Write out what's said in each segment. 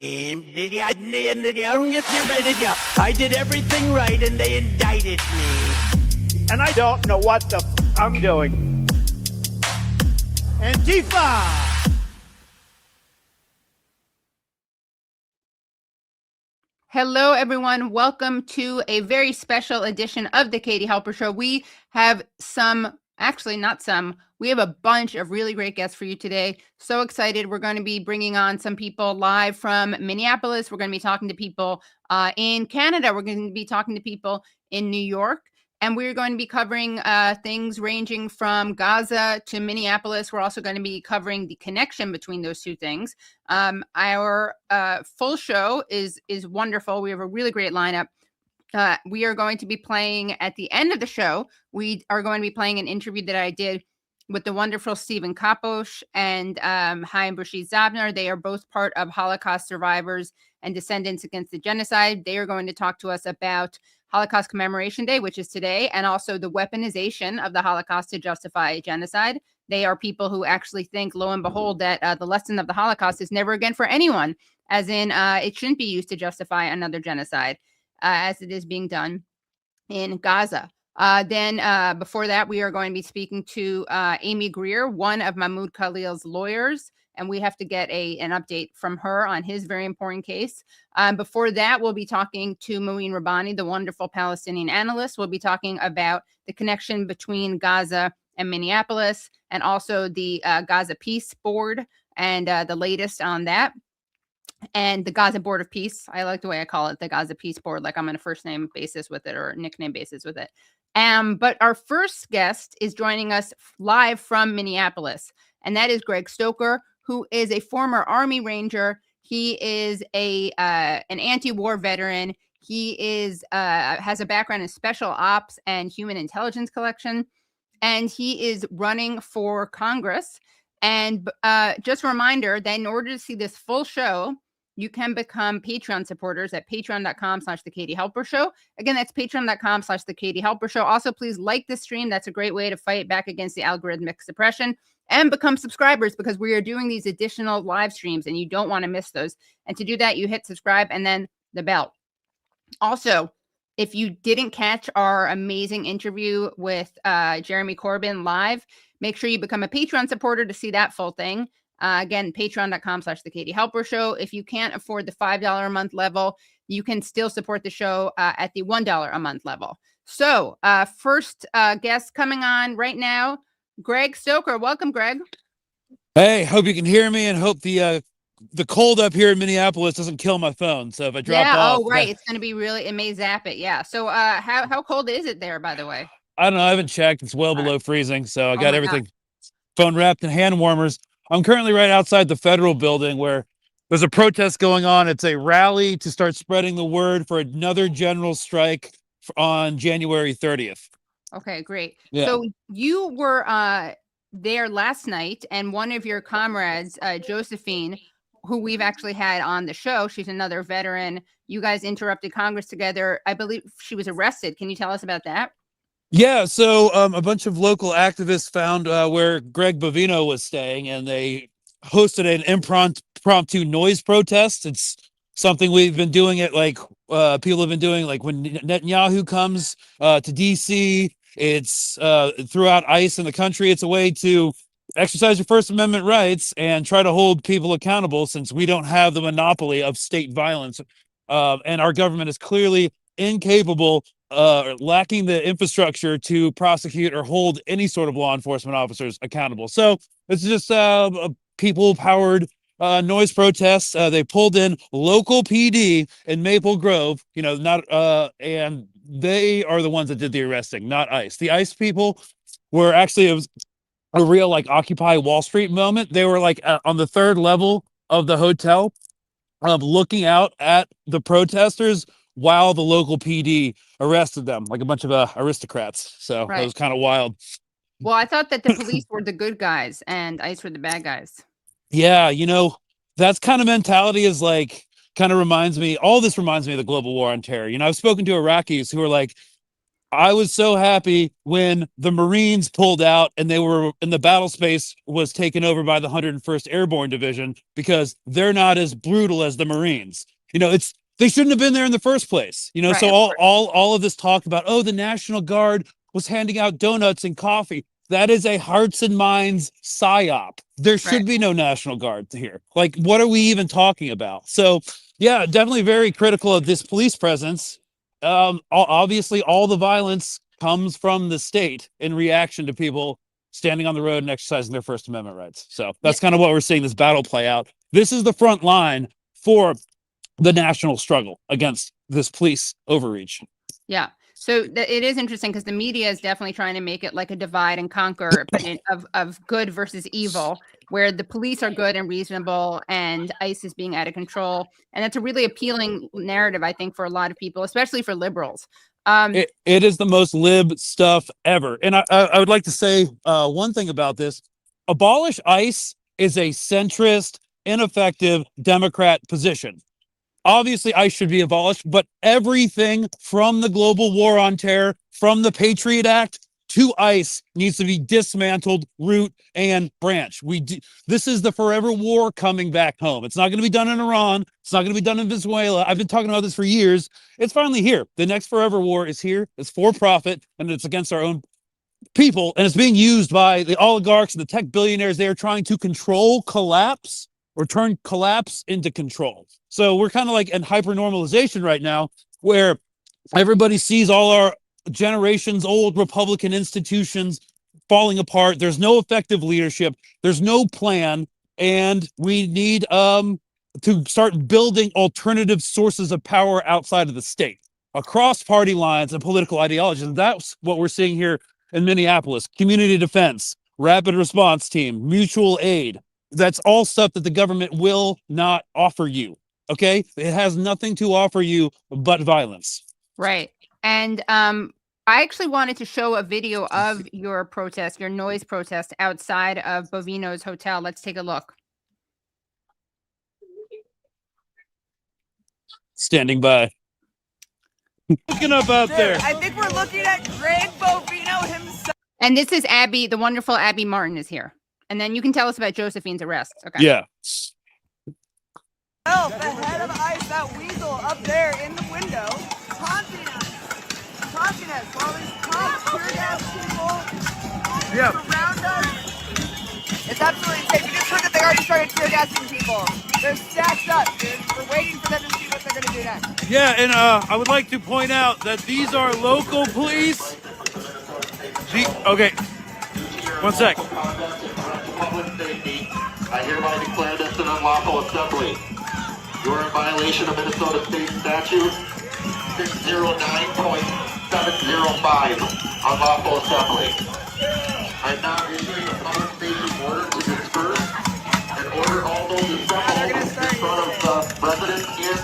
I did everything right and they indicted me. And I don't know what the I'm doing. Antifa! Hello, everyone. Welcome to a very special edition of the Katie Halper Show. We have we have a bunch of really great guests for you today. So excited. We're going to be bringing on some people live from Minneapolis. We're going to be talking to people in Canada. We're going to be talking to people in New York. And we're going to be covering things ranging from Gaza to Minneapolis. We're also going to be covering the connection between those two things. Our full show is wonderful. We have a really great lineup. We are going to be playing at the end of the show. We are going to be playing an interview that I did with the wonderful Stephen Kapos and Haim Bresheeth Zabner. They are both part of Holocaust Survivors and Descendants Against the Genocide. They are going to talk to us about Holocaust Commemoration Day, which is today, and also the weaponization of the Holocaust to justify genocide. They are people who actually think, lo and behold, that the lesson of the Holocaust is never again for anyone, as in it shouldn't be used to justify another genocide, as it is being done in Gaza. Then before that, we are going to be speaking to Amy Greer, one of Mahmoud Khalil's lawyers, and we have to get an update from her on his very important case. Before that, we'll be talking to Mouin Rabbani, the wonderful Palestinian analyst. We'll be talking about the connection between Gaza and Minneapolis, and also the Gaza Peace Board and the latest on that. And the Gaza Board of Peace. I like the way I call it, the Gaza Peace Board, like I'm on a first name basis with it or nickname basis with it. But our first guest is joining us live from Minneapolis, and that is Greg Stoker, who is a former Army Ranger. He is an anti-war veteran. He has a background in special ops and human intelligence collection, and he is running for Congress. And just a reminder that in order to see this full show, you can become Patreon supporters at patreon.com/The Katie Halper Show. Again, that's patreon.com/The Katie Halper Show. Also, please like this stream. That's a great way to fight back against the algorithmic suppression, and become subscribers, because we are doing these additional live streams and you don't want to miss those. And to do that, you hit subscribe and then the bell. Also, if you didn't catch our amazing interview with Jeremy Corbyn live, make sure you become a Patreon supporter to see that full thing. Again, patreon.com/The Katie Halper Show. If you can't afford the $5 a month level, you can still support the show at the $1 a month level. So first guest coming on right now, Greg Stoker. Welcome, Greg. Hey, hope you can hear me, and hope the cold up here in Minneapolis doesn't kill my phone. So if I drop off. Oh, right. It's going to be it may zap it. Yeah. So how cold is it there, by the way? I don't know. I haven't checked. It's well below freezing. So I got everything phone wrapped in hand warmers. I'm currently right outside the federal building where there's a protest going on. It's a rally to start spreading the word for another general strike on January 30th. Okay, great. Yeah. So you were there last night, and one of your comrades, Josephine, who we've actually had on the show, she's another veteran. You guys interrupted Congress together. I believe she was arrested. Can you tell us about that? Yeah, so a bunch of local activists found where Greg Bovino was staying, and they hosted an impromptu noise protest. It's something we've been doing it like people have been doing, like when Netanyahu comes to DC. It's throughout ICE in the country. It's a way to exercise your First Amendment rights and try to hold people accountable, since we don't have the monopoly of state violence. And our government is clearly incapable, lacking the infrastructure to prosecute or hold any sort of law enforcement officers accountable. So it's just a people-powered noise protests. They pulled in local PD in Maple Grove, and they are the ones that did the arresting, not ICE. The ICE people were actually a real like Occupy Wall Street moment. They were like on the third level of the hotel, looking out at the protesters while the local PD arrested them, like a bunch of aristocrats. So That was kind of wild. Well, I thought that the police were the good guys and ICE were the bad guys. Yeah, that's kind of mentality is like, kind of reminds me, all this reminds me of the global war on terror. I've spoken to Iraqis who are like, I was so happy when the Marines pulled out and they were in the battle space was taken over by the 101st Airborne Division, because they're not as brutal as the Marines. They shouldn't have been there in the first place. Right, So of course. all of this talk about, oh, the National Guard was handing out donuts and coffee. That is a hearts and minds psyop. There should be no National Guard here. Like, what are we even talking about? So, yeah, definitely very critical of this police presence. Obviously, all the violence comes from the state in reaction to people standing on the road and exercising their First Amendment rights. So that's kind of what we're seeing this battle play out. This is the front line for the national struggle against this police overreach. Yeah. So it is interesting because the media is definitely trying to make it like a divide and conquer of good versus evil, where the police are good and reasonable and ICE is being out of control. And that's a really appealing narrative, I think, for a lot of people, especially for liberals. It is the most lib stuff ever. And I would like to say one thing about this. Abolish ICE is a centrist, ineffective Democrat position. Obviously, ICE should be abolished, but everything from the global war on terror, from the Patriot Act to ICE needs to be dismantled, root and branch. This is the forever war coming back home. It's not going to be done in Iran. It's not going to be done in Venezuela. I've been talking about this for years. It's finally here. The next forever war is here. It's for profit, and it's against our own people, and it's being used by the oligarchs and the tech billionaires. They are trying to control collapse or turn collapse into control. So we're kind of like in hyper normalization right now, where everybody sees all our generations old Republican institutions falling apart. There's no effective leadership. There's no plan. And we need to start building alternative sources of power outside of the state, across party lines and political ideologies. And that's what we're seeing here in Minneapolis. Community defense, rapid response team, mutual aid. That's all stuff that the government will not offer you. Okay? It has nothing to offer you but violence. Right. And I actually wanted to show a video of your protest, your noise protest outside of Bovino's hotel. Let's take a look. Standing by. Looking up out there. I think we're looking at Greg Bovino himself. And this is Abby, the wonderful Abby Martin is here. And then you can tell us about Josephine's arrest. Okay. Yeah. Oh, the head of ICE, that weasel up there in the window, taunting us. While these cops tear gas people surround us. It's absolutely insane. You just heard that they already started tear gassing people. They're stacked up, dude. We're waiting for them to see what they're going to do next. Yeah, and I would like to point out that these are local police. Okay. 1 sec. Public safety. I hereby declare this an unlawful assembly. You are in violation of Minnesota State Statute 609.705, unlawful assembly. I am now issuing a public safety order to disperse and order all those assembled in front of the residents here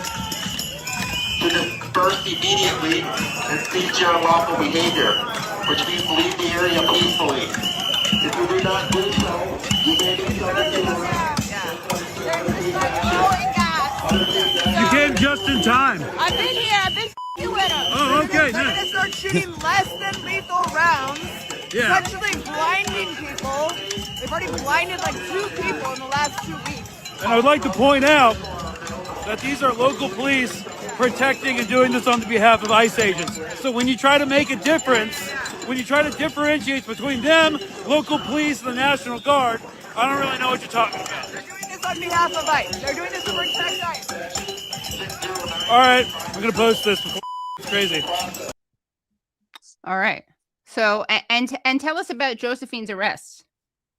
to disperse immediately and cease your unlawful behavior, which means leave the area peacefully. If you do not do so, you may be subject to arrest. You came just in time. I've been here. I've been with them. Oh, okay. They're going to start shooting less than lethal rounds. Yeah. Essentially blinding people. They've already blinded like 2 people in the last 2 weeks. And I would like to point out that these are local police protecting and doing this on the behalf of ICE agents. So when you try to make a difference, when you try to differentiate between them, local police, and the National Guard, I don't really know what you're talking about. They're doing this on behalf of ICE. They're doing this to protect ICE. All right, I'm going to post this before it's crazy. All right. So, and tell us about Josephine's arrest.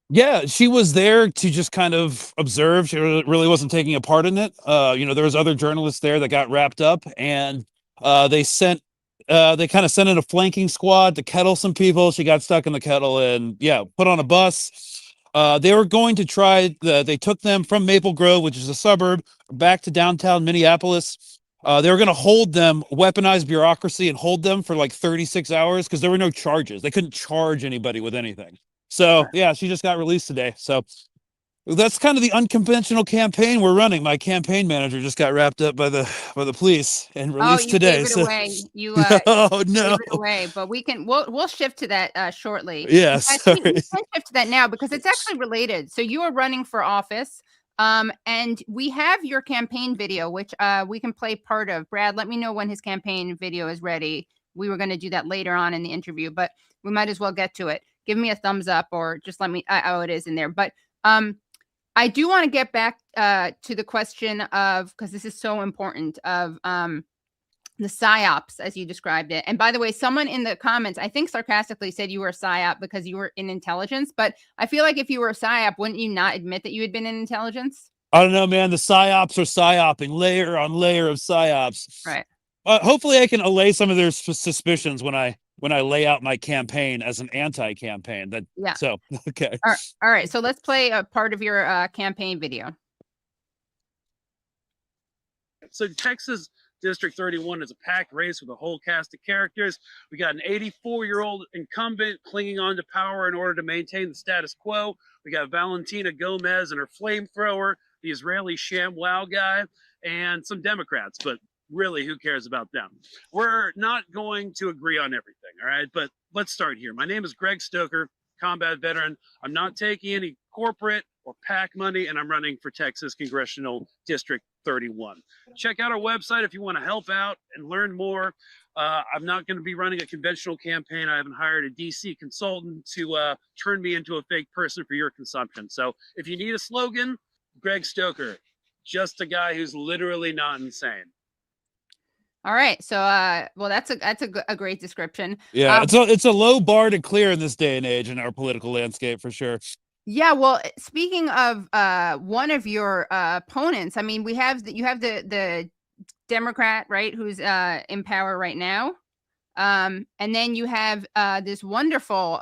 Yeah, she was there to just kind of observe. She really wasn't taking a part in it. There was other journalists there that got wrapped up, and they kind of sent in a flanking squad to kettle some people. She got stuck in the kettle and put on a bus. They were going to they took them from Maple Grove, which is a suburb, back to downtown Minneapolis. They were going to hold them, weaponize bureaucracy and hold them for like 36 hours because there were no charges. They couldn't charge anybody with anything. So, she just got released today. So That's kind of the unconventional campaign we're running. My campaign manager just got wrapped up by the police and Oh, released you today. gave it So away. You oh gave no. it away, but we'll shift to that shortly. Yeah, In fact, we sorry. can shift to that now because it's actually related. So you are running for office, and we have your campaign video, which we can play part of. Brad, let me know when his campaign video is ready. We were going to do that later on in the interview, but we might as well get to it. Give me a thumbs up or just let me. Oh, it is in there, but I do want to get back to the question of, because this is so important, of the psyops as you described it. And by the way, someone in the comments, I think sarcastically, said you were a psyop because you were in intelligence. But I feel like if you were a psyop, wouldn't you not admit that you had been in intelligence? I don't know, man. The psyops are psyoping layer on layer of psyops. Right. Hopefully I can allay some of their suspicions when I lay out my campaign as an anti-campaign. So okay. All right. So let's play a part of your campaign video. So Texas District 31 is a packed race with a whole cast of characters. We got an 84-year-old incumbent clinging on to power in order to maintain the status quo. We got Valentina Gomez and her flamethrower, the Israeli ShamWow guy, and some Democrats, but really, who cares about them? We're not going to agree on everything, all right? But let's start here. My name is Greg Stoker, combat veteran. I'm not taking any corporate or PAC money, and I'm running for Texas Congressional District 31. Check out our website if you want to help out and learn more. I'm not going to be running a conventional campaign. I haven't hired a DC consultant to turn me into a fake person for your consumption. So if you need a slogan, Greg Stoker, just a guy who's literally not insane. All right. So, well, that's a great description. Yeah, it's a low bar to clear in this day and age in our political landscape for sure. Yeah, well, speaking of one of your opponents, I mean, you have the Democrat, right, who's in power right now, and then you have this wonderful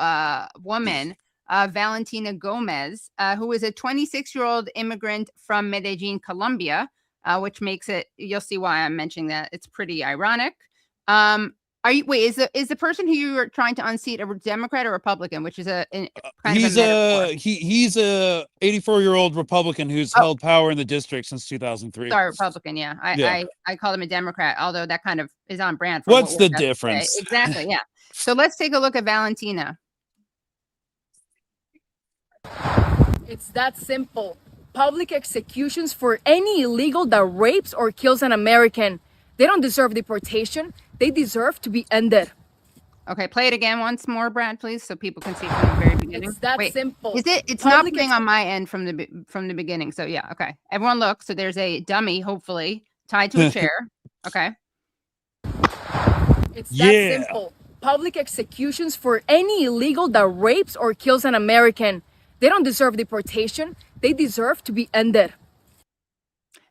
woman, Valentina Gomez, who is a 26-year-old immigrant from Medellin, Colombia, which makes it. You'll see why I'm mentioning that. It's pretty ironic. Is the person who you are trying to unseat a Democrat or Republican, which is he's a 84-year-old Republican who's held power in the district since 2003. Sorry, Republican. Yeah. I call him a Democrat, although that kind of is on brand. For What's the difference? Exactly. Yeah. So let's take a look at Valentina. It's that simple. Public executions for any illegal that rapes or kills an American. They don't deserve deportation. They deserve to be ended. Okay, play it again once more, Brad, please, so people can see from the very beginning. It's that simple. Is it? It's not playing on my end from the beginning. So yeah, okay. Everyone look. So there's a dummy, hopefully, tied to a chair. Okay. It's that simple. Public executions for any illegal that rapes or kills an American. They don't deserve deportation. They deserve to be ended.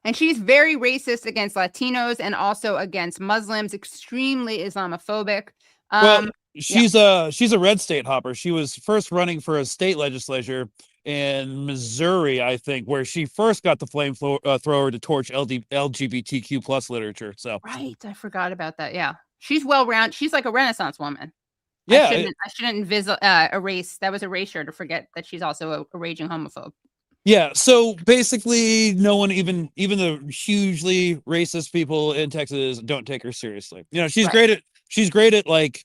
And she's very racist against Latinos and also against Muslims, extremely Islamophobic. Well, she's a red state hopper. She was first running for a state legislature in Missouri, I think, where she first got the flamethrower to torch LGBTQ plus literature. So right, I forgot about that. Yeah, she's well-rounded. She's like a Renaissance woman. Yeah, I shouldn't erase. That was erasure to forget that she's also a raging homophobe. Yeah, so basically no one, even the hugely racist people in Texas, don't take her seriously. You know, she's great at like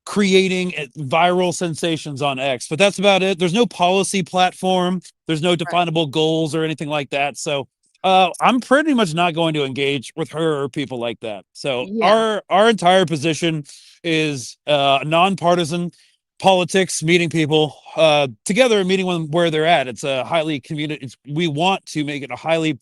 creating viral sensations on X, but that's about it. There's no policy platform, there's no definable goals or anything like that. So I'm pretty much not going to engage with her or people like that. So our entire position is nonpartisan politics, meeting people together and meeting them where they're at. It's a highly we want to make it a highly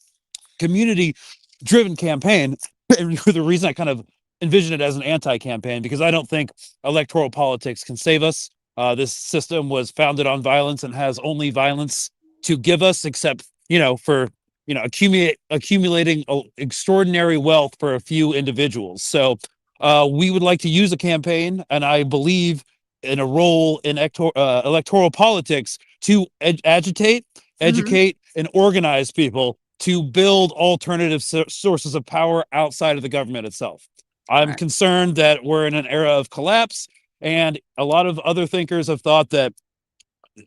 community driven campaign. And the reason I kind of envision it as an anti-campaign, because I don't think electoral politics can save us. This system was founded on violence and has only violence to give us, except, for, accumulating extraordinary wealth for a few individuals. So we would like to use a campaign, and I believe in a role in electoral politics to agitate, educate, and organize people to build alternative sources of power outside of the government itself. I'm concerned that we're in an era of collapse, and a lot of other thinkers have thought that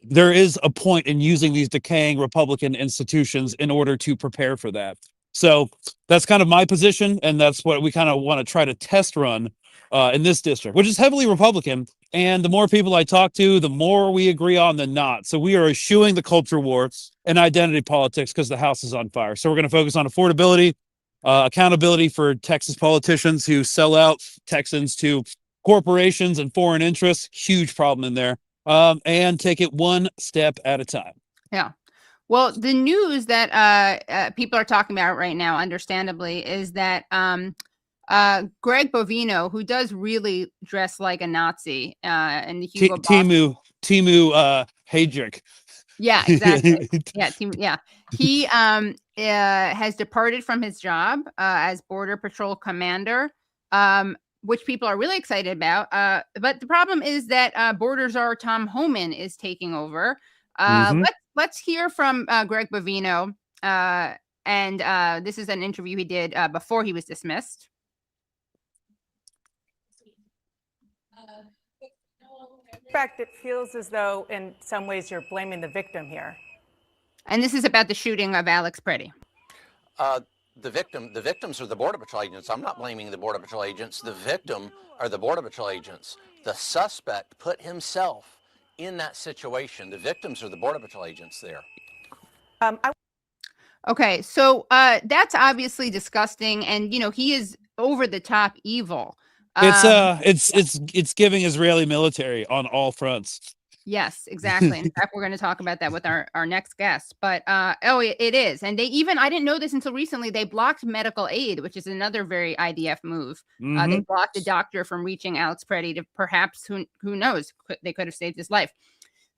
there is a point in using these decaying Republican institutions in order to prepare for that. So that's kind of my position, and that's what we kind of want to try to test run in this district, which is heavily Republican. And the more people I talk to, the more we agree on than not. So we are eschewing the culture war and identity politics because the house is on fire. So we're going to focus on affordability, accountability for Texas politicians who sell out Texans to corporations and foreign interests. Huge problem in there. And take it one step at a time. Yeah. Well, the news that people are talking about right now, understandably, is that Greg Bovino, who does really dress like a Nazi, and the Hugo Boss. Timu Heydrich. Yeah, exactly. He has departed from his job as Border Patrol commander, which people are really excited about. But the problem is that Border Czar Tom Homan is taking over. Let's hear from Greg Bovino. And this is an interview he did before he was dismissed. In fact, it feels as though in some ways you're blaming the victim here. And this is about the shooting of Alex Pretti. The victims are the Border Patrol agents. I'm not blaming the Border Patrol agents. The victim are the Border Patrol agents. The suspect put himself in that situation. The victims are the Border Patrol agents there. Okay, so that's obviously disgusting, and he is over the top evil. It's giving Israeli military on all fronts. Yes, exactly. In fact, we're going to talk about that with our next guest. But it is, and I didn't know this until recently. They blocked medical aid, which is another very IDF move. They blocked a doctor from reaching Alex Pretti to perhaps who knows, they could have saved his life.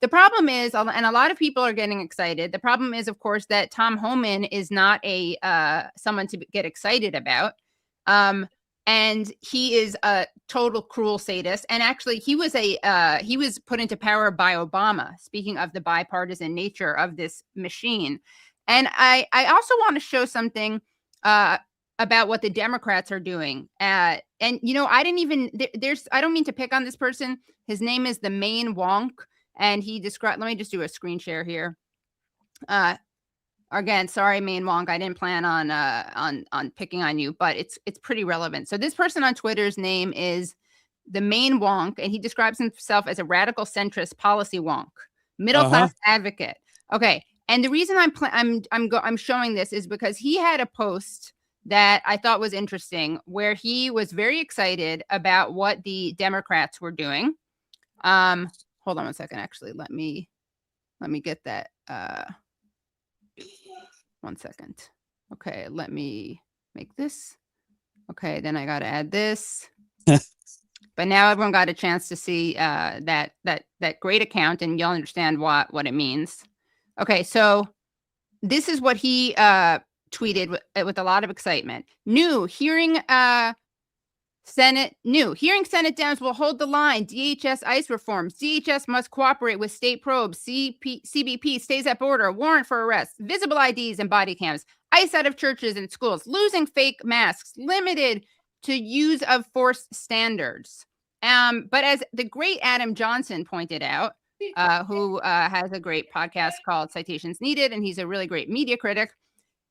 The problem is, and a lot of people are getting excited. The problem is, of course, that Tom Homan is not someone to get excited about. And he is a total cruel sadist. And actually, he was put into power by Obama, speaking of the bipartisan nature of this machine. And I also want to show something about what the Democrats are doing. And, I don't mean to pick on this person. His name is the Main Wonk. And he described, let me just do a screen share here. Again, sorry, Main Wonk, I didn't plan on picking on you, but it's pretty relevant. So this person on Twitter's name is the Main Wonk, and he describes himself as a radical centrist policy wonk, middle class advocate. Okay, and the reason I'm showing this is because he had a post that I thought was interesting, where he was very excited about what the Democrats were doing. Hold on one second. Actually, let me get that. 1 second. Okay, let me make this. Okay, then I got to add this. But now everyone got a chance to see that great account, and you'll understand what it means. Okay, so this is what he tweeted with a lot of excitement. Hearing Senate Downs will hold the line. DHS ICE reforms. DHS must cooperate with state probes. CBP stays at border. Warrant for arrest. Visible IDs and body cams. ICE out of churches and schools. Losing fake masks. Limited to use of force standards. But as the great Adam Johnson pointed out, who has a great podcast called Citations Needed, and he's a really great media critic.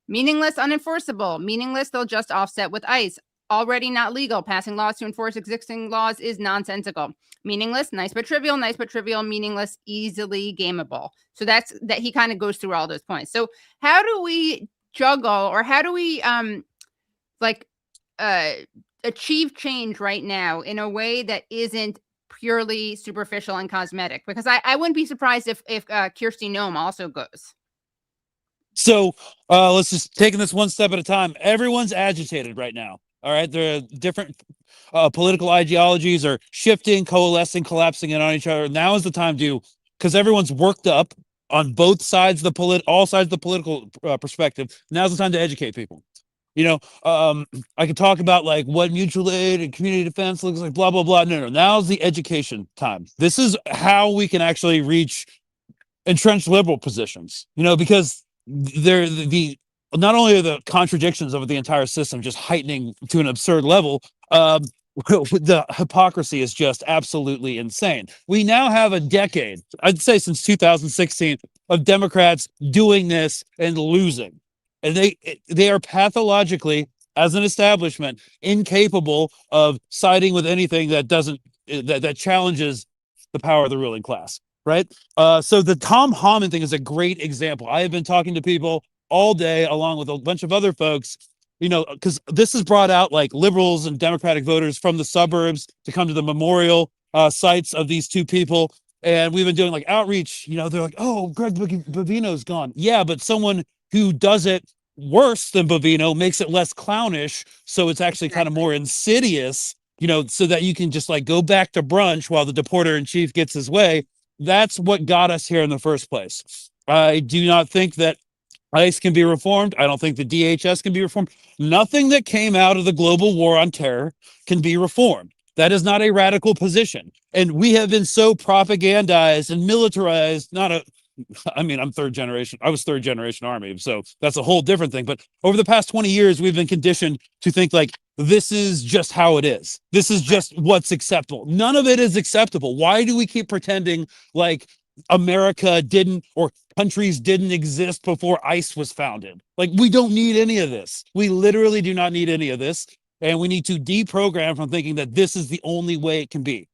Meaningless, unenforceable. Meaningless, they'll just offset with ICE. Already not legal. Passing laws to enforce existing laws is nonsensical. Meaningless, nice but trivial. Nice but trivial. Meaningless, easily gameable. So that he kind of goes through all those points. So how do we juggle, or how do we achieve change right now in a way that isn't purely superficial and cosmetic? Because I wouldn't be surprised if Kristi Noem also goes. So let's just taking this one step at a time. Everyone's agitated right now. All right, there are different political ideologies are shifting, coalescing, collapsing in on each other. Now is the time because everyone's worked up on both sides of all sides of the political perspective. Now's the time to educate people. I could talk about like what mutual aid and community defense looks like, blah blah blah. No, now's the education time. This is how we can actually reach entrenched liberal positions. Because they're not only are the contradictions of the entire system just heightening to an absurd level, the hypocrisy is just absolutely insane. We now have a decade, I'd say since 2016, of Democrats doing this and losing. And they are pathologically, as an establishment, incapable of siding with anything that doesn't that challenges the power of the ruling class. Right. So the Tom Homan thing is a great example. I have been talking to people all day, along with a bunch of other folks, because this has brought out like liberals and Democratic voters from the suburbs to come to the memorial sites of these two people. And we've been doing like outreach. They're like, oh, Greg Bovino's gone. Yeah, but someone who does it worse than Bovino makes it less clownish. So it's actually kind of more insidious, so that you can just like go back to brunch while the deporter in chief gets his way. That's what got us here in the first place. I do not think that ICE can be reformed. I don't think the DHS can be reformed. Nothing that came out of the global war on terror can be reformed. That is not a radical position. And we have been so propagandized and militarized, I'm third generation. I was third generation Army. So that's a whole different thing. But over the past 20 years, we've been conditioned to think like, this is just how it is. This is just what's acceptable. None of it is acceptable. Why do we keep pretending like America didn't, or countries didn't exist before ICE was founded? Like, we don't need any of this. We literally do not need any of this. And we need to deprogram from thinking that this is the only way it can be.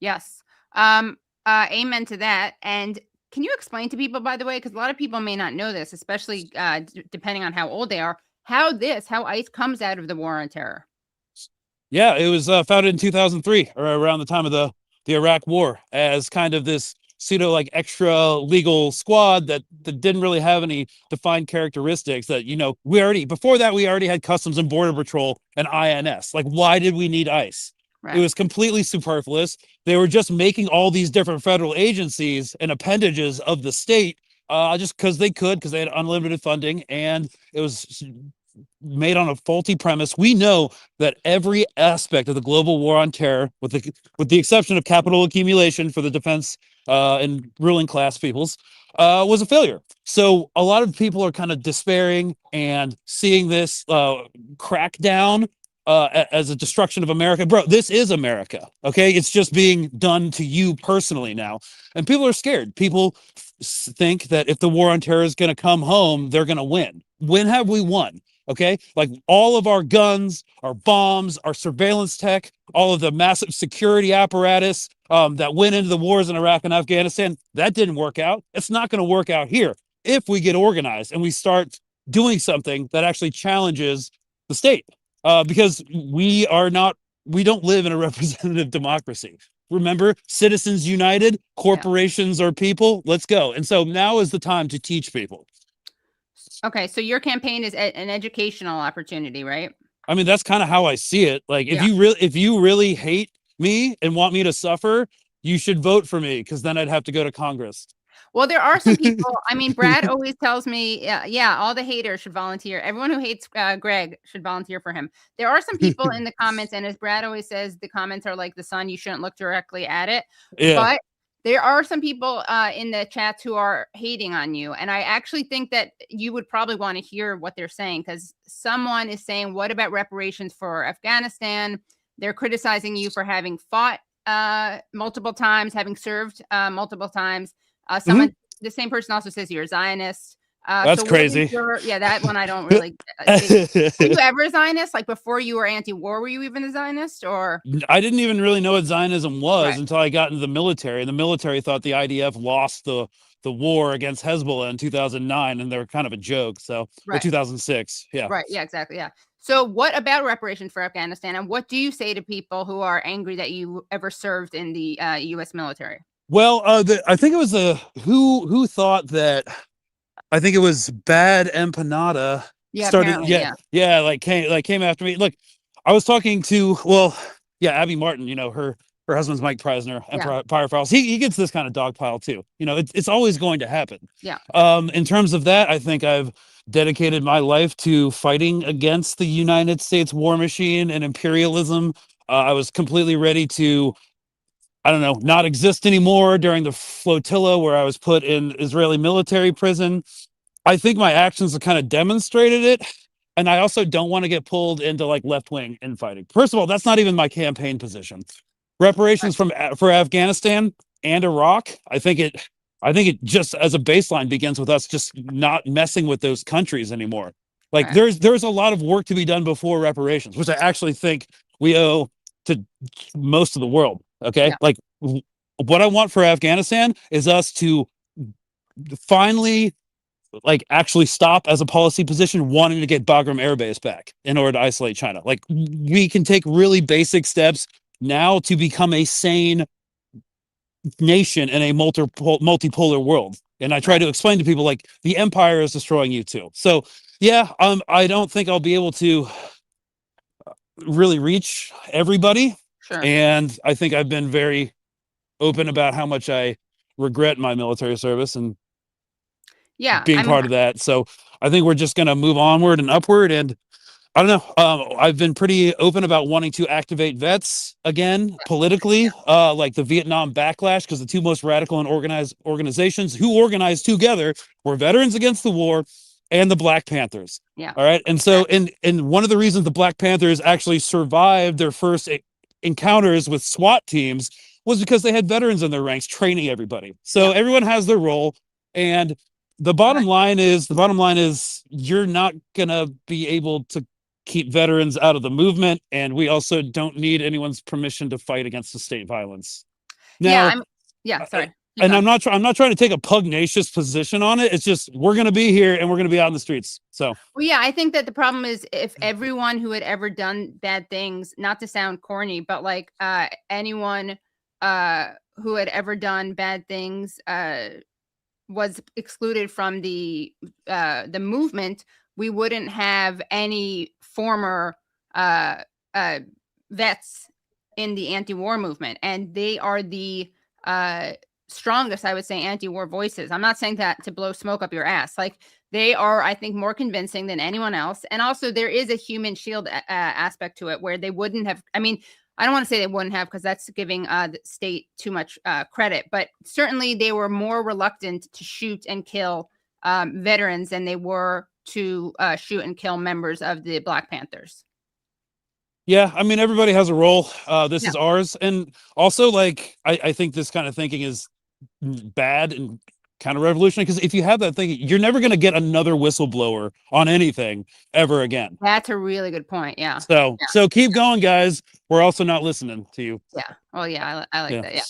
Yes. Amen to that. And can you explain to people, by the way, because a lot of people may not know this, especially depending on how old they are, how ICE comes out of the war on terror? Yeah, it was founded in 2003, or around the time of the Iraq War, as kind of this pseudo like extra legal squad that didn't really have any defined characteristics. That we already had Customs and Border Patrol and INS. Like, why did we need ICE? Right. It was completely superfluous. They were just making all these different federal agencies and appendages of the state just because they could, because they had unlimited funding, and it was made on a faulty premise. We know that every aspect of the global war on terror, with the exception of capital accumulation for the defense and ruling class peoples, was a failure. So a lot of people are kind of despairing and seeing this crackdown as a destruction of America. Bro, this is America, okay? It's just being done to you personally now. And people are scared. People think that if the war on terror is going to come home, they're going to win. When have we won? Okay, like all of our guns, our bombs, our surveillance tech, all of the massive security apparatus that went into the wars in Iraq and Afghanistan, that didn't work out. It's not going to work out here if we get organized and we start doing something that actually challenges the state, because we don't live in a representative democracy. Remember, citizens united, corporations are people. Let's go. And so now is the time to teach people. Okay, so your campaign is an educational opportunity, right? I mean, that's kind of how I see it. Like, if you really hate me and want me to suffer, you should vote for me, because then I'd have to go to Congress. Well, there are some people. I mean, Brad always tells me, all the haters should volunteer. Everyone who hates Greg should volunteer for him. There are some people in the comments, and as Brad always says, the comments are like the sun. You shouldn't look directly at it. Yeah. But there are some people in the chats who are hating on you. And I actually think that you would probably want to hear what they're saying, because someone is saying, what about reparations for Afghanistan? They're criticizing you for having fought multiple times, having served multiple times. The same person also says you're a Zionist. That's crazy. That one I don't really. Were you ever a Zionist? Like, before you were anti-war, were you even a Zionist? Or I didn't even really know what Zionism was until I got into the military. And the military thought the IDF lost the war against Hezbollah in 2009, and they were kind of a joke. So, or 2006. Yeah. Right. Yeah. Exactly. Yeah. So, what about reparations for Afghanistan, and what do you say to people who are angry that you ever served in the U.S. military? Well, I think it was who thought that. I think it was Bad Empanada. Came after me. Look, I was talking to Abby Martin. Her husband's Mike Preisner, Empire Files. He gets this kind of dog pile too. It's always going to happen. Yeah. In terms of that, I think I've dedicated my life to fighting against the United States war machine and imperialism. I was completely ready to, not exist anymore during the flotilla where I was put in Israeli military prison. I think my actions have kind of demonstrated it. and I also don't want to get pulled into like left-wing infighting. First of all, that's not even my campaign position. Reparations for Afghanistan and Iraq, I think it just as a baseline begins with us just not messing with those countries anymore. Like there's a lot of work to be done before reparations, which I actually think we owe to most of the world. Okay. Like what I want for Afghanistan is us to finally like actually stop as a policy position wanting to get Bagram Air Base back in order to isolate China. Like we can take really basic steps now to become a sane nation in a multipolar world. And I try to explain to people like the empire is destroying you too. So yeah, I don't think I'll be able to really reach everybody. Sure. And I think I've been very open about how much I regret my military service and being part of that. So I think we're just going to move onward and upward. And I don't know. I've been pretty open about wanting to activate vets again politically, like the Vietnam backlash, because the two most radical and organized organizations who organized together were Veterans Against the War and the Black Panthers. Yeah. All right. And so, and one of the reasons the Black Panthers actually survived their first encounters with SWAT teams was because they had veterans in their ranks training everybody. So everyone has their role. And the bottom line is you're not going to be able to keep veterans out of the movement. And we also don't need anyone's permission to fight against the state violence. Now, sorry. And I'm not trying to take a pugnacious position on it. It's just, we're going to be here and we're going to be out in the streets. So, well, yeah, I think that the problem is if everyone who had ever done bad things, not to sound corny, but like anyone who had ever done bad things was excluded from the movement, we wouldn't have any former vets in the anti-war movement, and they are the strongest, I would say, anti-war voices. I'm not saying that to blow smoke up your ass. Like they are, I think, more convincing than anyone else. And also there is a human shield aspect to it where they wouldn't have, I mean, I don't want to say they wouldn't have because that's giving the state too much credit, but certainly they were more reluctant to shoot and kill veterans than they were to shoot and kill members of the Black Panthers. Yeah, I mean, everybody has a role. This is ours. And also, like, I think this kind of thinking is bad and kind of revolutionary, because if you have that thinking, you're never going to get another whistleblower on anything ever again. That's a really good point. Yeah. So keep going, guys. We're also not listening to you. Yeah. Well, yeah, I like that. Yeah.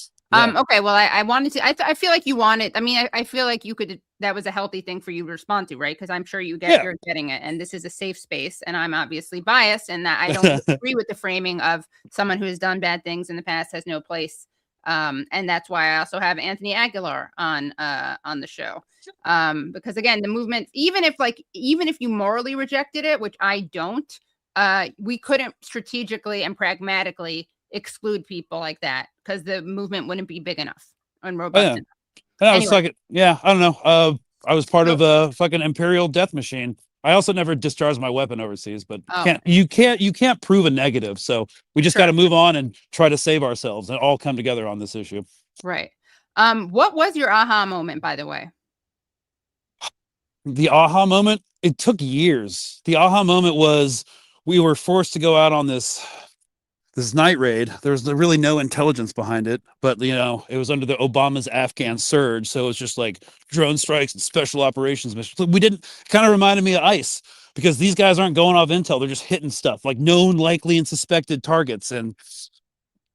Okay. Well, I wanted to, I feel like you wanted, I mean, I feel like you could, that was a healthy thing for you to respond to, right? Because I'm sure you're getting it. And this is a safe space. And I'm obviously biased and that I don't agree with the framing of someone who has done bad things in the past has no place. And that's why I also have Anthony Aguilar on the show. Because again, the movement, even if you morally rejected it, which I don't, we couldn't strategically and pragmatically exclude people like that because the movement wouldn't be big enough and robust enough. I was like, I don't know. I was part of a fucking imperial death machine. I also never discharged my weapon overseas, but you can't prove a negative. So we just got to move on and try to save ourselves and all come together on this issue. Right. What was your aha moment, by the way? The aha moment, it took years. The aha moment was we were forced to go out on this night raid. There was really no intelligence behind it, but you know, it was under the Obama's Afghan surge. So it was just like drone strikes and special operations missions. We didn't, kind of reminded me of ICE because these guys aren't going off intel. They're just hitting stuff like known, likely, and suspected targets. And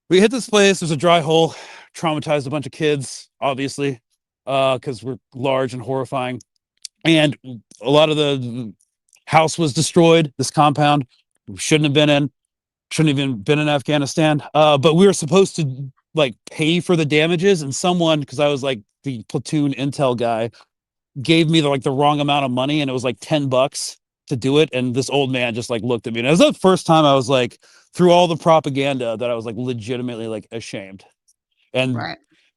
we hit this place. There's a dry hole, traumatized a bunch of kids, obviously, because we're large and horrifying. And a lot of the house was destroyed. This compound we shouldn't have been in. Shouldn't have even been in Afghanistan. But we were supposed to like pay for the damages, and someone, because I was like the platoon intel guy, gave me the wrong amount of money, and it was like $10 to do it. And this old man just like looked at me, and it was the first time I was like, through all the propaganda, that I was like legitimately like ashamed. And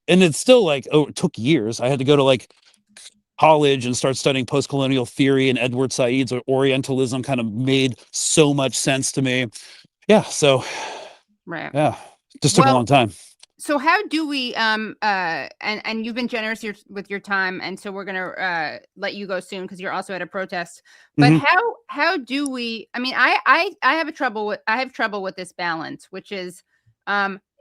and it's still like, it took years. I had to go to like college and start studying post-colonial theory, and Edward Said's Orientalism kind of made so much sense to me. Yeah. So, just took a long time. So how do we and you've been generous with your time, and so we're gonna let you go soon because you're also at a protest. But how do we? I mean, I have trouble with this balance, which is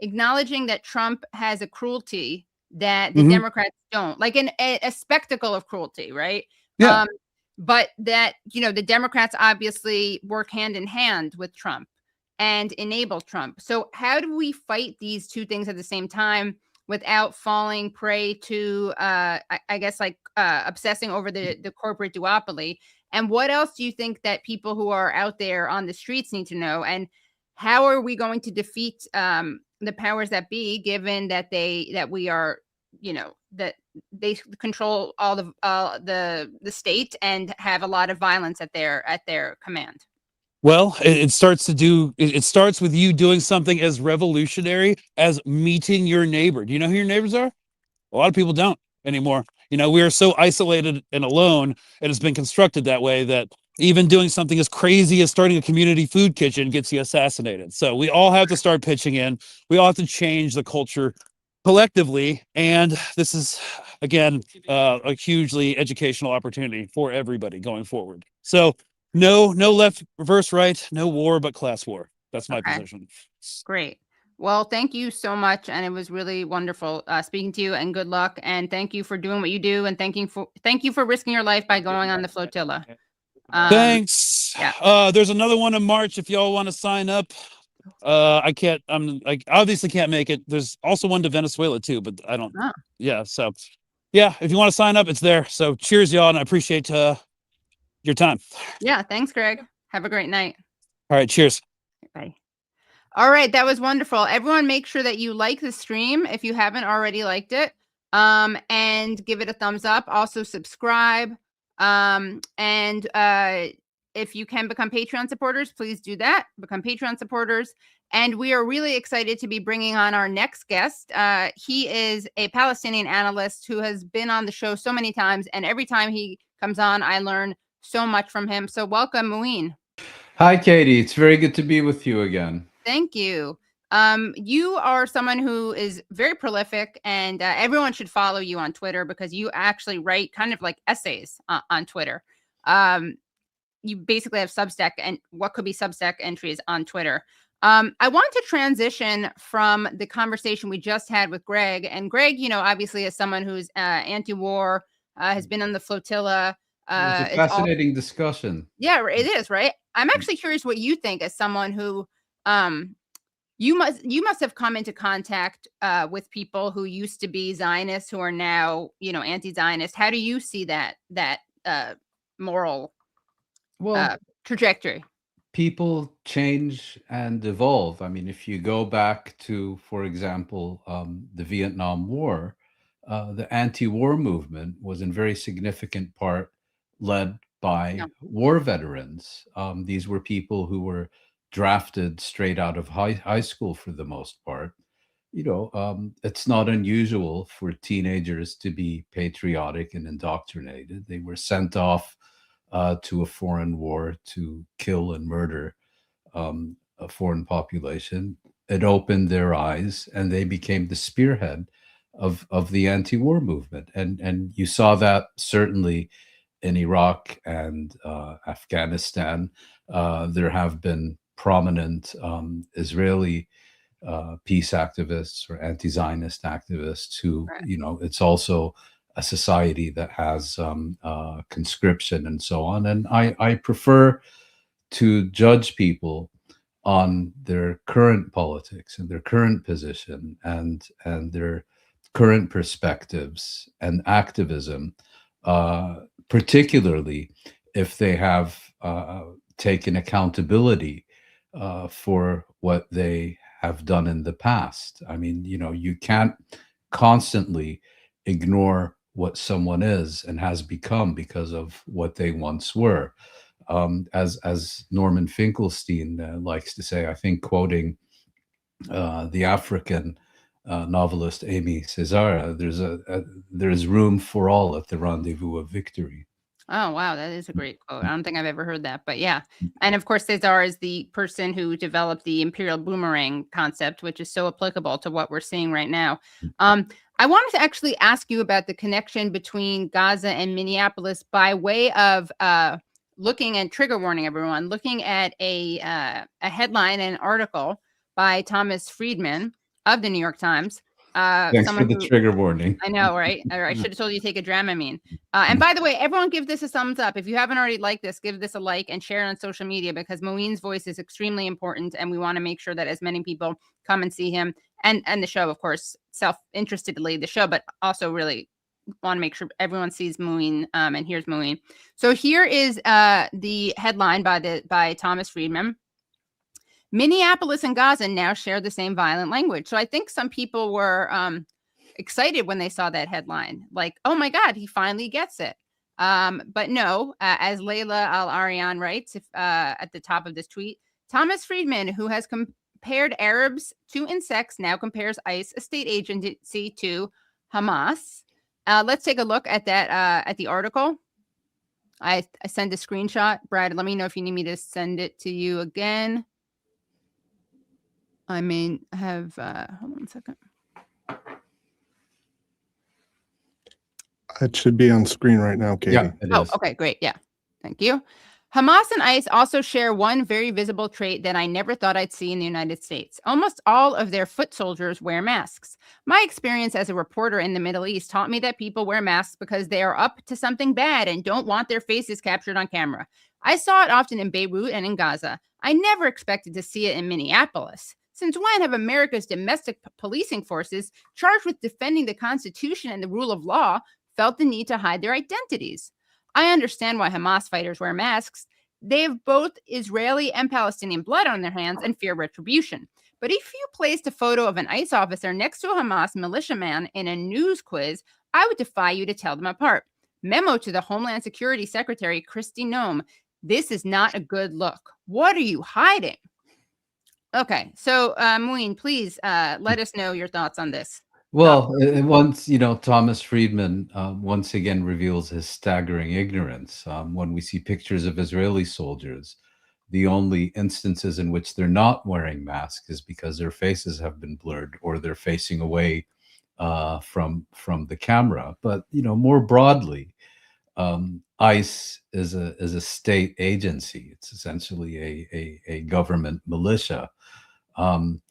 acknowledging that Trump has a cruelty that the Democrats don't, like a spectacle of cruelty, right? Yeah. But that, the Democrats obviously work hand in hand with Trump and enable Trump. So how do we fight these two things at the same time without falling prey to, I guess, like obsessing over the corporate duopoly? And what else do you think that people who are out there on the streets need to know? And how are we going to defeat the powers that be, given that we are, that they control all the state and have a lot of violence at their command? Well, it starts with you doing something as revolutionary as meeting your neighbor. Do you know who your neighbors are? A lot of people don't anymore. We are so isolated and alone, and it's been constructed that way that even doing something as crazy as starting a community food kitchen gets you assassinated. So we all have to start pitching in. We all have to change the culture collectively. And this is, again, a hugely educational opportunity for everybody going forward. So no left versus right, no war, but class war. That's my position. Great. Well, thank you so much. And it was really wonderful speaking to you, and good luck. And thank you for doing what you do. And thank you for risking your life by going on the flotilla. Thanks. Yeah. There's another one in March if y'all want to sign up. I obviously can't make it. There's also one to Venezuela too, but I don't. Oh. Yeah. So yeah, if you want to sign up, it's there. So cheers, y'all. And I appreciate your time. Yeah. Thanks, Greg. Have a great night. All right. Cheers. Bye. All right. That was wonderful. Everyone, make sure that you like the stream if you haven't already liked it, and give it a thumbs up. Also subscribe. And if you can become Patreon supporters, please do that. Become Patreon supporters. And we are really excited to be bringing on our next guest. He is a Palestinian analyst who has been on the show so many times. And every time he comes on, I learn so much from him. So welcome, Mouin. Hi, Katie. It's very good to be with you again. Thank you. You are someone who is very prolific, and everyone should follow you on Twitter because you actually write kind of like essays on Twitter. You basically have Substack and what could be Substack entries on Twitter. I want to transition from the conversation we just had with Greg. And Greg, obviously is someone who's anti-war, has been on the flotilla. It's a fascinating discussion. Yeah, it is, right? I'm actually curious what you think as someone who you must have come into contact with people who used to be Zionists who are now, anti-Zionist. How do you see that moral trajectory? People change and evolve. I mean, if you go back to, for example, the Vietnam War, the anti-war movement was in very significant part led by war veterans. These were people who were drafted straight out of high school for the most part. It's not unusual for teenagers to be patriotic and indoctrinated. They were sent off to a foreign war to kill and murder a foreign population. It opened their eyes, and they became the spearhead of the anti-war movement. And you saw that certainly in Iraq and Afghanistan. There have been prominent Israeli peace activists or anti-Zionist activists who, it's also a society that has conscription and so on. And I prefer to judge people on their current politics and their current position and their current perspectives and activism, particularly if they have taken accountability for what they have done in the past. I mean, you can't constantly ignore what someone is and has become because of what they once were. As Norman Finkelstein likes to say, I think quoting the African novelist Amy Cesar, there's room for all at the rendezvous of victory. Oh, wow. That is a great quote. I don't think I've ever heard that, but yeah. And of course, Cesar is the person who developed the imperial boomerang concept, which is so applicable to what we're seeing right now. I wanted to actually ask you about the connection between Gaza and Minneapolis by way of looking at, trigger warning, everyone, looking at a headline and an article by Thomas Friedman of the New York Times. Thanks for the trigger warning. I know, right? I should have told you to take a Dramamine. And by the way, everyone give this a thumbs up. If you haven't already liked this, give this a like and share it on social media, because Mouin's voice is extremely important, and we want to make sure that as many people come and see him and the show, of course, self-interestedly the show, but also really want to make sure everyone sees Mouin and hears Mouin. So here is the headline by Thomas Friedman. Minneapolis and Gaza now share the same violent language. So I think some people were excited when they saw that headline, like, oh my God, he finally gets it. But no, as Layla Al-Arian writes at the top of this tweet, Thomas Friedman, who has compared Arabs to insects, now compares ICE, a state agency, to Hamas. Let's take a look at that, at the article. I send a screenshot. Brad, let me know if you need me to send it to you again. I may have, hold on a second. It should be on screen right now, Katie. Yeah, it is. Okay, great. Yeah, thank you. Hamas and ICE also share one very visible trait that I never thought I'd see in the United States. Almost all of their foot soldiers wear masks. My experience as a reporter in the Middle East taught me that people wear masks because they are up to something bad and don't want their faces captured on camera. I saw it often in Beirut and in Gaza. I never expected to see it in Minneapolis. Since when have America's domestic policing forces, charged with defending the Constitution and the rule of law, felt the need to hide their identities? I understand why Hamas fighters wear masks. They have both Israeli and Palestinian blood on their hands and fear retribution. But if you placed a photo of an ICE officer next to a Hamas militiaman in a news quiz, I would defy you to tell them apart. Memo to the Homeland Security Secretary, Kristi Noem. This is not a good look. What are you hiding? Okay, so Mouin, please let us know your thoughts on this. Well, once, Thomas Friedman once again reveals his staggering ignorance. When we see pictures of Israeli soldiers, the only instances in which they're not wearing masks is because their faces have been blurred or they're facing away from the camera. But, more broadly, ICE is a state agency. It's essentially a government militia. And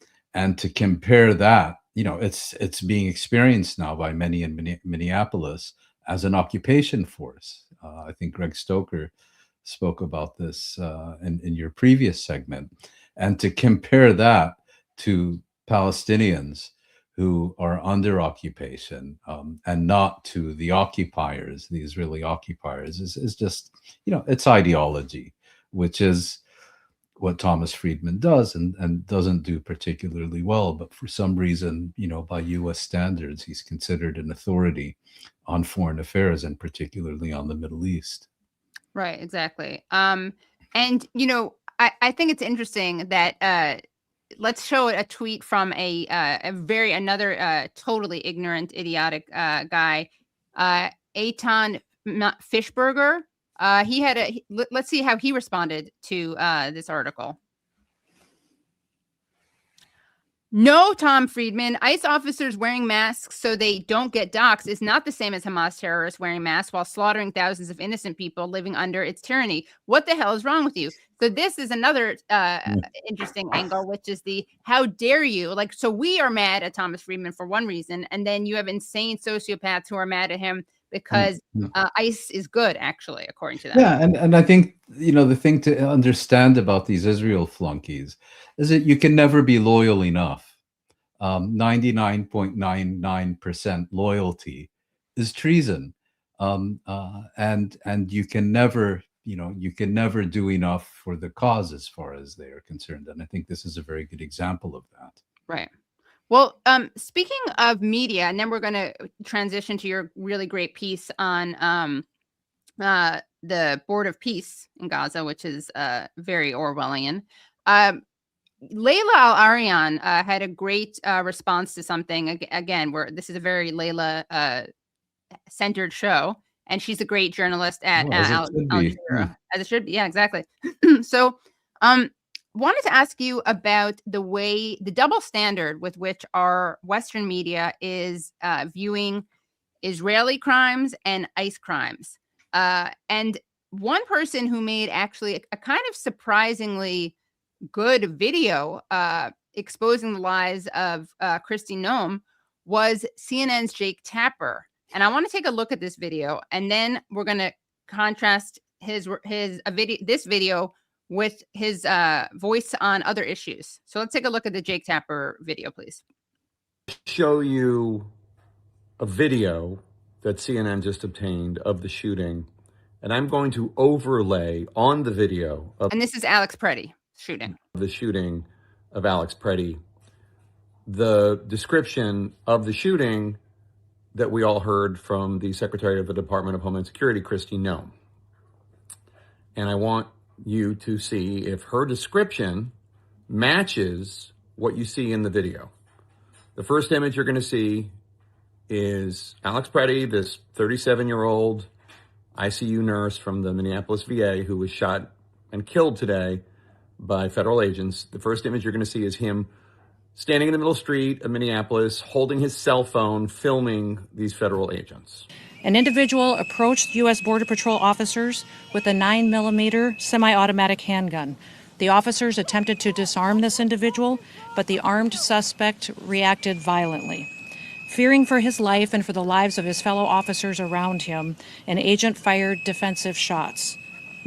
to compare that, it's being experienced now by many in Minneapolis as an occupation force. I think Greg Stoker spoke about this in your previous segment. And to compare that to Palestinians who are under occupation and not to the occupiers, the Israeli occupiers, is just, it's ideology, which is what Thomas Friedman does and doesn't do particularly well. But for some reason, by US standards, he's considered an authority on foreign affairs and particularly on the Middle East. Right, exactly. And, I think it's interesting that let's show a tweet from another totally ignorant, idiotic guy, Eitan Fishberger. Let's see how he responded to this article. No, Tom Friedman, ICE officers wearing masks so they don't get doxxed is not the same as Hamas terrorists wearing masks while slaughtering thousands of innocent people living under its tyranny. What the hell is wrong with you? So this is another interesting angle, which is how dare you? So we are mad at Thomas Friedman for one reason, and then you have insane sociopaths who are mad at him because ICE is good, actually, according to them. Yeah, and I think, the thing to understand about these Israel flunkies is that you can never be loyal enough. 99.99% loyalty is treason. And you can never, do enough for the cause as far as they are concerned. And I think this is a very good example of that. Right. Well, speaking of media, and then we're going to transition to your really great piece on the Board of Peace in Gaza, which is very Orwellian. Layla Al-Arian had a great response to something. Again, this is a very Layla centered show. and she's a great journalist at As it Al should Al be. Jazeera, as it should be. Yeah, exactly. So, wanted to ask you about the double standard with which our Western media is viewing Israeli crimes and ICE crimes. And one person who made actually a kind of surprisingly good video exposing the lies of Kristi Noem was CNN's Jake Tapper. And I want to take a look at this video, and then we're going to contrast this video with his voice on other issues. So let's take a look at the Jake Tapper video, please. Show you a video that CNN just obtained of the shooting, and I'm going to overlay on the video of and this is Alex Pretti shooting the shooting of Alex Pretti, the description of the shooting that we all heard from the Secretary of the Department of Homeland Security, Kristi Noem. And I want you to see if her description matches what you see in the video. The first image you're going to see is Alex Pretti, this 37-year-old ICU nurse from the Minneapolis VA who was shot and killed today by federal agents. The first image you're going to see is him standing in the middle of the street of Minneapolis, holding his cell phone, filming these federal agents. An individual approached U.S. Border Patrol officers with a 9mm semi-automatic handgun. The officers attempted to disarm this individual, but the armed suspect reacted violently. Fearing for his life and for the lives of his fellow officers around him, an agent fired defensive shots.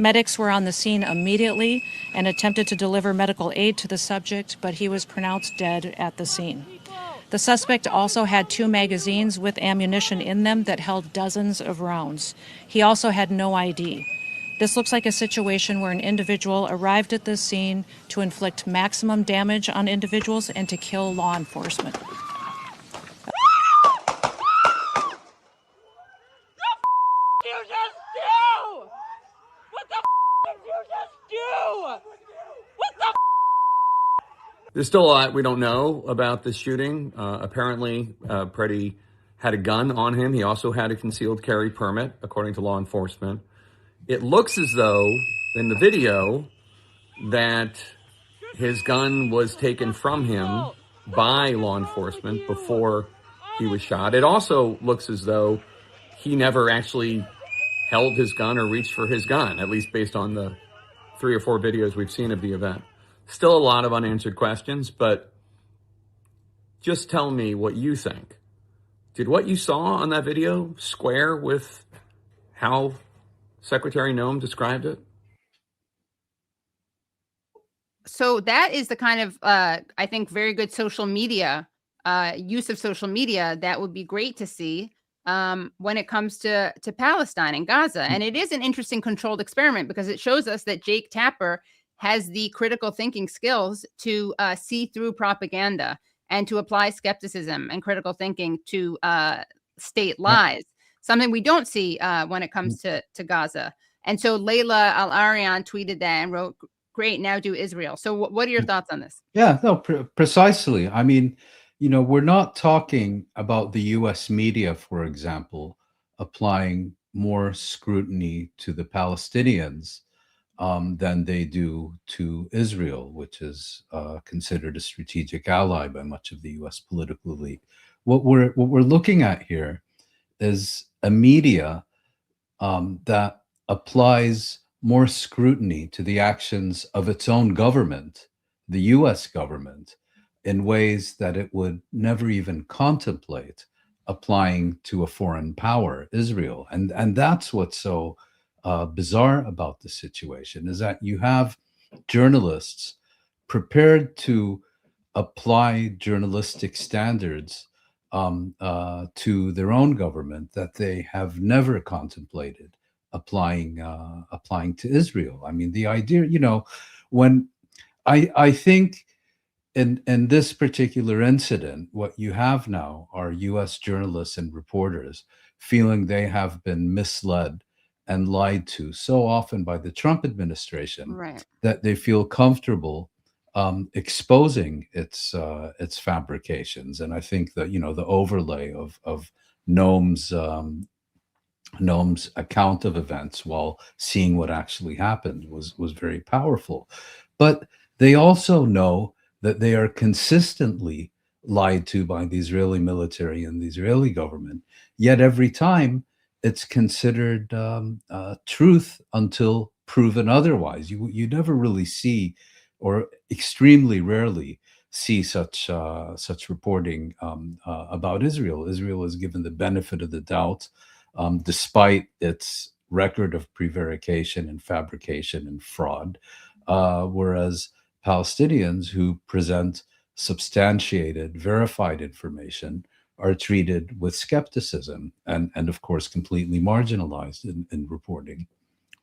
Medics were on the scene immediately and attempted to deliver medical aid to the subject, but he was pronounced dead at the scene. The suspect also had 2 magazines with ammunition in them that held dozens of rounds. He also had no ID. This looks like a situation where an individual arrived at the scene to inflict maximum damage on individuals and to kill law enforcement. There's still a lot we don't know about this shooting. Apparently, Pretti had a gun on him. He also had a concealed carry permit, according to law enforcement. It looks as though, in the video, that his gun was taken from him by law enforcement before he was shot. It also looks as though he never actually held his gun or reached for his gun, at least based on the 3 or 4 videos we've seen of the event. Still a lot of unanswered questions, but just tell me what you think. Did what you saw on that video square with how Secretary Noem described it? So that is the kind of, I think, very good social media, use of social media that would be great to see when it comes to Palestine and Gaza. And it is an interesting controlled experiment because it shows us that Jake Tapper has the critical thinking skills to see through propaganda and to apply skepticism and critical thinking to state lies, something we don't see when it comes to Gaza. And so Layla Al-Arian tweeted that and wrote, "Great, now do Israel." So what are your thoughts on this? Yeah, no, precisely. I mean, we're not talking about the U.S. media, for example, applying more scrutiny to the Palestinians than they do to Israel, which is considered a strategic ally by much of the U.S. political elite. What we're looking at here is a media that applies more scrutiny to the actions of its own government, the U.S. government, in ways that it would never even contemplate applying to a foreign power, Israel. And that's what's so bizarre about the situation, is that you have journalists prepared to apply journalistic standards to their own government that they have never contemplated applying to Israel. I mean, the idea, when I think in this particular incident, what you have now are U.S. journalists and reporters feeling they have been misled and lied to so often by the Trump administration, right, that they feel comfortable exposing its fabrications. And I think that the overlay of Noem's Noam's account of events while seeing what actually happened was very powerful. But they also know that they are consistently lied to by the Israeli military and the Israeli government. Yet every time it's considered truth until proven otherwise. You never really see, or extremely rarely see such reporting about Israel. Israel is given the benefit of the doubt, despite its record of prevarication and fabrication and fraud, whereas Palestinians who present substantiated, verified information are treated with skepticism and of course, completely marginalized in reporting.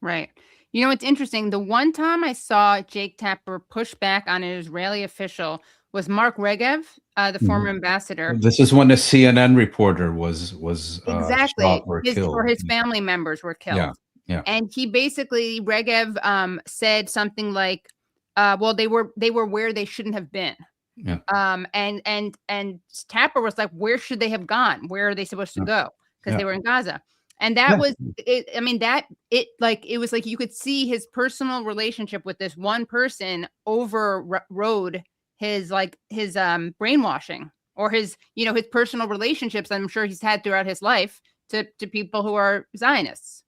Right. You know, it's interesting. The one time I saw Jake Tapper push back on an Israeli official was Mark Regev, the former ambassador. This is when a CNN reporter was Exactly. shot or killed. Or his family members were killed. Yeah, yeah. And he basically, Regev said something like, well, they were where they shouldn't have been. Yeah. And Tapper was like, where should they have gone? Where are they supposed to go? Because they were in Gaza. And that was it. I mean, it was like you could see his personal relationship with this one person overrode his brainwashing or his personal relationships I'm sure he's had throughout his life to people who are Zionists.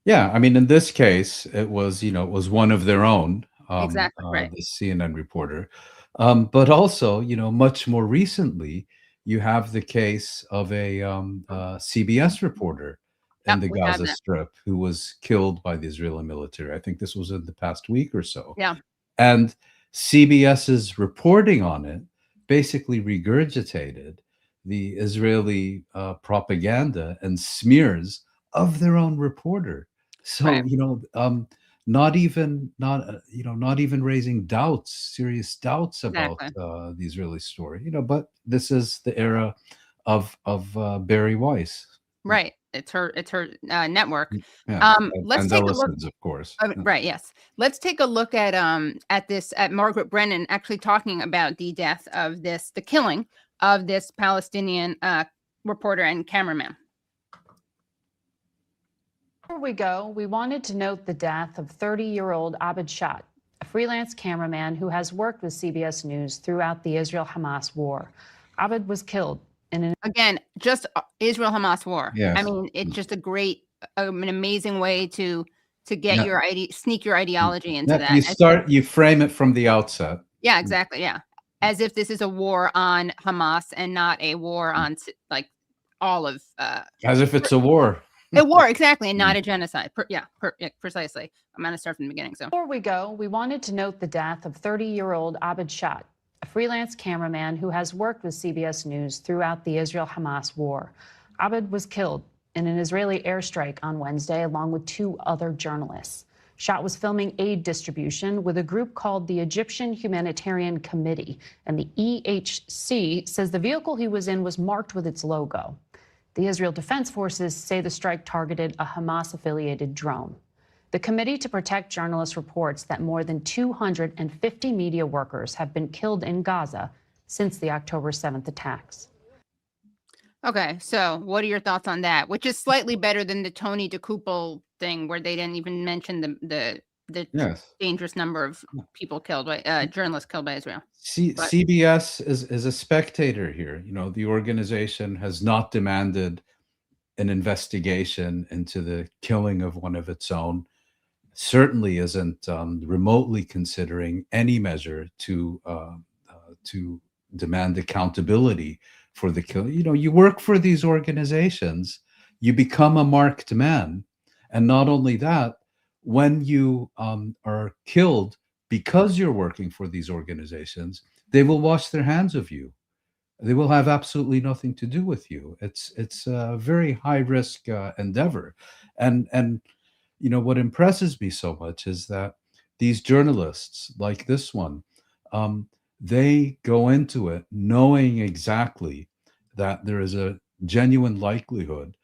Yeah, I mean, in this case, it was one of their own. Exactly right. The CNN reporter, but also much more recently, you have the case of a CBS reporter in the Gaza Strip who was killed by the Israeli military. I think this was in the past week or so. Yeah. And CBS's reporting on it basically regurgitated the Israeli propaganda and smears of their own reporter. So, not even raising serious doubts about the Israeli story, but this is the era of Barry Weiss. Right. It's her network. Yeah. Let's take a look. Of course. Right. Yes. Let's take a look at Margaret Brennan actually talking about the killing of this Palestinian reporter and cameraman. Before we go, we wanted to note the death of 30-year-old Abed Shaat, a freelance cameraman who has worked with CBS News throughout the Israel-Hamas war. Abed was killed again, just Israel-Hamas war. Yes. I mean, it's just an amazing way to get sneak your ideology into that. You frame it from the outset. Yeah, exactly. Yeah. As if this is a war on Hamas and not a war on all of. As if it's a war. A war, exactly, and not a genocide. Precisely. I'm going to start from the beginning. So before we go, we wanted to note the death of 30-year-old Abed Shaat, a freelance cameraman who has worked with CBS News throughout the Israel-Hamas war. Abed was killed in an Israeli airstrike on Wednesday, along with 2 other journalists. Shaat was filming aid distribution with a group called the Egyptian Humanitarian Committee, and the EHC says the vehicle he was in was marked with its logo. The Israel Defense Forces say the strike targeted a Hamas-affiliated drone. The Committee to Protect Journalists reports that more than 250 media workers have been killed in Gaza since the October 7th attacks. Okay, so what are your thoughts on that? Which is slightly better than the Tony DeCouple thing, where they didn't even mention the dangerous number of people killed by journalists killed by Israel. CBS is a spectator here. The organization has not demanded an investigation into the killing of one of its own. Certainly isn't remotely considering any measure to demand accountability for the kill. You work for these organizations, you become a marked man, and not only that, when you are killed because you're working for these organizations, they will wash their hands of you. They will have absolutely nothing to do with you. It's a very high risk endeavor, and what impresses me so much is that these journalists, like this one, they go into it knowing exactly that there is a genuine likelihood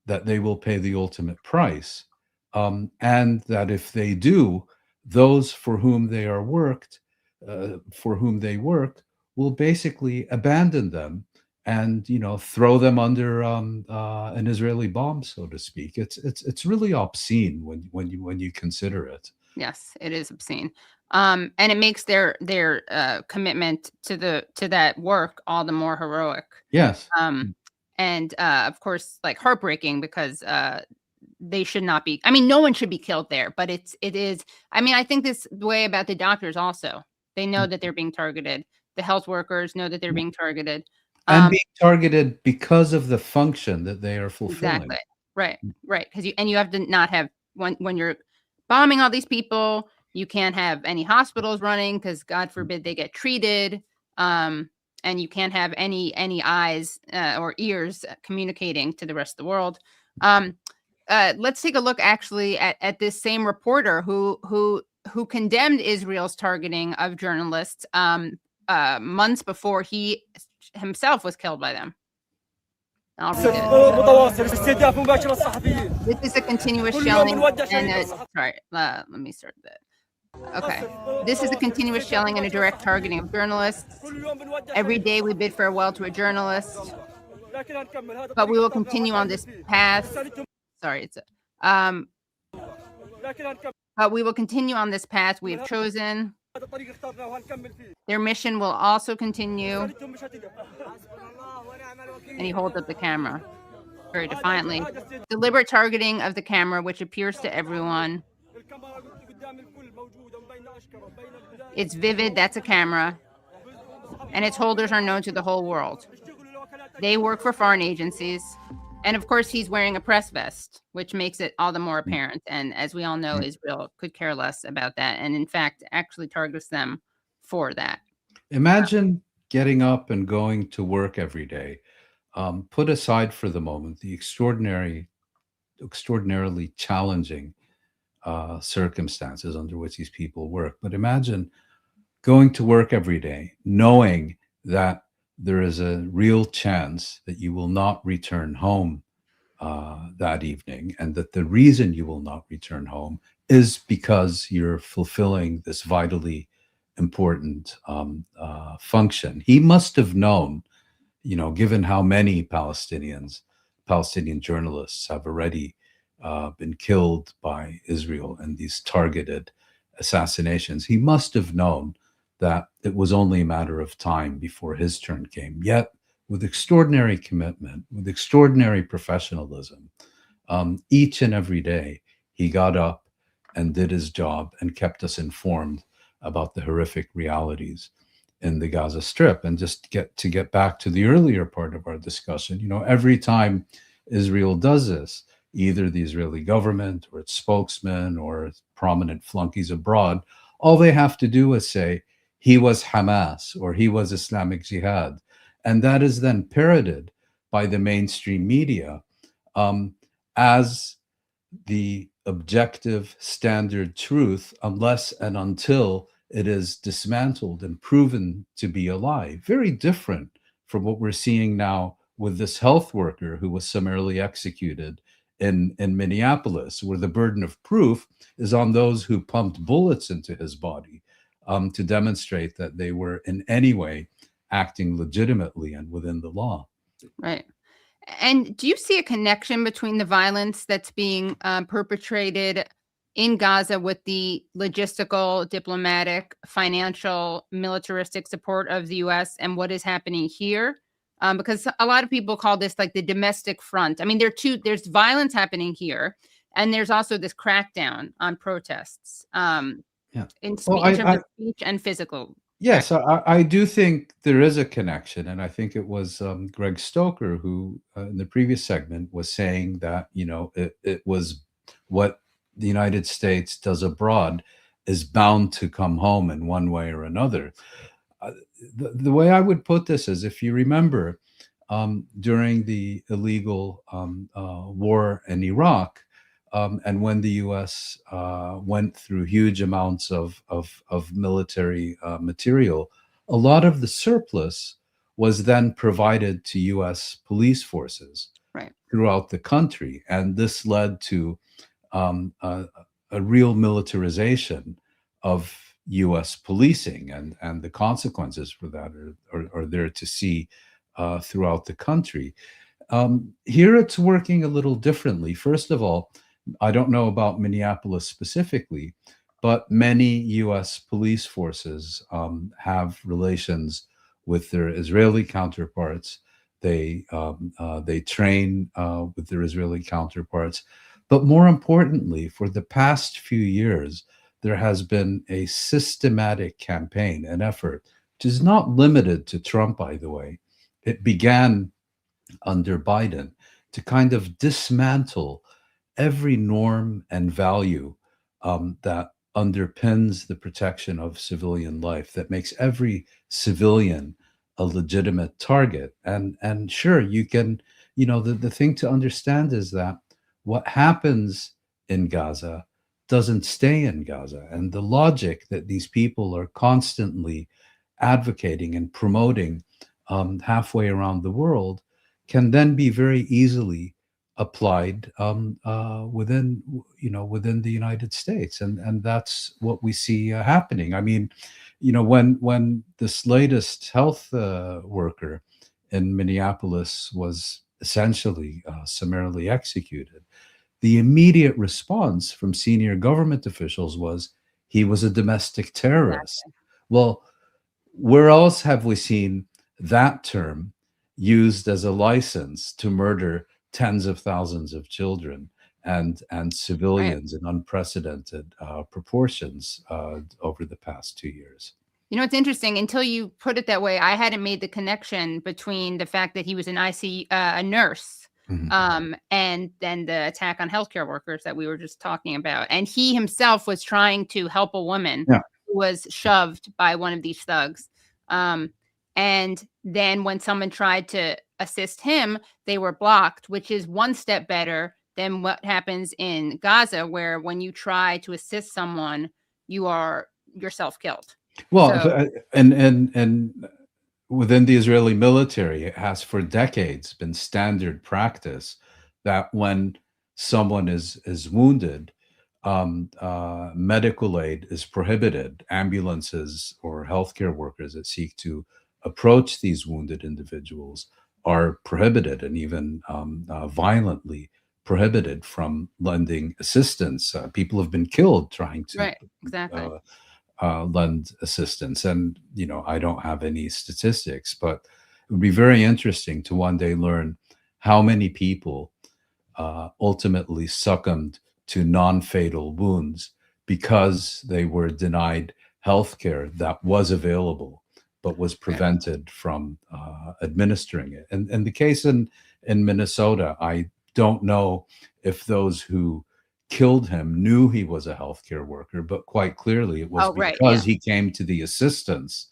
that they will pay the ultimate price, and that if they do, those for whom they work will basically abandon them and throw them under an Israeli bomb, so to speak. It's really obscene when you consider it. Yes, it is obscene. And it makes their commitment to that work all the more heroic. Yes. And of course, like, heartbreaking, because they should not be. I mean, no one should be killed there, but it is. I mean, I think this way about the doctors also. They know that they're being targeted. The health workers know that they're being targeted. And being targeted because of the function that they are fulfilling. Exactly. Right. Because you have to not have, when you're bombing all these people, you can't have any hospitals running, because God forbid they get treated. And you can't have any eyes or ears communicating to the rest of the world. Let's take a look actually at this same reporter who condemned Israel's targeting of journalists months before he himself was killed by them. I'll read it. This is a continuous shelling. Sorry, let me start that. Okay. This is a continuous shelling and a direct targeting of journalists. Every day we bid farewell to a journalist, but we will continue on this path. Sorry, but we will continue on this path we have chosen. Their mission will also continue. And he holds up the camera very defiantly. Deliberate targeting of the camera, which appears to everyone. It's vivid, that's a camera. And its holders are known to the whole world. They work for foreign agencies. And of course, he's wearing a press vest, which makes it all the more apparent. And as we all know, Israel could care less about that. And in fact, actually targets them for that. Imagine getting up and going to work every day. Put aside for the moment the extraordinarily challenging circumstances under which these people work. But imagine going to work every day, knowing that there is a real chance that you will not return home that evening, and that the reason you will not return home is because you're fulfilling this vitally important function. He must have known, given how many Palestinian journalists have already been killed by Israel in these targeted assassinations, he must have known that it was only a matter of time before his turn came. Yet, with extraordinary commitment, with extraordinary professionalism, each and every day, he got up and did his job and kept us informed about the horrific realities in the Gaza Strip. And just to get back to the earlier part of our discussion, every time Israel does this, either the Israeli government or its spokesman or its prominent flunkies abroad, all they have to do is say, he was Hamas or he was Islamic Jihad. And that is then parroted by the mainstream media as the objective standard truth, unless and until it is dismantled and proven to be a lie. Very different from what we're seeing now with this health worker who was summarily executed in Minneapolis, where the burden of proof is on those who pumped bullets into his body to demonstrate that they were in any way acting legitimately and within the law. Right. And do you see a connection between the violence that's being perpetrated in Gaza with the logistical, diplomatic, financial, militaristic support of the U.S. and what is happening here? Because a lot of people call this like the domestic front. I mean, there's violence happening here, and there's also this crackdown on protests in terms of speech and physical. Yes, I do think there is a connection. And I think it was Greg Stoker who, in the previous segment, was saying that, it was what the United States does abroad is bound to come home in one way or another. The way I would put this is, if you remember, during the illegal war in Iraq, and when the U.S. Went through huge amounts of military material, a lot of the surplus was then provided to U.S. police forces throughout the country. And this led to a real militarization of U.S. policing, and the consequences for that are there to see throughout the country. Here it's working a little differently. First of all, I don't know about Minneapolis specifically, but many U.S. police forces have relations with their Israeli counterparts. They train with their Israeli counterparts. But more importantly, for the past few years, there has been a systematic campaign, an effort, which is not limited to Trump, by the way. It began under Biden to kind of dismantle every norm and value that underpins the protection of civilian life, that makes every civilian a legitimate target. And sure, you can, the thing to understand is that what happens in Gaza doesn't stay in Gaza. And the logic that these people are constantly advocating and promoting halfway around the world can then be very easily applied within the United States, and that's what we see happening. I mean, when this latest health worker in Minneapolis was essentially summarily executed, the immediate response from senior government officials was he was a domestic terrorist. Exactly. Well, where else have we seen that term used as a license to murder tens of thousands of children and civilians in unprecedented proportions over the past 2 years? You know, it's interesting. Until you put it that way, I hadn't made the connection between the fact that he was an ICU, a nurse, and then the attack on healthcare workers that we were just talking about. And he himself was trying to help a woman who was shoved by one of these thugs. And then when someone tried to assist him, they were blocked, which is one step better than what happens in Gaza, where when you try to assist someone, you are yourself killed. Well, So, and within the Israeli military, it has for decades been standard practice that when someone is wounded, medical aid is prohibited. Ambulances or healthcare workers that seek to approach these wounded individuals are prohibited, and even violently prohibited from lending assistance. People have been killed trying to lend assistance. And, I don't have any statistics, but it would be very interesting to one day learn how many people ultimately succumbed to non-fatal wounds because they were denied healthcare that was available, but was prevented from administering it. And the case in Minnesota, I don't know if those who killed him knew he was a healthcare worker, but quite clearly it was because he came to the assistance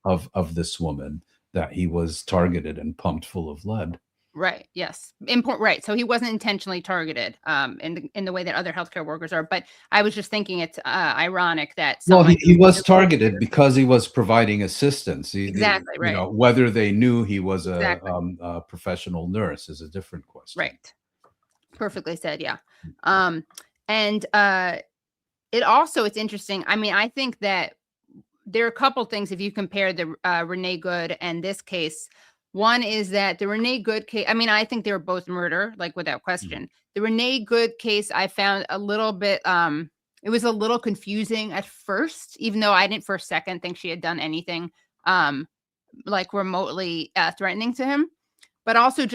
of this woman that he was targeted and pumped full of lead. Right. Yes. Right. So he wasn't intentionally targeted in the way that other healthcare workers are. But I was just thinking it's ironic that he was targeted because he was providing assistance. Exactly. Right. Whether they knew he was a professional nurse is a different question. Right. Perfectly said. Yeah. And it's interesting. I mean, I think that there are a couple things if you compare the Renee Good and this case. One is that the Renee Good case, I mean, I think they were both murder, like without question. The Renee Good case, I found a little bit, it was a little confusing at first, even though I didn't for a second think she had done anything like remotely threatening to him. But also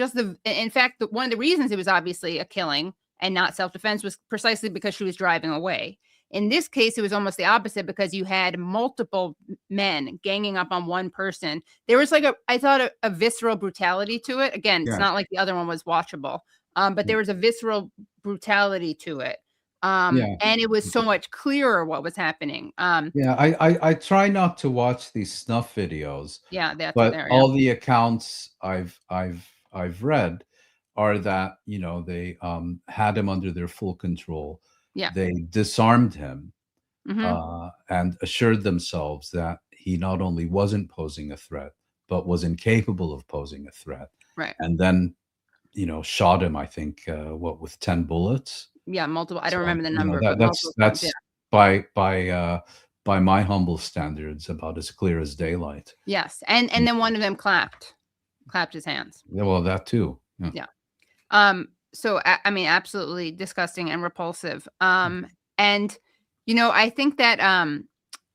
in fact, one of the reasons it was obviously a killing and not self-defense was precisely because she was driving away. In this case, it was almost the opposite because you had multiple men ganging up on one person. There was I thought a visceral brutality to it. Again, it's not like the other one was watchable, but there was a visceral brutality to it. And it was so much clearer what was happening. I try not to watch these snuff videos. But all the accounts I've read are that they had him under their full control. They disarmed him and assured themselves that he not only wasn't posing a threat, but was incapable of posing a threat. Right. And then, shot him, I think, with 10 bullets? Yeah, multiple. I don't remember the number. That's by my humble standards about as clear as daylight. Yes. And then one of them clapped. clapped his hands. Yeah, well, that too. Yeah. Yeah. So I mean, absolutely disgusting and repulsive. And I think that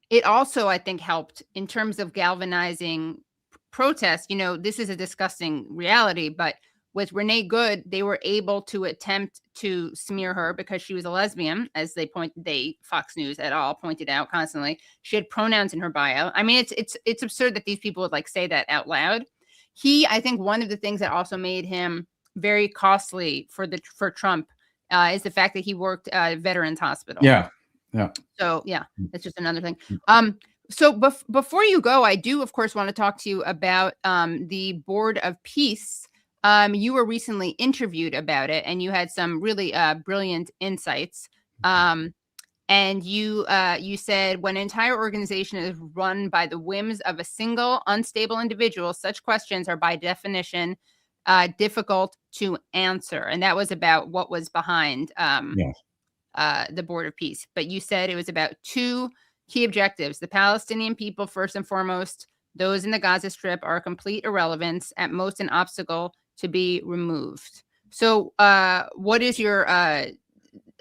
it also, I think, helped in terms of galvanizing protests. This is a disgusting reality, but with Renee Good, they were able to attempt to smear her because she was a lesbian, as Fox News et al. Pointed out constantly. She had pronouns in her bio. I mean, it's absurd that these people would say that out loud. I think one of the things that also made him very costly for Trump is the fact that he worked at a veterans hospital. Yeah. So yeah, that's just another thing. So before you go, I do of course want to talk to you about the Board of Peace. You were recently interviewed about it, and you had some really brilliant insights. And you said, when an entire organization is run by the whims of a single unstable individual, such questions are by definition difficult to answer. And that was about what was behind the Board of Peace. But you said it was about two key objectives. The Palestinian people, first and foremost, those in the Gaza Strip, are a complete irrelevance, at most an obstacle to be removed. So what is your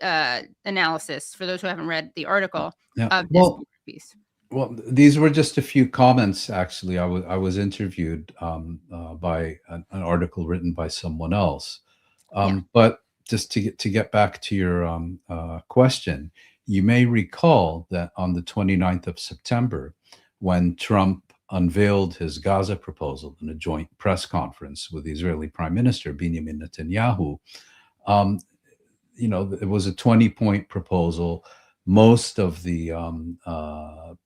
analysis, for those who haven't read the article, of this Board of Peace? Well, these were just a few comments, actually. I was interviewed by an article written by someone else. But just to get back to your question, you may recall that on the 29th of September, when Trump unveiled his Gaza proposal in a joint press conference with the Israeli Prime Minister, Benjamin Netanyahu, it was a 20-point proposal. Most of the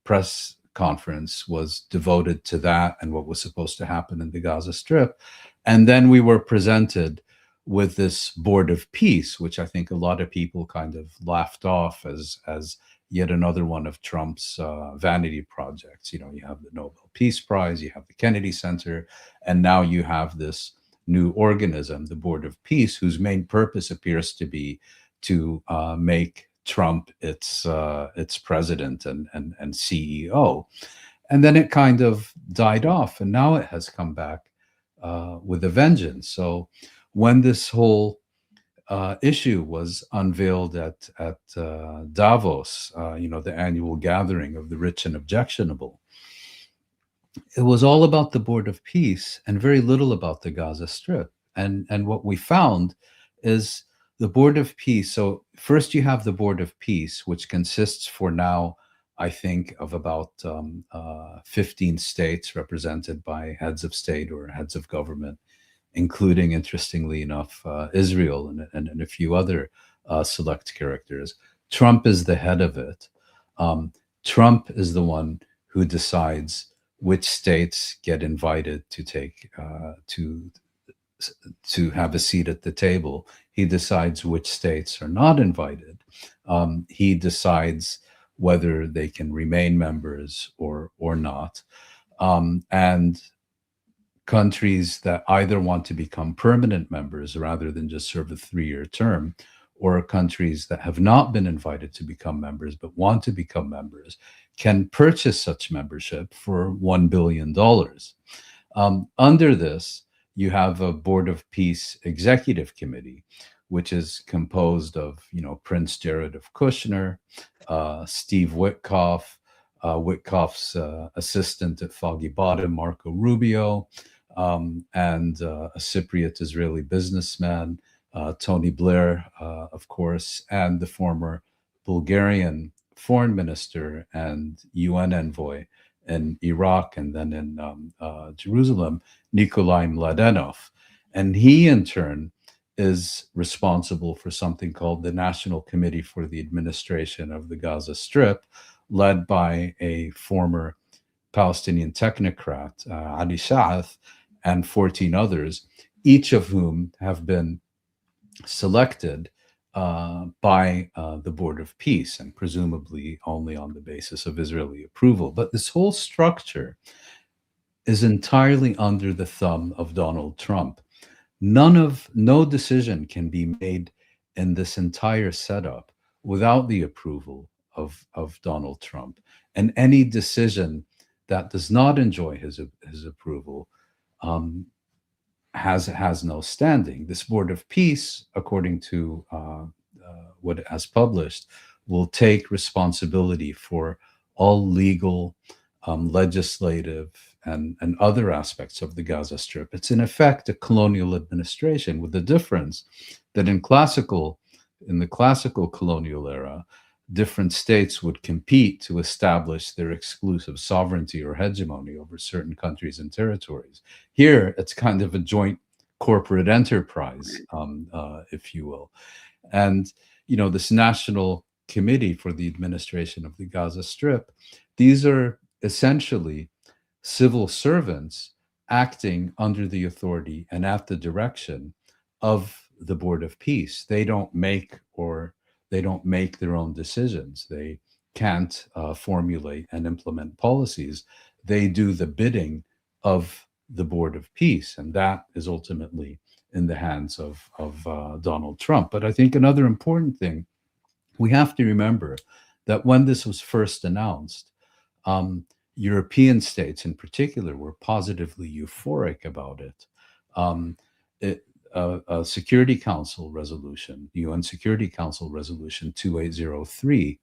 press conference was devoted to that and what was supposed to happen in the Gaza Strip. And then we were presented with this Board of Peace, which I think a lot of people kind of laughed off as yet another one of Trump's vanity projects. You have the Nobel Peace Prize, you have the Kennedy Center, and now you have this new organism, the Board of Peace, whose main purpose appears to be to make Trump its president and CEO. And then it kind of died off, and now it has come back with a vengeance. So when this whole issue was unveiled at Davos, the annual gathering of the rich and objectionable, it was all about the Board of Peace and very little about the Gaza Strip. And what we found is the Board of Peace. So first you have the Board of Peace, which consists for now, I think, of about 15 states represented by heads of state or heads of government, including, interestingly enough, Israel and a few other select characters. Trump is the head of it. Trump is the one who decides which states get invited to take to have a seat at the table. He decides which states are not invited. He decides whether they can remain members or not. And countries that either want to become permanent members rather than just serve a 3-year term, or countries that have not been invited to become members but want to become members, can purchase such membership for $1 billion. Under this, you have a Board of Peace Executive Committee, which is composed of, Prince Jared of Kushner, Steve Witkoff, Witkoff's assistant at Foggy Bottom, Marco Rubio, and a Cypriot Israeli businessman, Tony Blair, of course, and the former Bulgarian foreign minister and UN envoy in Iraq and then in Jerusalem, Nikolai Mladenov. And he, in turn, is responsible for something called the National Committee for the Administration of the Gaza Strip, led by a former Palestinian technocrat, Abed Shaat, and 14 others, each of whom have been selected by the Board of Peace, and presumably only on the basis of Israeli approval. But this whole structure is entirely under the thumb of Donald Trump. No decision can be made in this entire setup without the approval of Donald Trump. And any decision that does not enjoy his approval has no standing. This Board of Peace, according to what it has published, will take responsibility for all legal, legislative, and other aspects of the Gaza Strip. It's in effect a colonial administration, with the difference that in the classical colonial era, different states would compete to establish their exclusive sovereignty or hegemony over certain countries and territories. Here, it's kind of a joint corporate enterprise, if you will. And, this National Committee for the Administration of the Gaza Strip, these are essentially civil servants acting under the authority and at the direction of the Board of Peace. They don't make their own decisions. They can't formulate and implement policies. They do the bidding of the Board of Peace, and that is ultimately in the hands of Donald Trump. But I think another important thing, we have to remember that when this was first announced, European states in particular were positively euphoric about it. A Security Council resolution, UN Security Council Resolution 2803,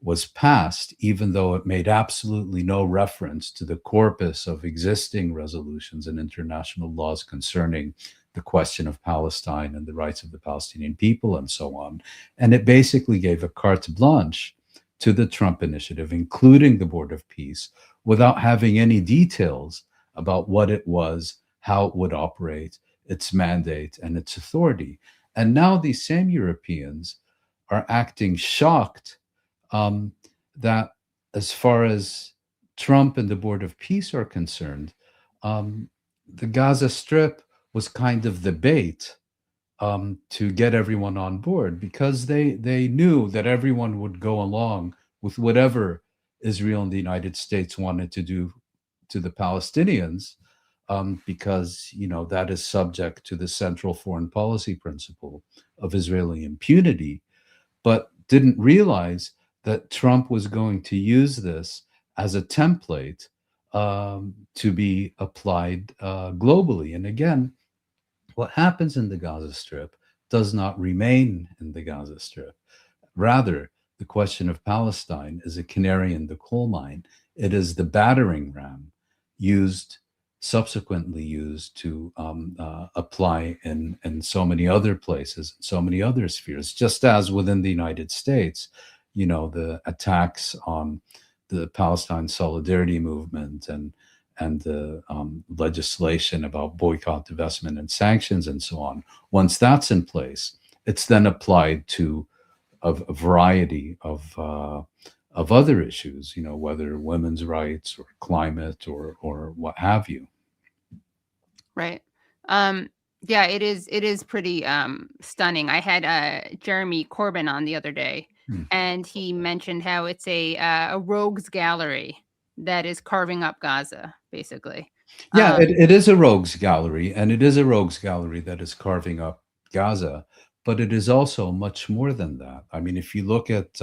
was passed, even though it made absolutely no reference to the corpus of existing resolutions and international laws concerning the question of Palestine and the rights of the Palestinian people and so on. And it basically gave a carte blanche to the Trump initiative, including the Board of Peace, without having any details about what it was, how it would operate, its mandate, and its authority. And now these same Europeans are acting shocked that, as far as Trump and the Board of Peace are concerned, the Gaza Strip was kind of the bait to get everyone on board, because they knew that everyone would go along with whatever Israel and the United States wanted to do to the Palestinians, because that is subject to the central foreign policy principle of Israeli impunity, but didn't realize that Trump was going to use this as a template to be applied globally. And again, what happens in the Gaza Strip does not remain in the Gaza Strip. Rather, the question of Palestine is a canary in the coal mine. It is the battering ram subsequently used to apply in so many other places, so many other spheres, just as within the United States, the attacks on the Palestine Solidarity Movement and the legislation about boycott, divestment, and sanctions, and so on. Once that's in place, it's then applied to a variety of other issues, whether women's rights or climate or what have you. Right. Yeah, it is pretty stunning. I had Jeremy Corbyn on the other day, and he mentioned how it's a rogues gallery that is carving up Gaza, basically. Yeah, it is a rogues gallery, and it is a rogues gallery that is carving up Gaza, but it is also much more than that. I mean, if you look at,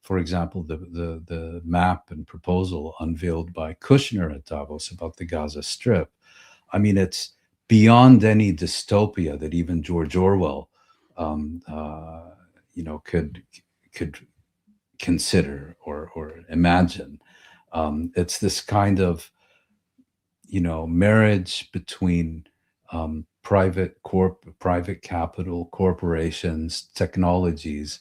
for example, the map and proposal unveiled by Kushner at Davos about the Gaza Strip, I mean, it's beyond any dystopia that even George Orwell, could consider or imagine. It's this kind of, marriage between private capital, corporations, technologies,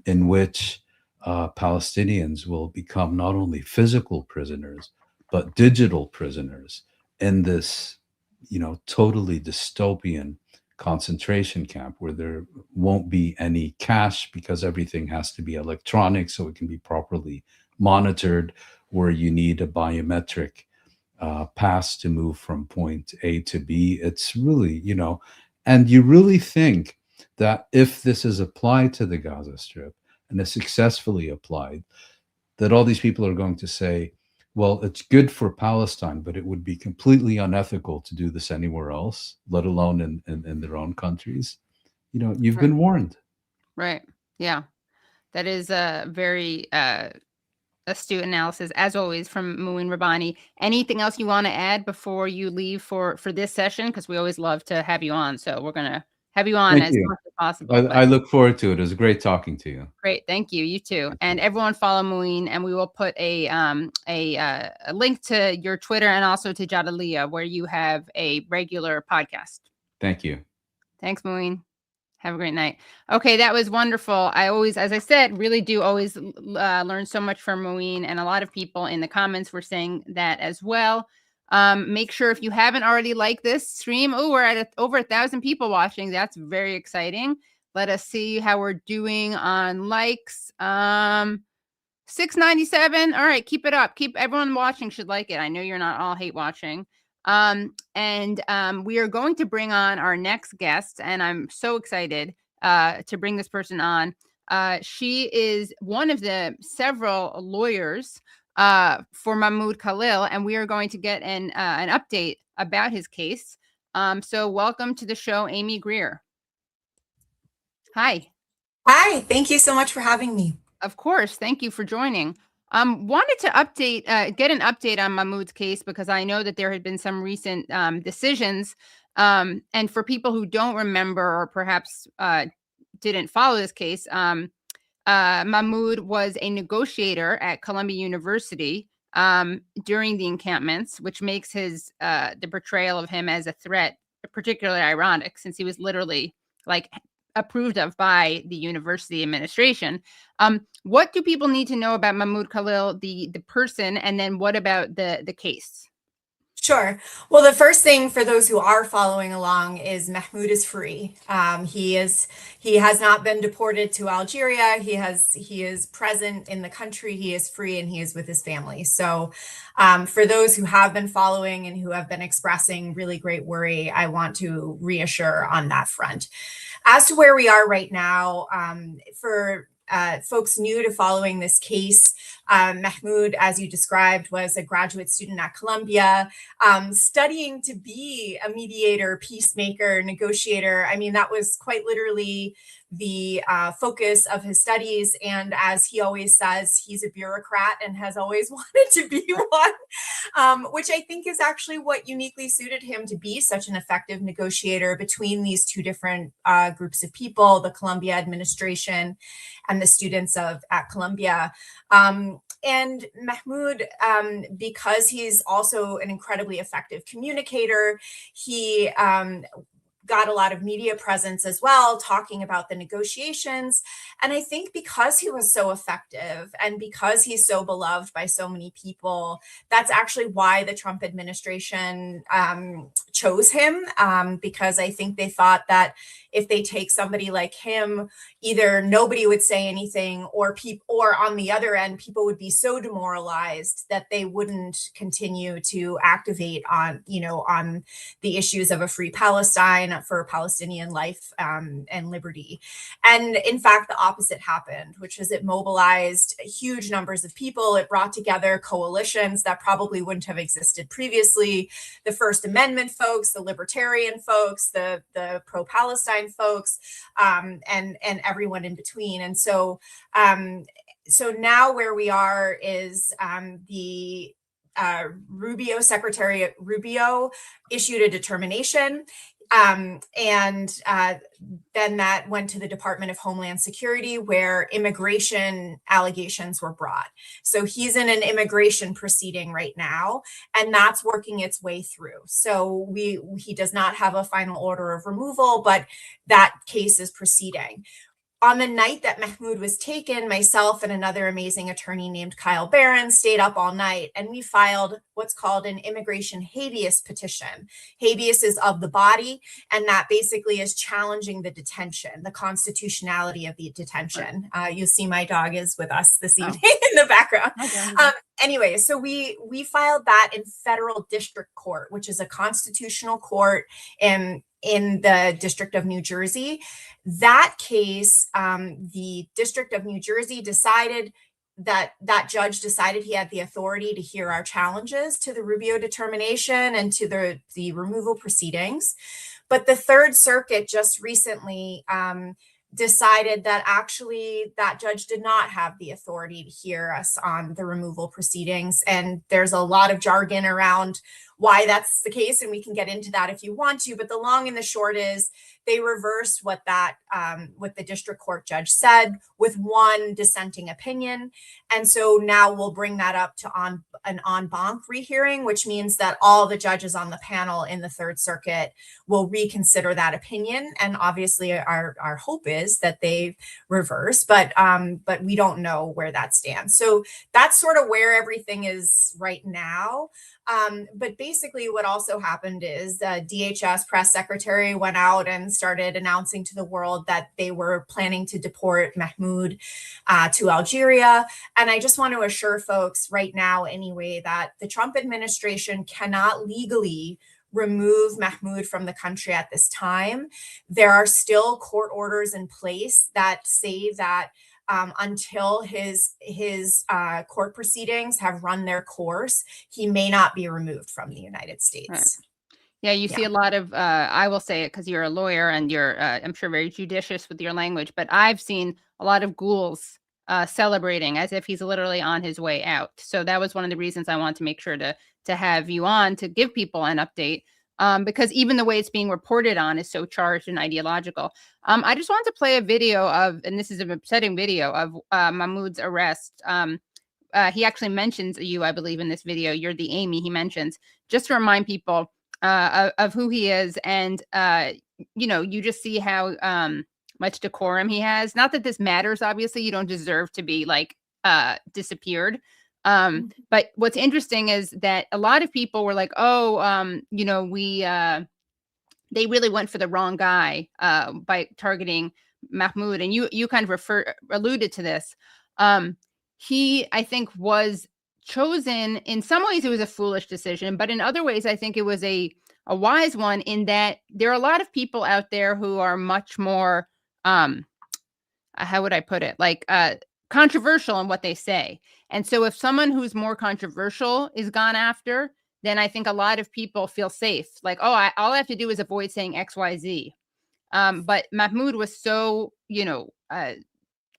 in which Palestinians will become not only physical prisoners, but digital prisoners in this, totally dystopian concentration camp, where there won't be any cash because everything has to be electronic so it can be properly monitored, where you need a biometric pass to move from point A to B. It's really, and you really think that if this is applied to the Gaza Strip and is successfully applied, that all these people are going to say, well, it's good for Palestine, but it would be completely unethical to do this anywhere else, let alone in their own countries. You've been warned. Right. Yeah. That is very astute analysis, as always, from Mouin Rabbani. Anything else you want to add before you leave for this session? Because we always love to have you on. So we're going to have you on Thank as you. much as possible. I look forward to it. It was great talking to you. Great. Thank you. You too. And everyone follow Mouin, and we will put a link to your Twitter and also to Jadalia, where you have a regular podcast. Thank you. Thanks, Mouin. Have a great night. Okay, that was wonderful. I always, as I said, really do always learn so much from Mouin, and a lot of people in the comments were saying that as well. Make sure if you haven't already liked this stream, we're at over 1,000 people watching. That's very exciting. Let us see how we're doing on likes. 697. All right, keep it up. Everyone watching should like it. I know you're not all hate watching. We are going to bring on our next guest, and I'm so excited to bring this person on. She is one of the several lawyers for Mahmoud Khalil, and we are going to get an update about his case. So welcome to the show, Amy Greer. Hi. Hi, thank you so much for having me. Of course. Thank you for joining. Wanted to get an update on Mahmoud's case, because I know that there had been some recent decisions. And for people who don't remember or perhaps didn't follow this case, Mahmoud was a negotiator at Columbia University during the encampments, which makes his the portrayal of him as a threat particularly ironic, since he was literally approved of by the university administration. What do people need to know about Mahmoud Khalil, the person, and then what about the case? Sure. Well, the first thing for those who are following along is Mahmoud is free. He has not been deported to Algeria. He is present in the country. He is free, and he is with his family. So for those who have been following and who have been expressing really great worry, I want to reassure on that front. As to where we are right now, for folks new to following this case, Mahmoud, as you described, was a graduate student at Columbia, studying to be a mediator, peacemaker, negotiator. I mean, that was quite literally the focus of his studies. And as he always says, he's a bureaucrat and has always wanted to be one, which I think is actually what uniquely suited him to be such an effective negotiator between these two different groups of people, the Columbia administration and the students at Columbia. And Mahmoud, because he's also an incredibly effective communicator, he got a lot of media presence as well, talking about the negotiations. And I think because he was so effective and because he's so beloved by so many people, that's actually why the Trump administration chose him, because I think they thought that if they take somebody like him, either nobody would say anything, or on the other end, people would be so demoralized that they wouldn't continue to activate on the issues of a free Palestine, for Palestinian life and liberty. And in fact, the opposite happened, which is it mobilized huge numbers of people. It brought together coalitions that probably wouldn't have existed previously. The First Amendment folks, the libertarian folks, the pro-Palestine folks, and everyone in between. And so now where we are is the Secretary Rubio issued a determination. Then that went to the Department of Homeland Security, where immigration allegations were brought. So he's in an immigration proceeding right now, and that's working its way through. So he does not have a final order of removal, but that case is proceeding. On the night that Mahmoud was taken, myself and another amazing attorney named Kyle Barron stayed up all night, and we filed what's called an immigration habeas petition. Habeas is of the body, and that basically is challenging the detention, the constitutionality of the detention. You'll see my dog is with us this evening in the background. Anyway, so we filed that in federal district court, which is a constitutional court in the District of New Jersey. That case, the District of New Jersey decided that judge decided he had the authority to hear our challenges to the Rubio determination and to the removal proceedings. But the Third Circuit just recently decided that actually that judge did not have the authority to hear us on the removal proceedings. And there's a lot of jargon around why that's the case, and we can get into that if you want to. But the long and the short is they reversed what the district court judge said with one dissenting opinion. And so now we'll bring that up to an en banc rehearing, which means that all the judges on the panel in the Third Circuit will reconsider that opinion. And obviously our hope is that they reverse, but we don't know where that stands. So that's sort of where everything is right now. But basically what also happened is the DHS press secretary went out and started announcing to the world that they were planning to deport Mahmoud to Algeria. And I just want to assure folks right now anyway that the Trump administration cannot legally remove Mahmoud from the country at this time. There are still court orders in place that say that until his court proceedings have run their course, he may not be removed from the United States. Right. Yeah, you see a lot of, I will say it because you're a lawyer and you're, I'm sure, very judicious with your language, but I've seen a lot of ghouls celebrating as if he's literally on his way out. So that was one of the reasons I wanted to make sure to have you on to give people an update. Because even the way it's being reported on is so charged and ideological. I just wanted to play a video of, and this is an upsetting video of Mahmoud's arrest. He actually mentions you, I believe, in this video. You're the Amy he mentions, just to remind people of who he is. And, you just see how much decorum he has. Not that this matters, obviously. You don't deserve to be like disappeared. But what's interesting is that a lot of people were like, they really went for the wrong guy by targeting Mahmoud. And you kind of alluded to this. He, I think, was chosen. In some ways, it was a foolish decision, but in other ways, I think it was a wise one in that there are a lot of people out there who are much more, how would I put it? Like, controversial in what they say. And so if someone who's more controversial is gone after, then I think a lot of people feel safe. Like, all I have to do is avoid saying X, Y, Z. But Mahmoud was so,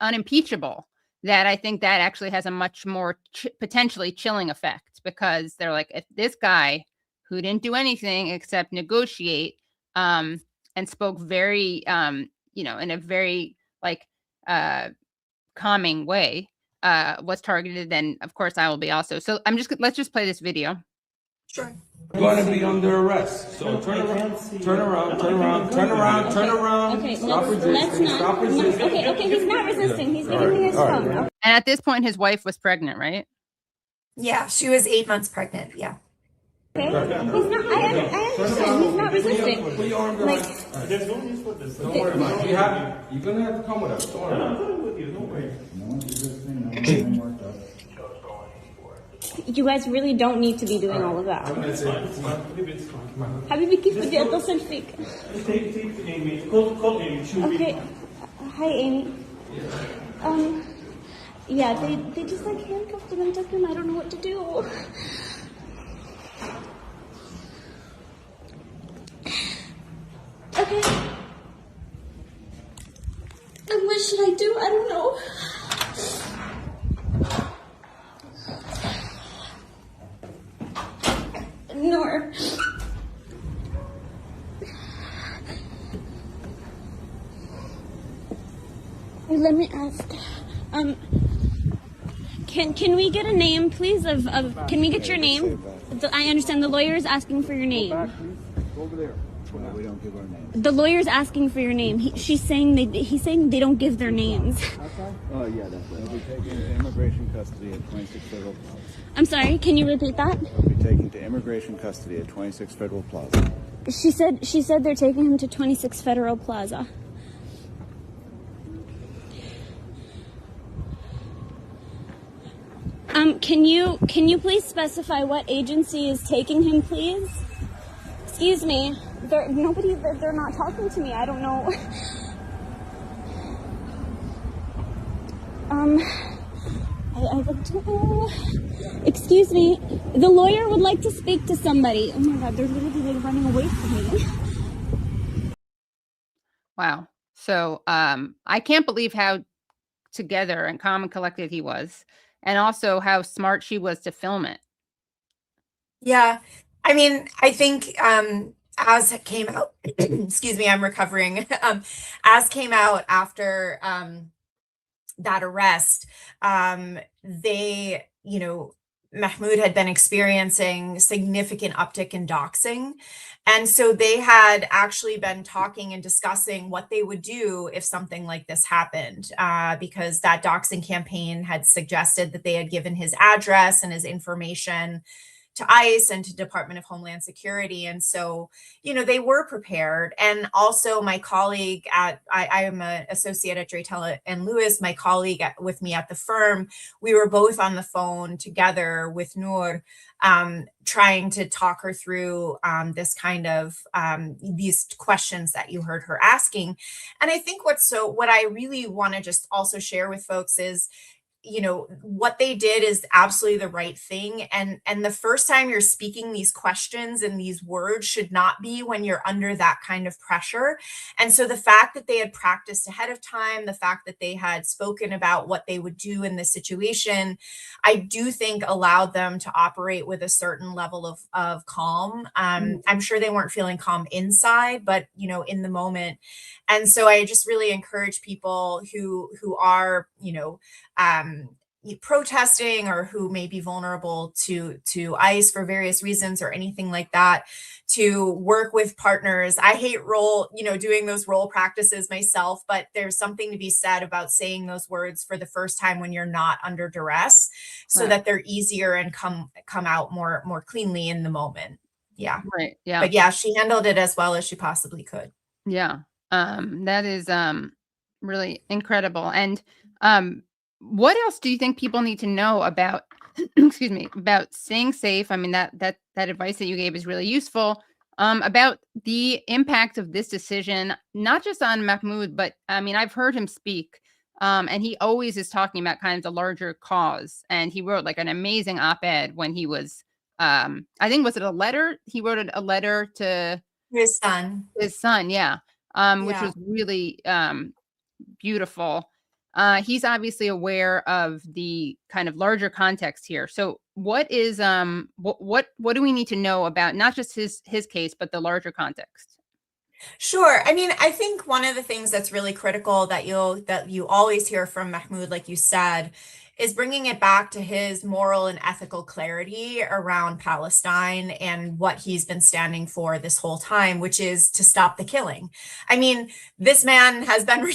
unimpeachable that I think that actually has a much more potentially chilling effect, because they're like, if this guy who didn't do anything except negotiate and spoke very, in a very calming way, was targeted, then of course I will be also. So let's just play this video. Sure. You're going to be under arrest. So turn around. Okay, stop resisting. Okay, he's not resisting. He's giving me his phone. And at this point, his wife was pregnant, right? Yeah, she was 8 months pregnant. Yeah. Okay. He's not. I understand. He's not resisting. Put your arm behind. There's no use for this. Don't worry about it. You're going to have to come with us. Don't worry. I'm coming with you. Don't worry. No one's resisting. No one's worked out. You guys really don't need to be doing all of that. Habibi, كيف بدي أتصل فيك? Okay. Hi, Amy. Yeah, they just handcuffed him and took him. I don't know what to do. Okay. And what should I do? I don't know. Nor. Let me ask. Can we get a name, please? Of can we get your name? I understand the lawyer is asking for your name. Over there. No, we don't give our names. The lawyer's asking for your name. He's saying they don't give their names. Oh yeah, that's right. They'll be taken to immigration custody at 26 Federal Plaza. I'm sorry. Can you repeat that? They'll be taken to immigration custody at 26 Federal Plaza. She said they're taking him to 26 Federal Plaza. Can you please specify what agency is taking him, please? Excuse me. They're not talking to me. I don't know. I don't know. Excuse me. The lawyer would like to speak to somebody. Oh my God, they're literally running away from me. Wow. So I can't believe how together and calm and collected he was, and also how smart she was to film it. Yeah. I mean, I think as it came out, excuse me, I'm recovering. As came out after that arrest, they, Mahmoud had been experiencing significant uptick in doxing. And so they had actually been talking and discussing what they would do if something like this happened, because that doxing campaign had suggested that they had given his address and his information to ICE and to Department of Homeland Security. And so, they were prepared. And also my colleague I am an associate at Draytell and Lewis, my colleague with me at the firm, we were both on the phone together with Noor, trying to talk her through this kind of these questions that you heard her asking. And I think what I really want to just also share with folks is, what they did is absolutely the right thing. And the first time you're speaking these questions and these words should not be when you're under that kind of pressure. And so the fact that they had practiced ahead of time, the fact that they had spoken about what they would do in this situation, I do think allowed them to operate with a certain level of calm. I'm sure they weren't feeling calm inside, but in the moment. And so I just really encourage people who are, protesting or who may be vulnerable to ICE for various reasons or anything like that, to work with partners. I hate doing those role practices myself, but there's something to be said about saying those words for the first time when you're not under duress, so Right. that they're easier and come out more cleanly in the moment. Yeah. Right. Yeah. But yeah, she handled it as well as she possibly could. Yeah. That is really incredible. And what else do you think people need to know about excuse me, about staying safe? I mean, that advice that you gave is really useful. About the impact of this decision, not just on Mahmoud, but I mean, I've heard him speak, and he always is talking about kind of the larger cause. And he wrote like an amazing op-ed when he was, I think, was it a letter? He wrote a letter to His son. his son, yeah, which Yeah. was really beautiful. He's obviously aware of the kind of larger context here. So what is what do we need to know about not just his case, but the larger context? Sure. I mean, I think one of the things that's really critical that you always hear from Mahmoud, like you said, is bringing it back to his moral and ethical clarity around Palestine and what he's been standing for this whole time, which is to stop the killing. I mean, this man has been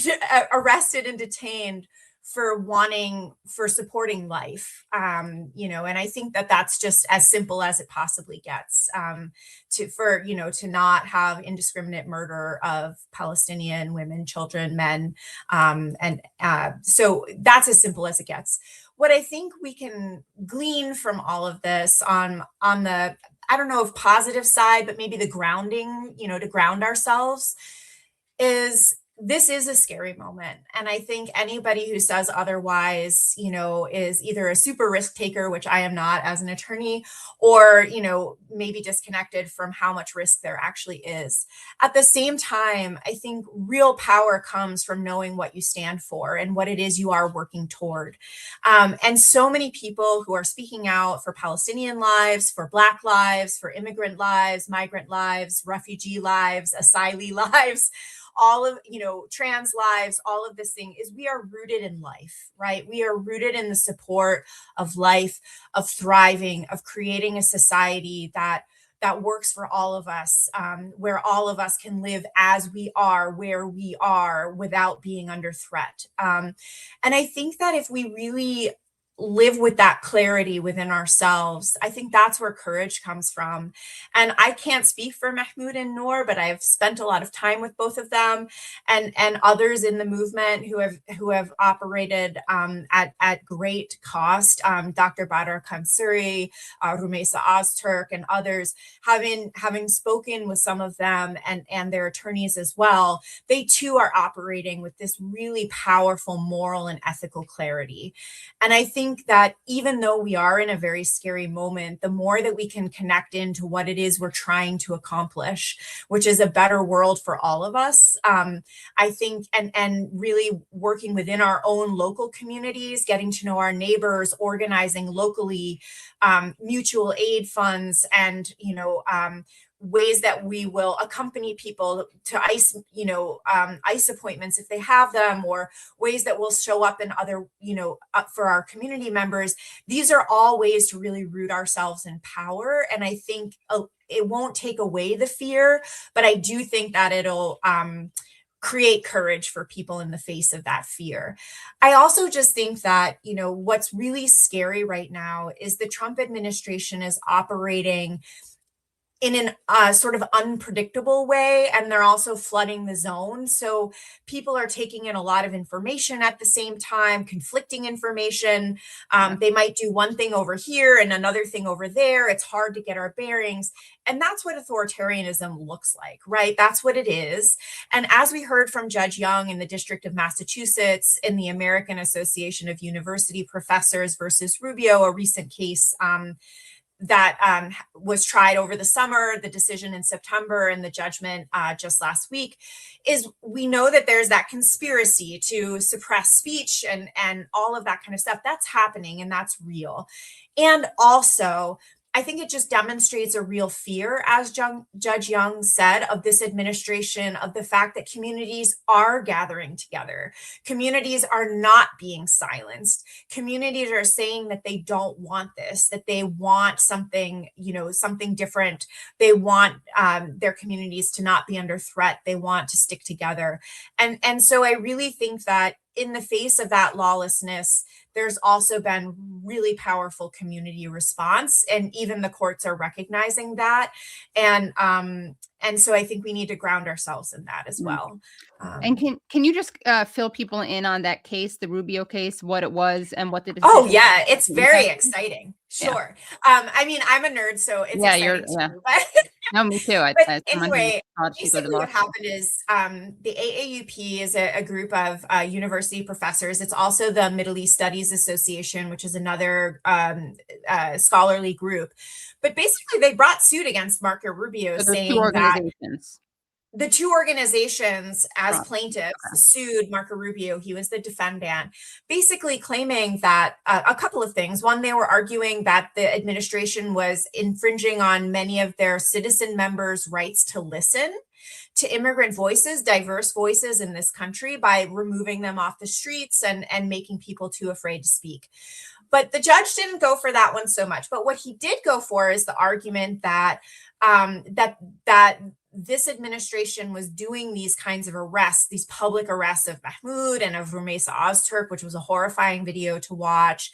arrested and detained for supporting life, and I think that that's just as simple as it possibly gets, to not have indiscriminate murder of Palestinian women, children, men, so that's as simple as it gets. What I think we can glean from all of this on the, I don't know if positive side, but maybe the grounding, to ground ourselves, is this is a scary moment. And I think anybody who says otherwise, is either a super risk taker, which I am not as an attorney, or, maybe disconnected from how much risk there actually is. At the same time, I think real power comes from knowing what you stand for and what it is you are working toward. And so many people who are speaking out for Palestinian lives, for Black lives, for immigrant lives, migrant lives, refugee lives, asylee lives, all of, trans lives, all of this thing is we are rooted in life, right? We are rooted in the support of life, of thriving, of creating a society that works for all of us, where all of us can live as we are, where we are, without being under threat. And I think that if we really live with that clarity within ourselves, I think that's where courage comes from. And I can't speak for Mahmoud and Noor, but I've spent a lot of time with both of them and others in the movement who have operated at great cost. Dr. Badr Kansuri, Rumeysa Ozturk, and others, having spoken with some of them and their attorneys as well, they too are operating with this really powerful moral and ethical clarity. And I think think that even though we are in a very scary moment, the more that we can connect into what it is we're trying to accomplish, which is a better world for all of us, I think, and really working within our own local communities, getting to know our neighbors, organizing locally, mutual aid funds, and, ways that we will accompany people to ICE appointments if they have them, or ways that will show up in other, for our community members. These are all ways to really root ourselves in power. And I think it won't take away the fear, but I do think that it'll create courage for people in the face of that fear. I also just think that, what's really scary right now is the Trump administration is operating in an sort of unpredictable way, and they're also flooding the zone. So people are taking in a lot of information at the same time, conflicting information. They might do one thing over here and another thing over there. It's hard to get our bearings. And that's what authoritarianism looks like, right? That's what it is. And as we heard from Judge Young in the District of Massachusetts in the American Association of University Professors versus Rubio, a recent case that was tried over the summer, the decision in September, and the judgment just last week, is we know that there's that conspiracy to suppress speech and all of that kind of stuff. That's happening, and that's real. And also, I think it just demonstrates a real fear, as Judge Young said, of this administration, of the fact that communities are gathering together. Communities are not being silenced. Communities are saying that they don't want this, that they want something, something different. They want their communities to not be under threat. They want to stick together. And so I really think that in the face of that lawlessness, there's also been really powerful community response, and even the courts are recognizing that. And so I think we need to ground ourselves in that as well. And can you just fill people in on that case, the Rubio case, what it was and what the decision? Oh yeah, it's very exciting. Sure. Yeah. I mean, I'm a nerd, so it's exciting too, but no, me too. But anyway, basically what happened is the AAUP is a group of university professors. It's also the Middle East Studies Association, which is another scholarly group. But basically, they brought suit against Marco Rubio, saying that the two organizations as plaintiffs sued Marco Rubio. He was the defendant, basically claiming that a couple of things. One, they were arguing that the administration was infringing on many of their citizen members' rights to listen to immigrant voices, diverse voices in this country, by removing them off the streets and making people too afraid to speak. But the judge didn't go for that one so much. But what he did go for is the argument that that this administration was doing these kinds of arrests, these public arrests of Mahmoud and of Rumeysa Ozturk, which was a horrifying video to watch,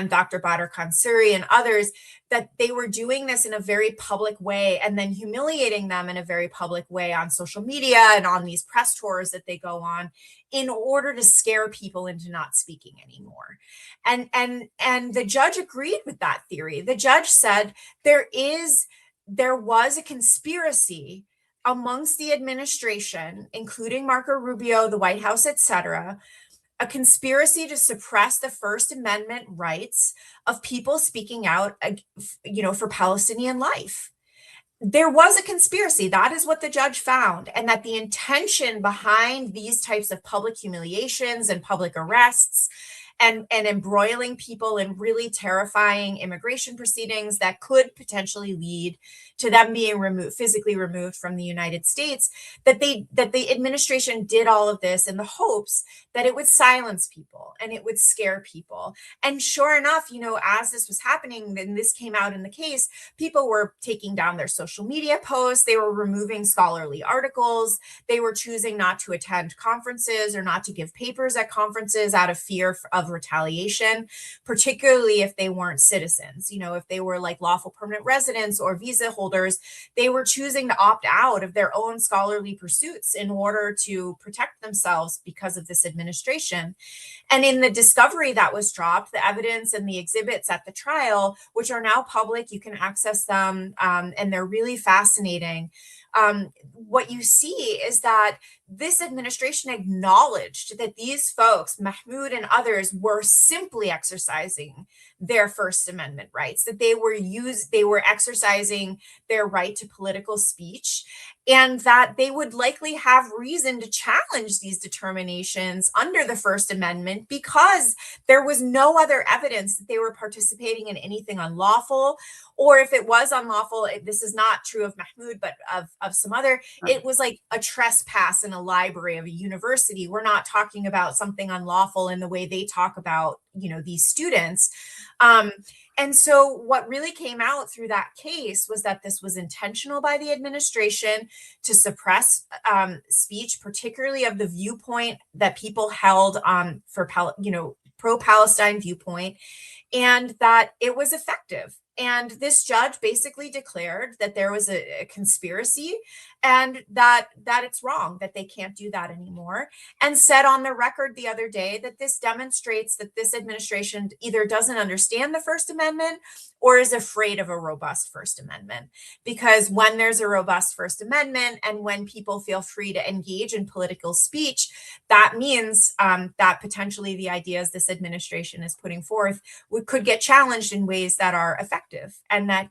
Dr. Badr Khansuri and others, that they were doing this in a very public way and then humiliating them in a very public way on social media and on these press tours that they go on in order to scare people into not speaking anymore. And the judge agreed with that theory. The judge said there was a conspiracy amongst the administration, including Marco Rubio, the White House, etc., a conspiracy to suppress the First Amendment rights of people speaking out, for Palestinian life. There was a conspiracy. That is what the judge found. And that the intention behind these types of public humiliations and public arrests and embroiling people in really terrifying immigration proceedings that could potentially lead to them being physically removed from the United States, that the administration did all of this in the hopes that it would silence people and it would scare people. And sure enough, as this was happening, and this came out in the case, people were taking down their social media posts, they were removing scholarly articles, they were choosing not to attend conferences or not to give papers at conferences out of fear of retaliation, particularly if they weren't citizens. If they were like lawful permanent residents or visa holders, they were choosing to opt out of their own scholarly pursuits in order to protect themselves because of this administration. And in the discovery that was dropped, the evidence and the exhibits at the trial, which are now public, you can access them, and they're really fascinating. what you see is that this administration acknowledged that these folks, Mahmoud and others, were simply exercising their First Amendment rights, that they were exercising their right to political speech, and that they would likely have reason to challenge these determinations under the First Amendment because there was no other evidence that they were participating in anything unlawful, or if it was unlawful, this is not true of Mahmoud, but of some other, it was like a trespass in a library of a university. We're not talking about something unlawful in the way they talk about, these students. And so what really came out through that case was that this was intentional by the administration to suppress speech, particularly of the viewpoint that people held for pro-Palestine viewpoint, and that it was effective. And this judge basically declared that there was a conspiracy and that it's wrong, that they can't do that anymore, and said on the record the other day that this demonstrates that this administration either doesn't understand the First Amendment or is afraid of a robust First Amendment. Because when there's a robust First Amendment and when people feel free to engage in political speech, that means that potentially the ideas this administration is putting forth could get challenged in ways that are effective and that,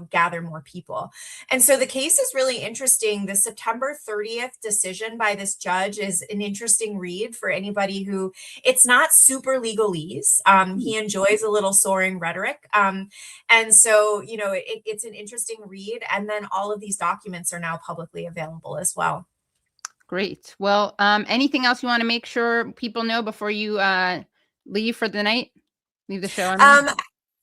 gather more people. And so the case is really interesting. The September 30th decision by this judge is an interesting read for anybody who, it's not super legalese. He enjoys a little soaring rhetoric. And so, it's an interesting read. And then all of these documents are now publicly available as well. Great. Well, anything else you want to make sure people know before you leave for the night? Leave the show?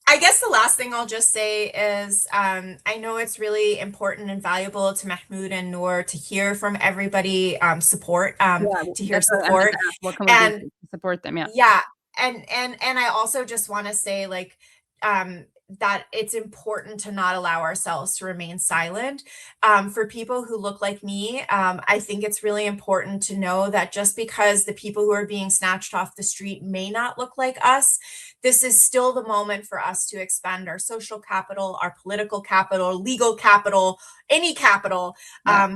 I guess the last thing I'll just say is I know it's really important and valuable to Mahmoud and Noor to hear from everybody, support, to hear support. What can we do to support them? Yeah. And I also just want to say, that it's important to not allow ourselves to remain silent. For people who look like me, I think it's really important to know that just because the people who are being snatched off the street may not look like us, this is still the moment for us to expend our social capital, our political capital, legal capital, any capital,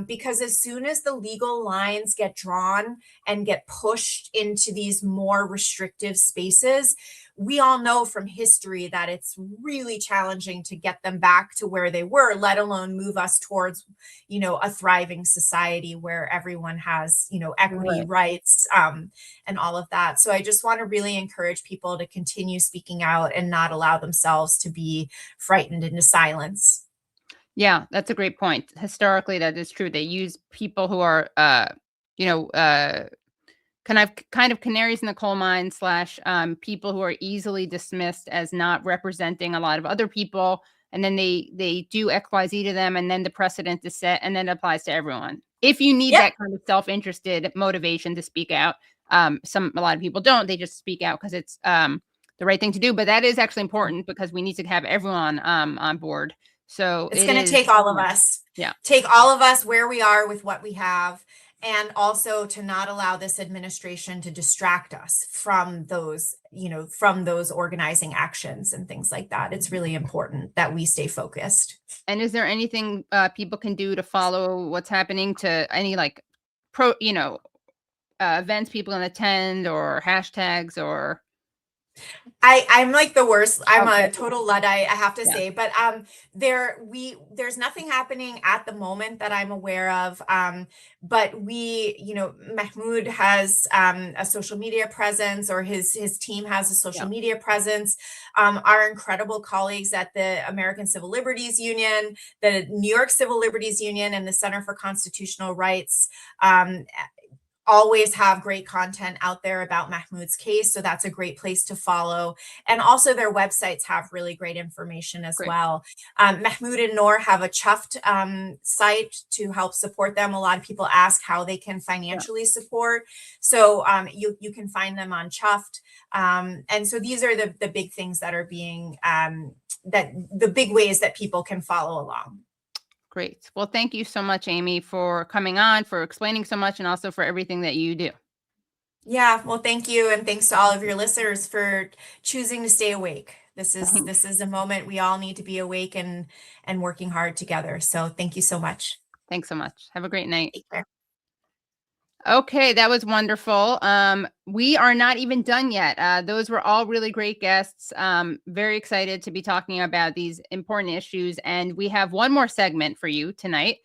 because as soon as the legal lines get drawn and get pushed into these more restrictive spaces, we all know from history that it's really challenging to get them back to where they were, let alone move us towards, a thriving society where everyone has, equity, rights, and all of that. So I just want to really encourage people to continue speaking out and not allow themselves to be frightened into silence. Yeah, that's a great point. Historically, that is true. They use people who are, kind of canaries in the coal mine / people who are easily dismissed as not representing a lot of other people. And then they do XYZ to them. And then the precedent is set and then it applies to everyone. If you need that kind of self-interested motivation to speak out, a lot of people don't. They just speak out because it's the right thing to do. But that is actually important because we need to have everyone on board. So it's going to take all of us. Yeah. Take all of us where we are with what we have. And also to not allow this administration to distract us from those, from those organizing actions and things like that. It's really important that we stay focused. And is there anything people can do to follow what's happening, to any events people can attend or hashtags or? I'm like the worst. I'm a total Luddite, I have to say, but there's nothing happening at the moment that I'm aware of. But Mahmoud has a social media presence, or his team has a social media presence. Our incredible colleagues at the American Civil Liberties Union, the New York Civil Liberties Union, and the Center for Constitutional Rights always have great content out there about Mahmoud's case. So that's a great place to follow. And also their websites have really great information as well. Mahmoud and Noor have a Chuffed site to help support them. A lot of people ask how they can financially support. So you can find them on Chuffed. And so these are the big things that are being, the big ways that people can follow along. Great. Well, thank you so much, Amy, for coming on, for explaining so much, and also for everything that you do. Yeah, well, thank you. And thanks to all of your listeners for choosing to stay awake. This is a moment we all need to be awake and working hard together. So thank you so much. Thanks so much. Have a great night. Okay, that was wonderful. We are not even done yet. Those were all really great guests. Very excited to be talking about these important issues. And we have one more segment for you tonight.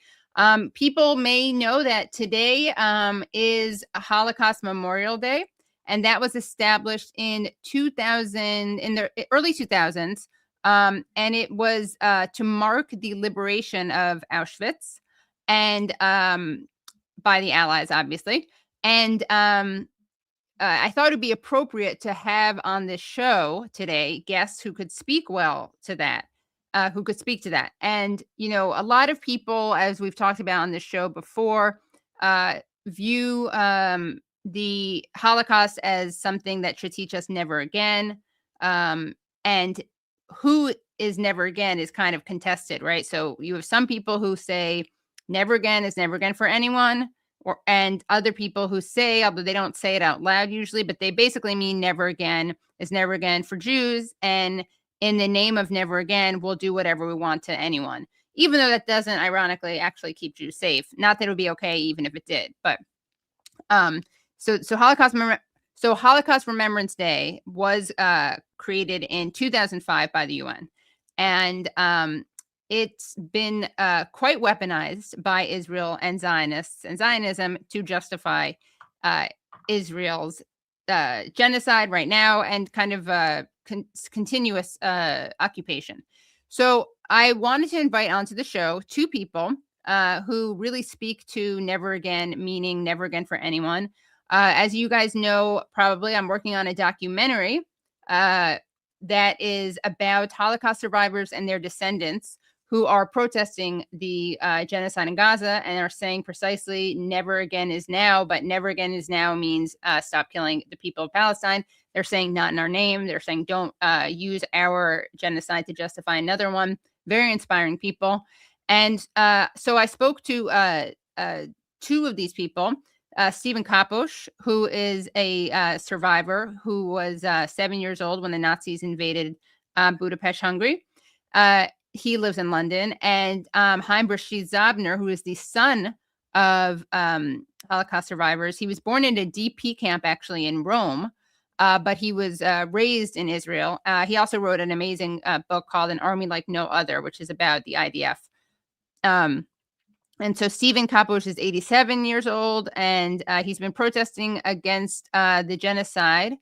People may know that today is a Holocaust Memorial Day, and that was established in the early 2000s. And it was to mark the liberation of Auschwitz and by the Allies, obviously. And I thought it'd be appropriate to have on this show today guests who could speak well to that, who could speak to that. And, you know, a lot of people, as we've talked about on this show before, view the Holocaust as something that should teach us never again. And who is never again is kind of contested, right? So you have some people who say never again is never again for anyone, and other people who say, although they don't say it out loud usually, but they basically mean never again is never again for Jews. And in the name of never again, we'll do whatever we want to anyone, even though that doesn't ironically actually keep Jews safe. Not that it would be okay even if it did, but so Holocaust Remembrance Day was created in 2005 by the UN, and it's been quite weaponized by Israel and Zionists and Zionism to justify Israel's genocide right now and kind of continuous occupation. So I wanted to invite onto the show two people who really speak to never again, meaning never again for anyone. As you guys know, probably I'm working on a documentary that is about Holocaust survivors and their descendants who are protesting the genocide in Gaza and are saying precisely never again is now, but never again is now means stop killing the people of Palestine. They're saying not in our name. They're saying don't use our genocide to justify another one. Very inspiring people. And so I spoke to two of these people, Stephen Kapos, who is a survivor who was 7 years old when the Nazis invaded Budapest, Hungary. He lives in London, and Haim Bresheeth Zabner, who is the son of Holocaust survivors. He was born in a DP camp, actually, in Rome, but he was raised in Israel. He also wrote an amazing book called An Army Like No Other, which is about the IDF. And so Stephen Kapos is 87 years old, and he's been protesting against the genocide,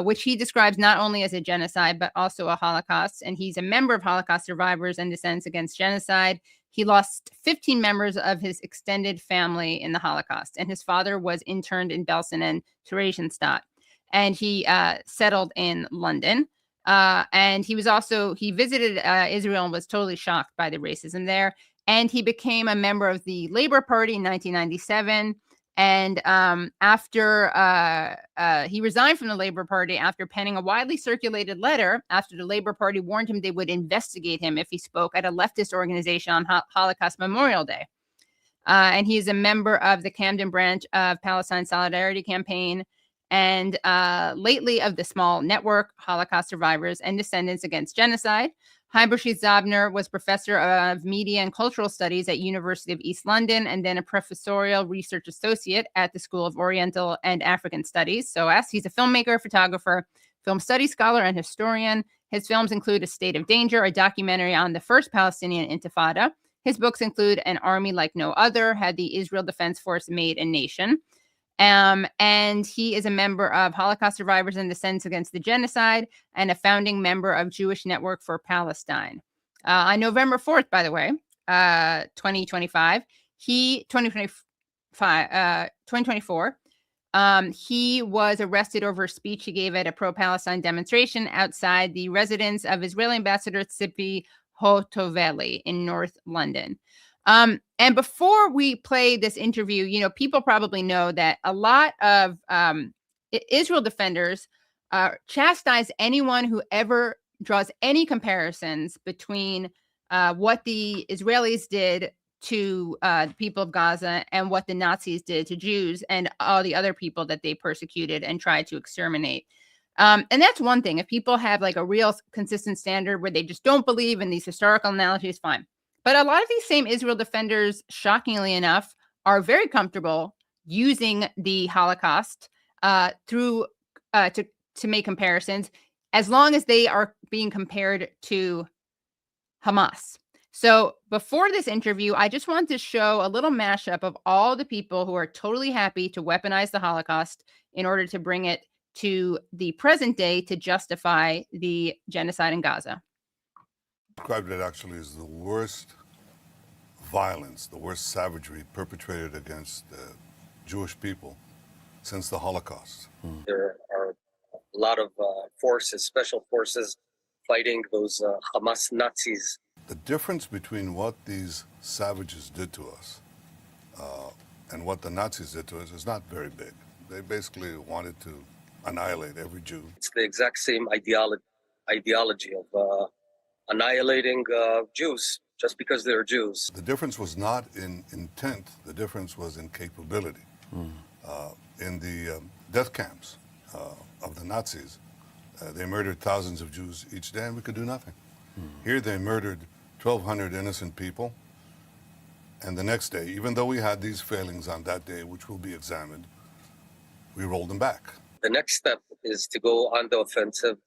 which he describes not only as a genocide, but also a Holocaust. And he's a member of Holocaust Survivors and Descendants Against Genocide. He lost 15 members of his extended family in the Holocaust, and his father was interned in Belsen and Theresienstadt. And he settled in London. And he visited Israel and was totally shocked by the racism there. And he became a member of the Labour Party in 1997. And after he resigned from the Labour Party after penning a widely circulated letter after the Labour Party warned him they would investigate him if he spoke at a leftist organization on Holocaust Memorial Day. And he is a member of the Camden branch of Palestine Solidarity Campaign and lately of the small network Holocaust Survivors and Descendants Against Genocide. Haim Bresheeth Zabner was professor of media and cultural studies at University of East London and then a professorial research associate at the School of Oriental and African Studies. So he's a filmmaker, photographer, film studies scholar, and historian. His films include A State of Danger, a documentary on the first Palestinian Intifada. His books include An Army Like No Other, Had the Israel Defense Force Made a Nation? And he is a member of Holocaust Survivors and Descendants Against the Genocide and a founding member of Jewish Network for Palestine. On November 4th, by the way, 2024, he was arrested over a speech he gave at a pro-Palestine demonstration outside the residence of Israeli Ambassador Tzipi Hotoveli in North London. And before we play this interview, you know, people probably know that a lot of Israel defenders chastise anyone who ever draws any comparisons between what the Israelis did to the people of Gaza and what the Nazis did to Jews and all the other people that they persecuted and tried to exterminate. And that's one thing. If people have like a real consistent standard where they just don't believe in these historical analogies, fine. But a lot of these same Israel defenders, shockingly enough, are very comfortable using the Holocaust to make comparisons, as long as they are being compared to Hamas. So before this interview, I just wanted to show a little mashup of all the people who are totally happy to weaponize the Holocaust in order to bring it to the present day to justify the genocide in Gaza. Described it actually as the worst violence, the worst savagery perpetrated against Jewish people since the Holocaust. There are a lot of forces, special forces, fighting those Hamas Nazis. The difference between what these savages did to us and what the Nazis did to us is not very big. They basically wanted to annihilate every Jew. It's the exact same ideology of annihilating Jews just because they're Jews. The difference was not in intent, the difference was in capability. In the death camps of the Nazis, they murdered thousands of Jews each day and we could do nothing. Here they murdered 1,200 innocent people, and the next day, even though we had these failings on that day, which will be examined, we rolled them back. The next step is to go on the offensive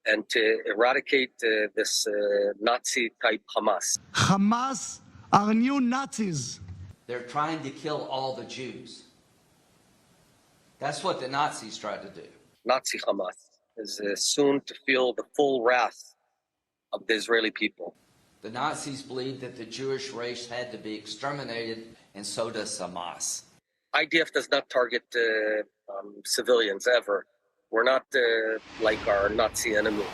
and to eradicate this Nazi-type Hamas. Hamas are new Nazis. They're trying to kill all the Jews. That's what the Nazis tried to do. Nazi Hamas is soon to feel the full wrath of the Israeli people. The Nazis believed that the Jewish race had to be exterminated, and so does Hamas. IDF does not target civilians ever. We're not like our Nazi enemy.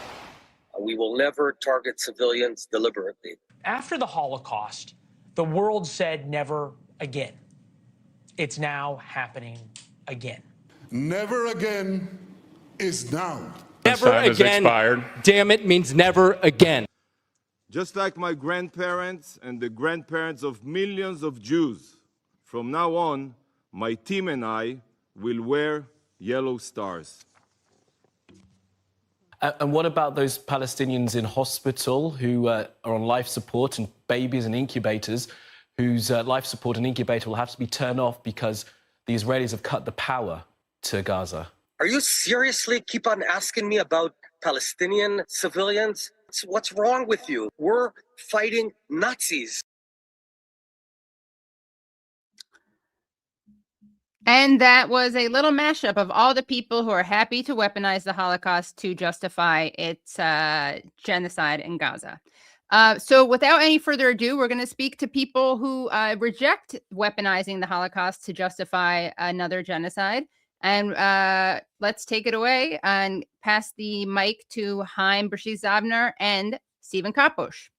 We will never target civilians deliberately. After the Holocaust, the world said never again. It's now happening again. Never again is now. Never again, damn it, means never again. Just like my grandparents and the grandparents of millions of Jews, from now on, my team and I will wear yellow stars. And what about those Palestinians in hospital who are on life support, and babies and incubators whose life support and incubator will have to be turned off because the Israelis have cut the power to Gaza? Are you seriously keep on asking me about Palestinian civilians? What's wrong with you? We're fighting Nazis. And that was a little mashup of all the people who are happy to weaponize the Holocaust to justify its genocide in Gaza. So without any further ado, we're going to speak to people who reject weaponizing the Holocaust to justify another genocide. And let's take it away and pass the mic to Haim Bresheeth Zabner and Stephen Kapos.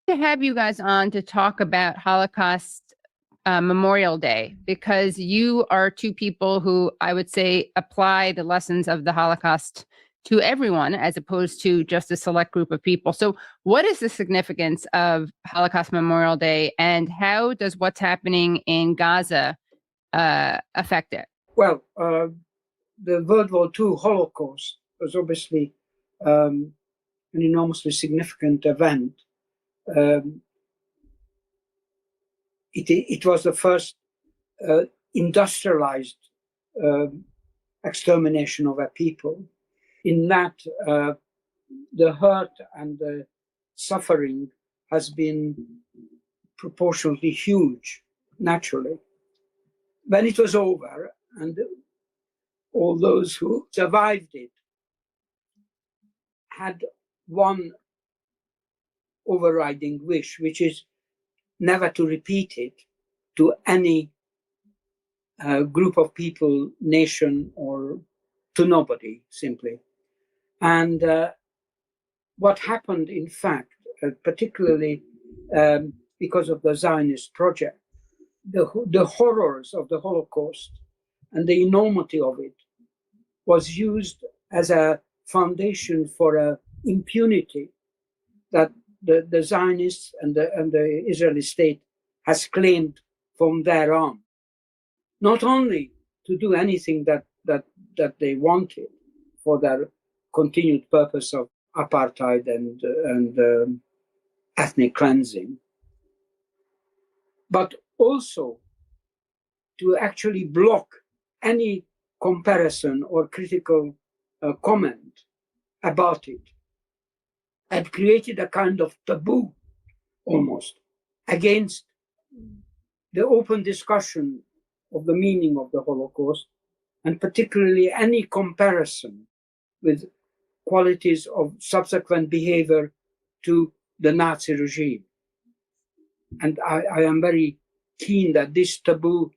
To have you guys on to talk about Holocaust Memorial Day, because you are two people who I would say apply the lessons of the Holocaust to everyone as opposed to just a select group of people. So what is the significance of Holocaust Memorial Day, and how does what's happening in Gaza affect it? Well, the World War II Holocaust was obviously an enormously significant event. It was the first industrialized extermination of a people. In that, the hurt and the suffering has been proportionately huge, naturally. When it was over, and all those who survived it had one overriding wish, which is never to repeat it to any group of people, nation, or to nobody, simply. And what happened, in fact, particularly because of the Zionist project, the horrors of the Holocaust and the enormity of it was used as a foundation for impunity that the Zionists and the Israeli state has claimed from there on. Not only to do anything that they wanted for their continued purpose of apartheid and ethnic cleansing, but also to actually block any comparison or critical comment about it, had created a kind of taboo almost against the open discussion of the meaning of the Holocaust, and particularly any comparison with qualities of subsequent behavior to the Nazi regime. And I am very keen that this taboo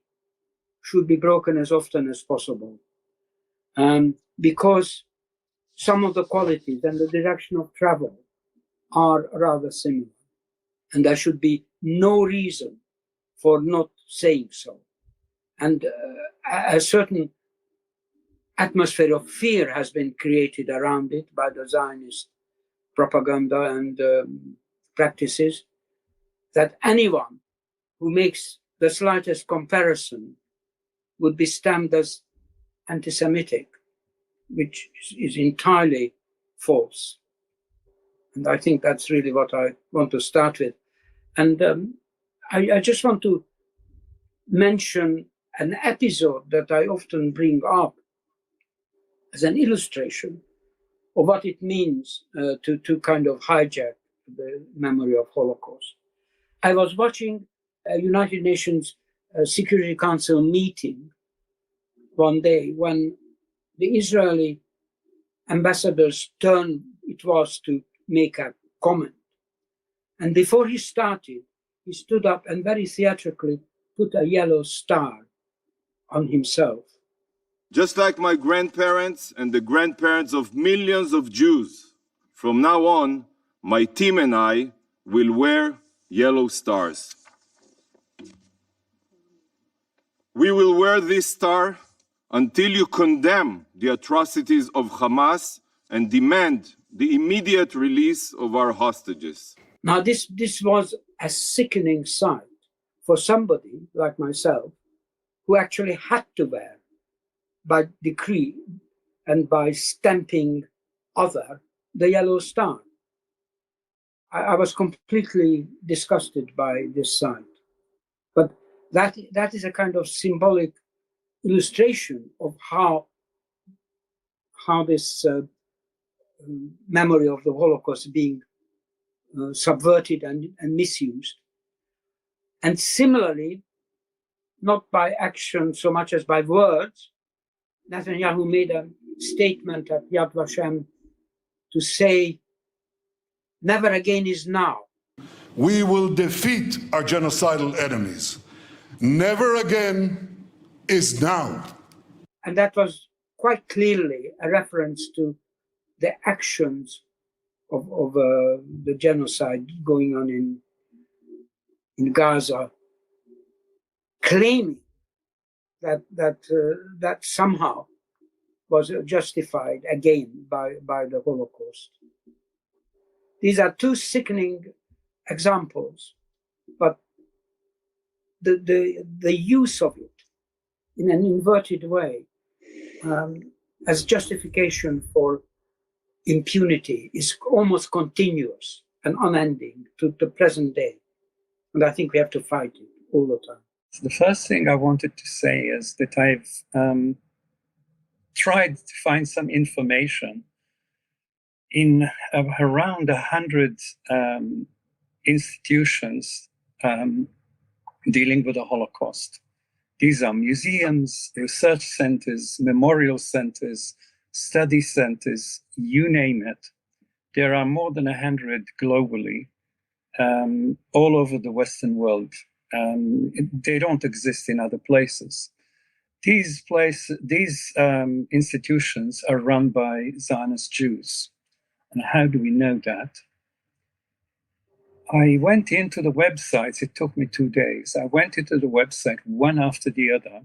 should be broken as often as possible, because some of the qualities and the direction of travel are rather similar. And there should be no reason for not saying so. And a certain atmosphere of fear has been created around it by the Zionist propaganda and practices, that anyone who makes the slightest comparison would be stamped as anti-Semitic, which is entirely false. And I think that's really what I want to start with. And I just want to mention an episode that I often bring up as an illustration of what it means to kind of hijack the memory of Holocaust. I was watching a United Nations Security Council meeting one day when the Israeli ambassador's turn it was to make a comment. And before he started, he stood up and very theatrically put a yellow star on himself. Just like my grandparents and the grandparents of millions of Jews, from now on, my team and I will wear yellow stars. We will wear this star until you condemn the atrocities of Hamas and demand the immediate release of our hostages. Now, this was a sickening sight for somebody like myself who actually had to wear, by decree and by stamping other, the yellow star. I was completely disgusted by this sight. But that is a kind of symbolic illustration of how this memory of the Holocaust is being subverted and misused. And similarly, not by action so much as by words, Netanyahu made a statement at Yad Vashem to say, never again is now. We will defeat our genocidal enemies. Never again is now. And that was quite clearly a reference to the actions of the genocide going on in Gaza, claiming that somehow was justified again by the Holocaust. These are two sickening examples, but the use of it in an inverted way as justification for impunity is almost continuous and unending to the present day. And I think we have to fight it all the time. The first thing I wanted to say is that I've tried to find some information in around 100 institutions dealing with the Holocaust. These are museums, research centers, memorial centers, study centers, you name it. There are more than 100 globally, all over the Western world. They don't exist in other places. These institutions are run by Zionist Jews. And how do we know that? I went into the websites, it took me 2 days. I went into the website one after the other,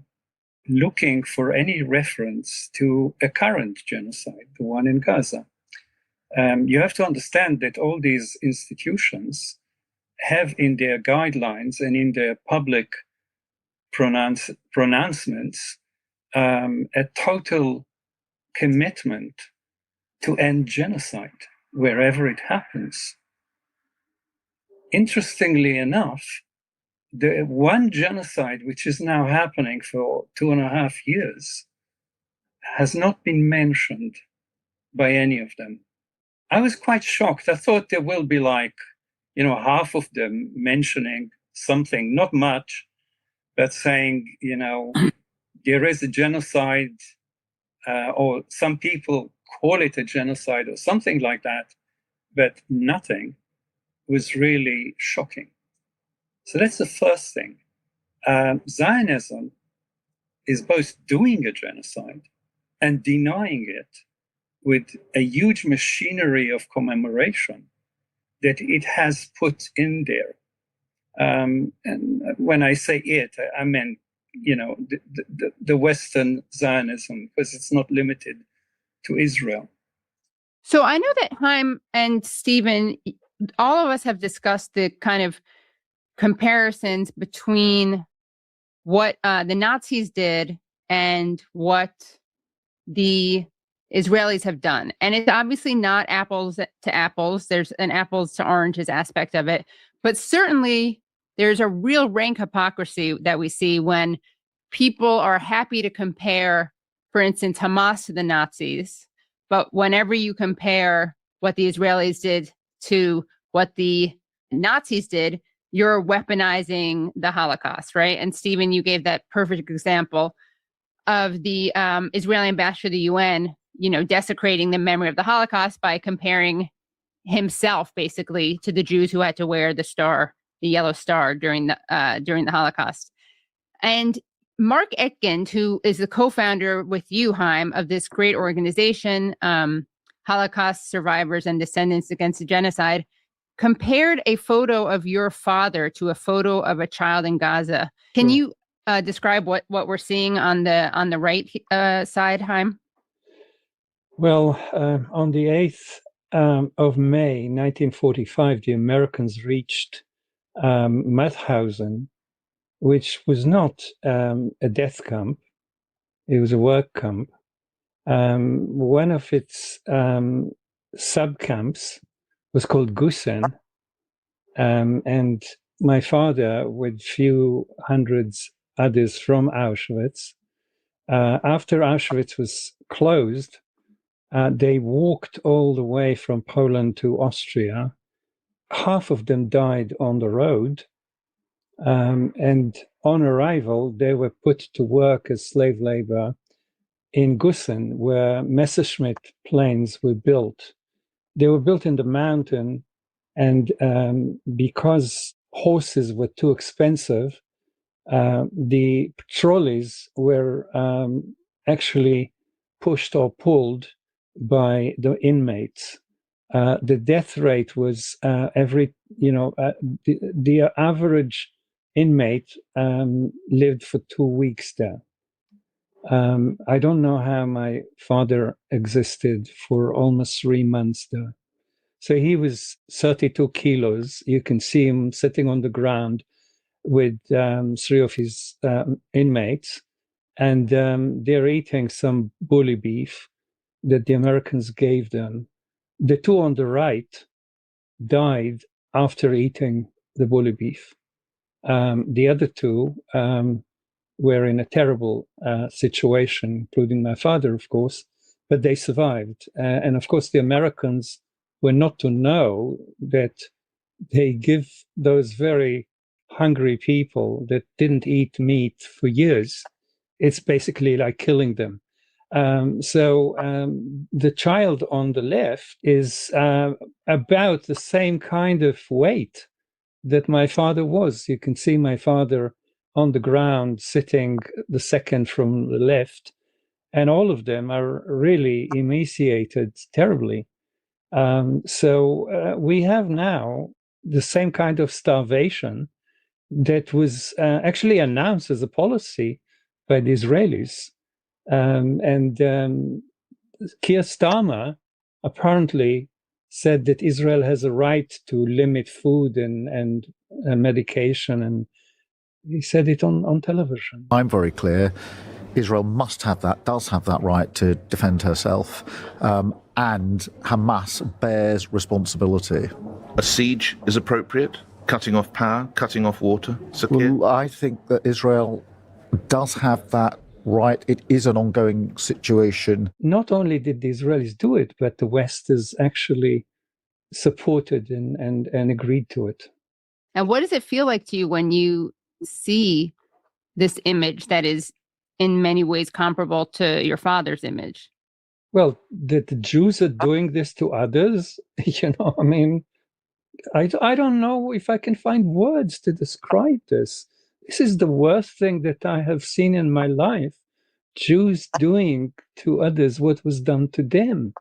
looking for any reference to a current genocide, the one in Gaza. You have to understand that all these institutions have in their guidelines and in their public pronouncements a total commitment to end genocide wherever it happens. Interestingly enough, the one genocide, which is now happening for 2.5 years, has not been mentioned by any of them. I was quite shocked. I thought there will be like, half of them mentioning something, not much, but saying, there is a genocide, or some people call it a genocide or something like that, but nothing was really shocking. So that's the first thing. Zionism is both doing a genocide and denying it with a huge machinery of commemoration that it has put in there. And when I say it, I mean, the Western Zionism, because it's not limited to Israel. So I know that Haim and Stephen, all of us have discussed the kind of comparisons between what the Nazis did and what the Israelis have done. And it's obviously not apples to apples. There's an apples to oranges aspect of it. But certainly there's a real rank hypocrisy that we see when people are happy to compare, for instance, Hamas to the Nazis. But whenever you compare what the Israelis did to what the Nazis did, you're weaponizing the Holocaust, right? And Stephen, you gave that perfect example of the Israeli ambassador to the UN, desecrating the memory of the Holocaust by comparing himself basically to the Jews who had to wear the star, the yellow star during the Holocaust. And Mark Etkind, who is the co-founder with you, Haim, of this great organization, Holocaust Survivors and Descendants Against the Genocide, compared a photo of your father to a photo of a child in Gaza. Can you describe what we're seeing on the right side, Haim? Well, on the 8th of May, 1945, the Americans reached Mauthausen, which was not a death camp. It was a work camp. One of its sub-camps was called Gusen. And my father, with few hundreds others from Auschwitz, after Auschwitz was closed, they walked all the way from Poland to Austria. Half of them died on the road. And on arrival, they were put to work as slave labor in Gusen, where Messerschmitt planes were built. They were built in the mountain, and because horses were too expensive, the trolleys were actually pushed or pulled by the inmates. The death rate was the average inmate lived for 2 weeks there. I don't know how my father existed for almost 3 months there. So he was 32 kilos. You can see him sitting on the ground with 3 of his inmates, and they're eating some bully beef that the Americans gave them. The 2 on the right died after eating the bully beef. The other 2 were in a terrible situation, including my father, of course, but they survived. And of course, the Americans were not to know that they give those very hungry people that didn't eat meat for years, it's basically like killing them. So the child on the left is about the same kind of weight that my father was. You can see my father on the ground sitting the second from the left, and all of them are really emaciated terribly. So we have now the same kind of starvation that was actually announced as a policy by the Israelis. And Keir Starmer apparently said that Israel has a right to limit food and medication, and he said it on television. I'm very clear. Israel must have that, does have that right to defend herself, and Hamas bears responsibility. A siege is appropriate? cutting off power, cutting off water? Sakir? Well, I think that Israel does have that right. It is an ongoing situation. Not only did the Israelis do it, but the West has actually supported and agreed to it. And what does it feel like to you when you see this image that is in many ways comparable to your father's image? Well, that the Jews are doing this to others, I mean, I don't know if I can find words to describe this. This is the worst thing that I have seen in my life. Jews doing to others what was done to them.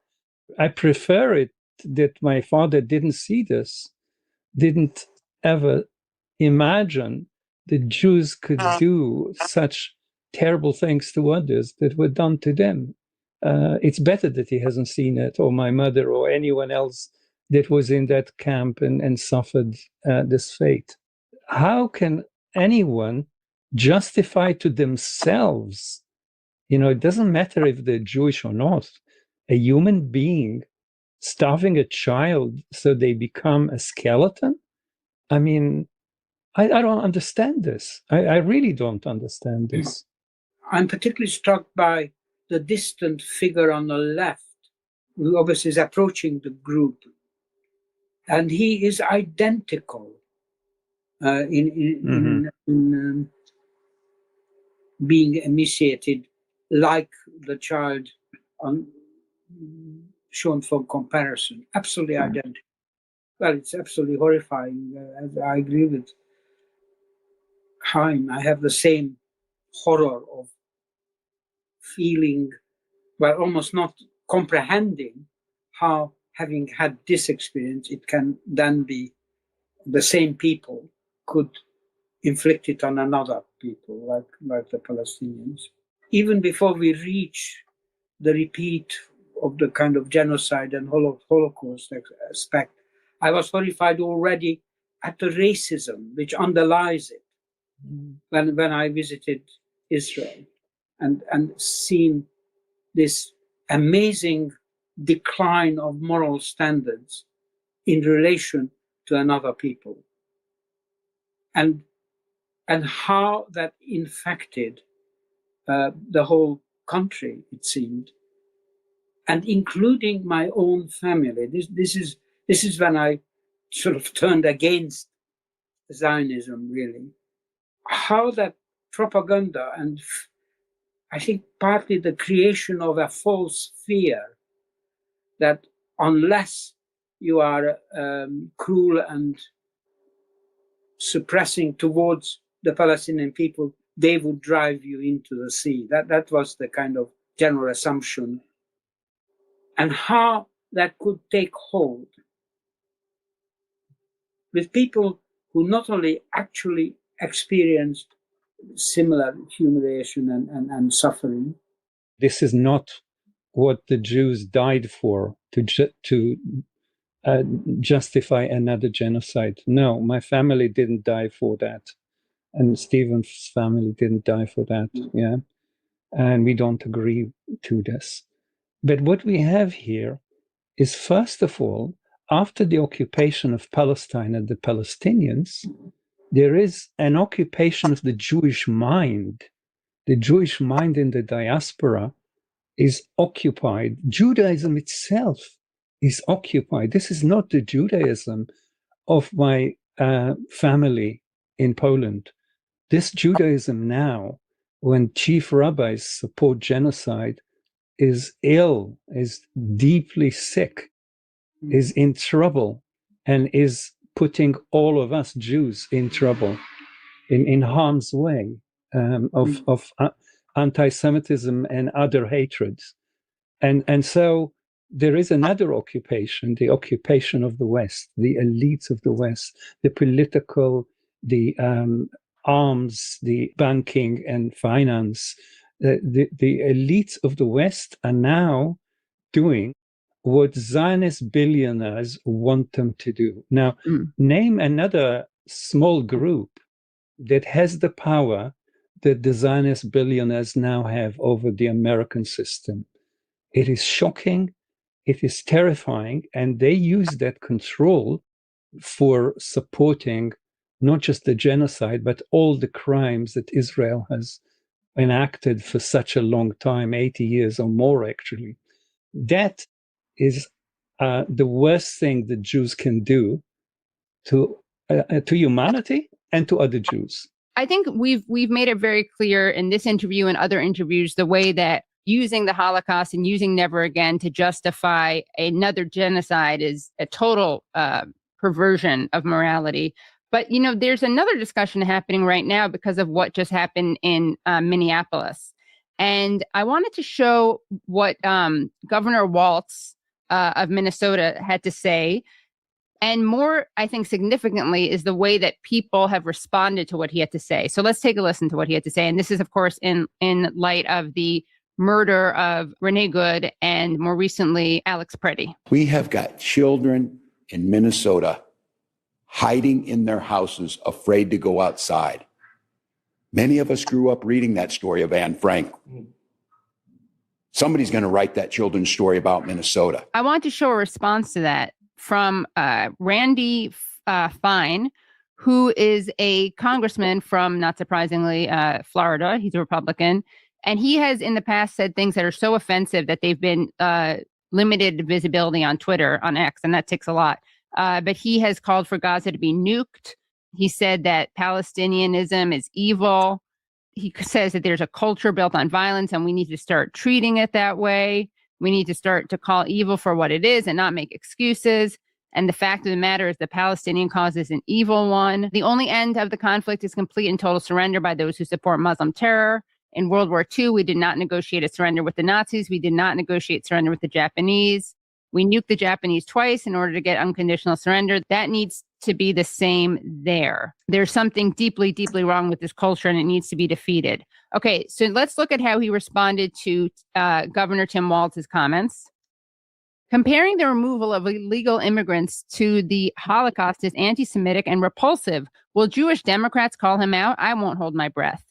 I prefer it that my father didn't see this, didn't ever imagine that Jews could do such terrible things to others that were done to them. It's better that he hasn't seen it, or my mother, or anyone else that was in that camp and suffered this fate. How can anyone justify to themselves, it doesn't matter if they're Jewish or not, a human being starving a child so they become a skeleton? I mean, I don't understand this. I really don't understand this. I'm particularly struck by the distant figure on the left, who obviously is approaching the group. And he is identical in being emaciated, like the child shown for comparison. Absolutely identical. Well, it's absolutely horrifying. I agree with Haim. I have the same horror of feeling, well, almost not comprehending how, having had this experience, it can then be the same people could inflict it on another people, like the Palestinians. Even before we reach the repeat of the kind of genocide and Holocaust aspect, I was horrified already at the racism which underlies it. When I visited Israel and seen this amazing decline of moral standards in relation to another people, and how that infected the whole country, it seemed, and including my own family. This is when I sort of turned against Zionism, really. How that propaganda, and I think partly the creation of a false fear that unless you are cruel and suppressing towards the Palestinian people, they would drive you into the sea. That was the kind of general assumption. And how that could take hold with people who not only actually experienced similar humiliation and suffering. This is not what the Jews died for, to justify another genocide. No, my family didn't die for that. And Stephen's family didn't die for that, yeah? And we don't agree to this. But what we have here is, first of all, after the occupation of Palestine and the Palestinians, there is an occupation of the Jewish mind. The Jewish mind in the diaspora is occupied. Judaism itself is occupied. This is not the Judaism of my family in Poland. This Judaism now, when chief rabbis support genocide, is ill, is deeply sick, is in trouble, and is putting all of us Jews in trouble, in harm's way of anti-Semitism and other hatreds. And so there is another occupation, the occupation of the West, the elites of the West, the political, the arms, the banking and finance. The elites of the West are now doing what Zionist billionaires want them to do. Now, name another small group that has the power that the Zionist billionaires now have over the American system. It is shocking, it is terrifying, and they use that control for supporting not just the genocide, but all the crimes that Israel has enacted for such a long time, 80 years or more, actually. That is the worst thing that Jews can do to humanity and to other Jews. I think we've made it very clear in this interview and other interviews the way that using the Holocaust and using Never Again to justify another genocide is a total perversion of morality. But, you know, there's another discussion happening right now because of what just happened in Minneapolis. And I wanted to show what Governor Walz of Minnesota had to say. And more, I think, significantly is the way that people have responded to what he had to say. So let's take a listen to what he had to say. And this is, of course, in light of the murder of Renee Good and more recently, Alex Pretti. We have got children in Minnesota hiding in their houses, afraid to go outside. Many of us grew up reading that story of Anne Frank. Somebody's going to write that children's story about Minnesota. I want to show a response to that from Randy Fine, who is a congressman from, not surprisingly, Florida. He's a Republican. And he has in the past said things that are so offensive that they've been limited visibility on Twitter, on X, and that takes a lot. But he has called for Gaza to be nuked. He said that Palestinianism is evil. He says that there's a culture built on violence and we need to start treating it that way. We need to start to call evil for what it is and not make excuses. And the fact of the matter is the Palestinian cause is an evil one. The only end of the conflict is complete and total surrender by those who support Muslim terror. In World War II, we did not negotiate a surrender with the Nazis. We did not negotiate surrender with the Japanese. We nuked the Japanese twice in order to get unconditional surrender. That needs to be the same there. There's something deeply, deeply wrong with this culture and it needs to be defeated. Okay, so let's look at how he responded to Governor Tim Walz's comments. Comparing the removal of illegal immigrants to the Holocaust is anti-Semitic and repulsive. Will Jewish Democrats call him out? I won't hold my breath.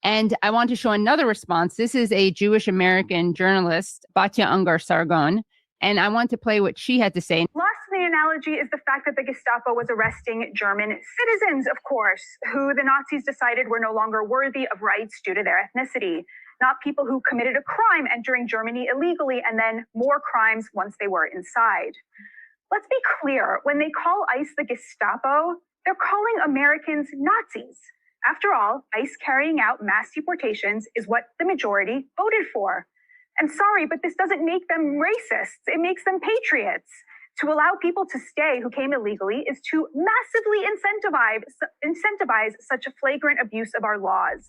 And I want to show another response. This is a Jewish American journalist, Batya Ungar Sargon, and I want to play what she had to say. Lost in the analogy is the fact that the Gestapo was arresting German citizens, of course, who the Nazis decided were no longer worthy of rights due to their ethnicity, not people who committed a crime entering Germany illegally and then more crimes once they were inside. Let's be clear, when they call ICE the Gestapo, they're calling Americans Nazis. After all, ICE carrying out mass deportations is what the majority voted for. And sorry, but this doesn't make them racists. It makes them patriots. To allow people to stay who came illegally is to massively incentivize such a flagrant abuse of our laws.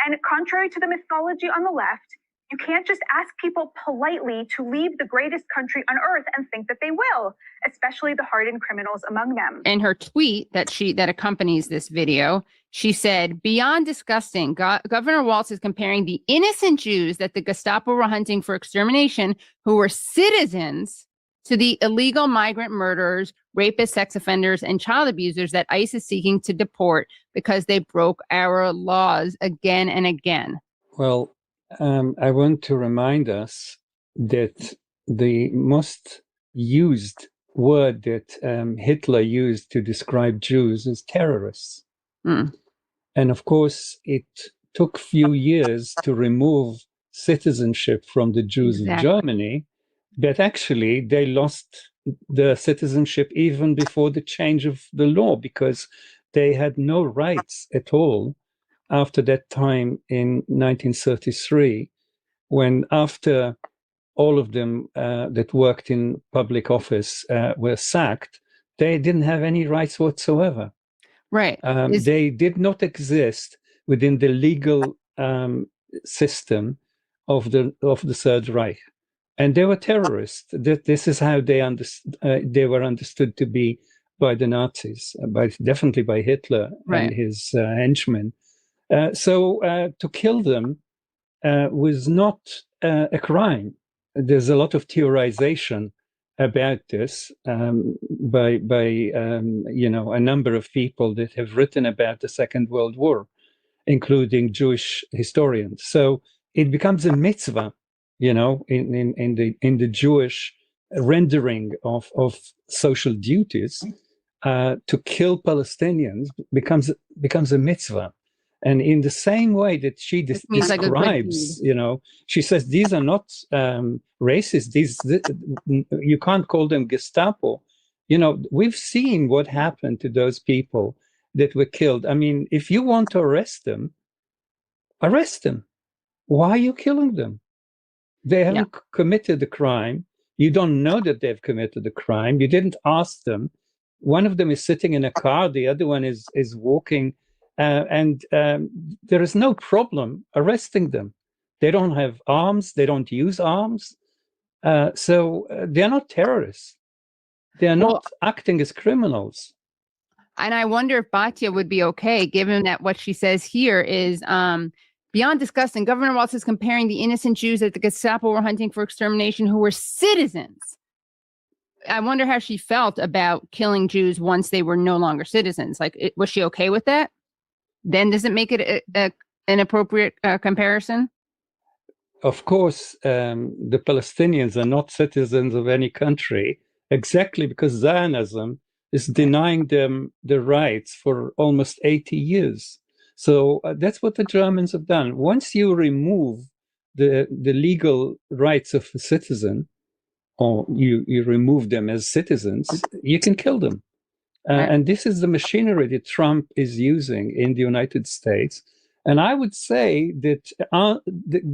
And contrary to the mythology on the left, you can't just ask people politely to leave the greatest country on earth and think that they will, especially the hardened criminals among them. In her tweet that accompanies this video, she said, beyond disgusting, Governor Walz is comparing the innocent Jews that the Gestapo were hunting for extermination, who were citizens, to the illegal migrant murderers, rapists, sex offenders, and child abusers that ICE is seeking to deport because they broke our laws again and again. Well, I want to remind us that the most used word that Hitler used to describe Jews is terrorists. Mm. And of course, it took few years to remove citizenship from the Jews of Germany, but actually they lost the citizenship even before the change of the law because they had no rights at all after that time in 1933, when after all of them that worked in public office were sacked, they didn't have any rights whatsoever. Right. They did not exist within the legal system of the Third Reich. And they were terrorists. This is how they were understood to be by the Nazis, definitely by Hitler and his henchmen. So to kill them was not a crime. There's a lot of theorization about this by a number of people that have written about the Second World War, including Jewish historians. So it becomes a mitzvah, in the Jewish rendering of social duties, to kill Palestinians becomes a mitzvah. And in the same way that she means like a good describes, deed. she says these are not racist. You can't call them Gestapo. We've seen what happened to those people that were killed. I mean, if you want to arrest them, arrest them. Why are you killing them? They haven't committed a crime. You don't know that they've committed a crime. You didn't ask them. One of them is sitting in a car. The other one is walking. And there is no problem arresting them. They don't have arms. They don't use arms. So they're not terrorists. They're not acting as criminals. And I wonder if Batya would be okay, given that what she says here is beyond disgusting. Governor Walz is comparing the innocent Jews that the Gestapo were hunting for extermination who were citizens. I wonder how she felt about killing Jews once they were no longer citizens. Like, was she okay with that? Then does it make it an appropriate comparison? Of course, the Palestinians are not citizens of any country, exactly because Zionism is denying them the rights for almost 80 years. So that's what the Germans have done. Once you remove the legal rights of a citizen, or you remove them as citizens, you can kill them. And this is the machinery that Trump is using in the United States. And I would say that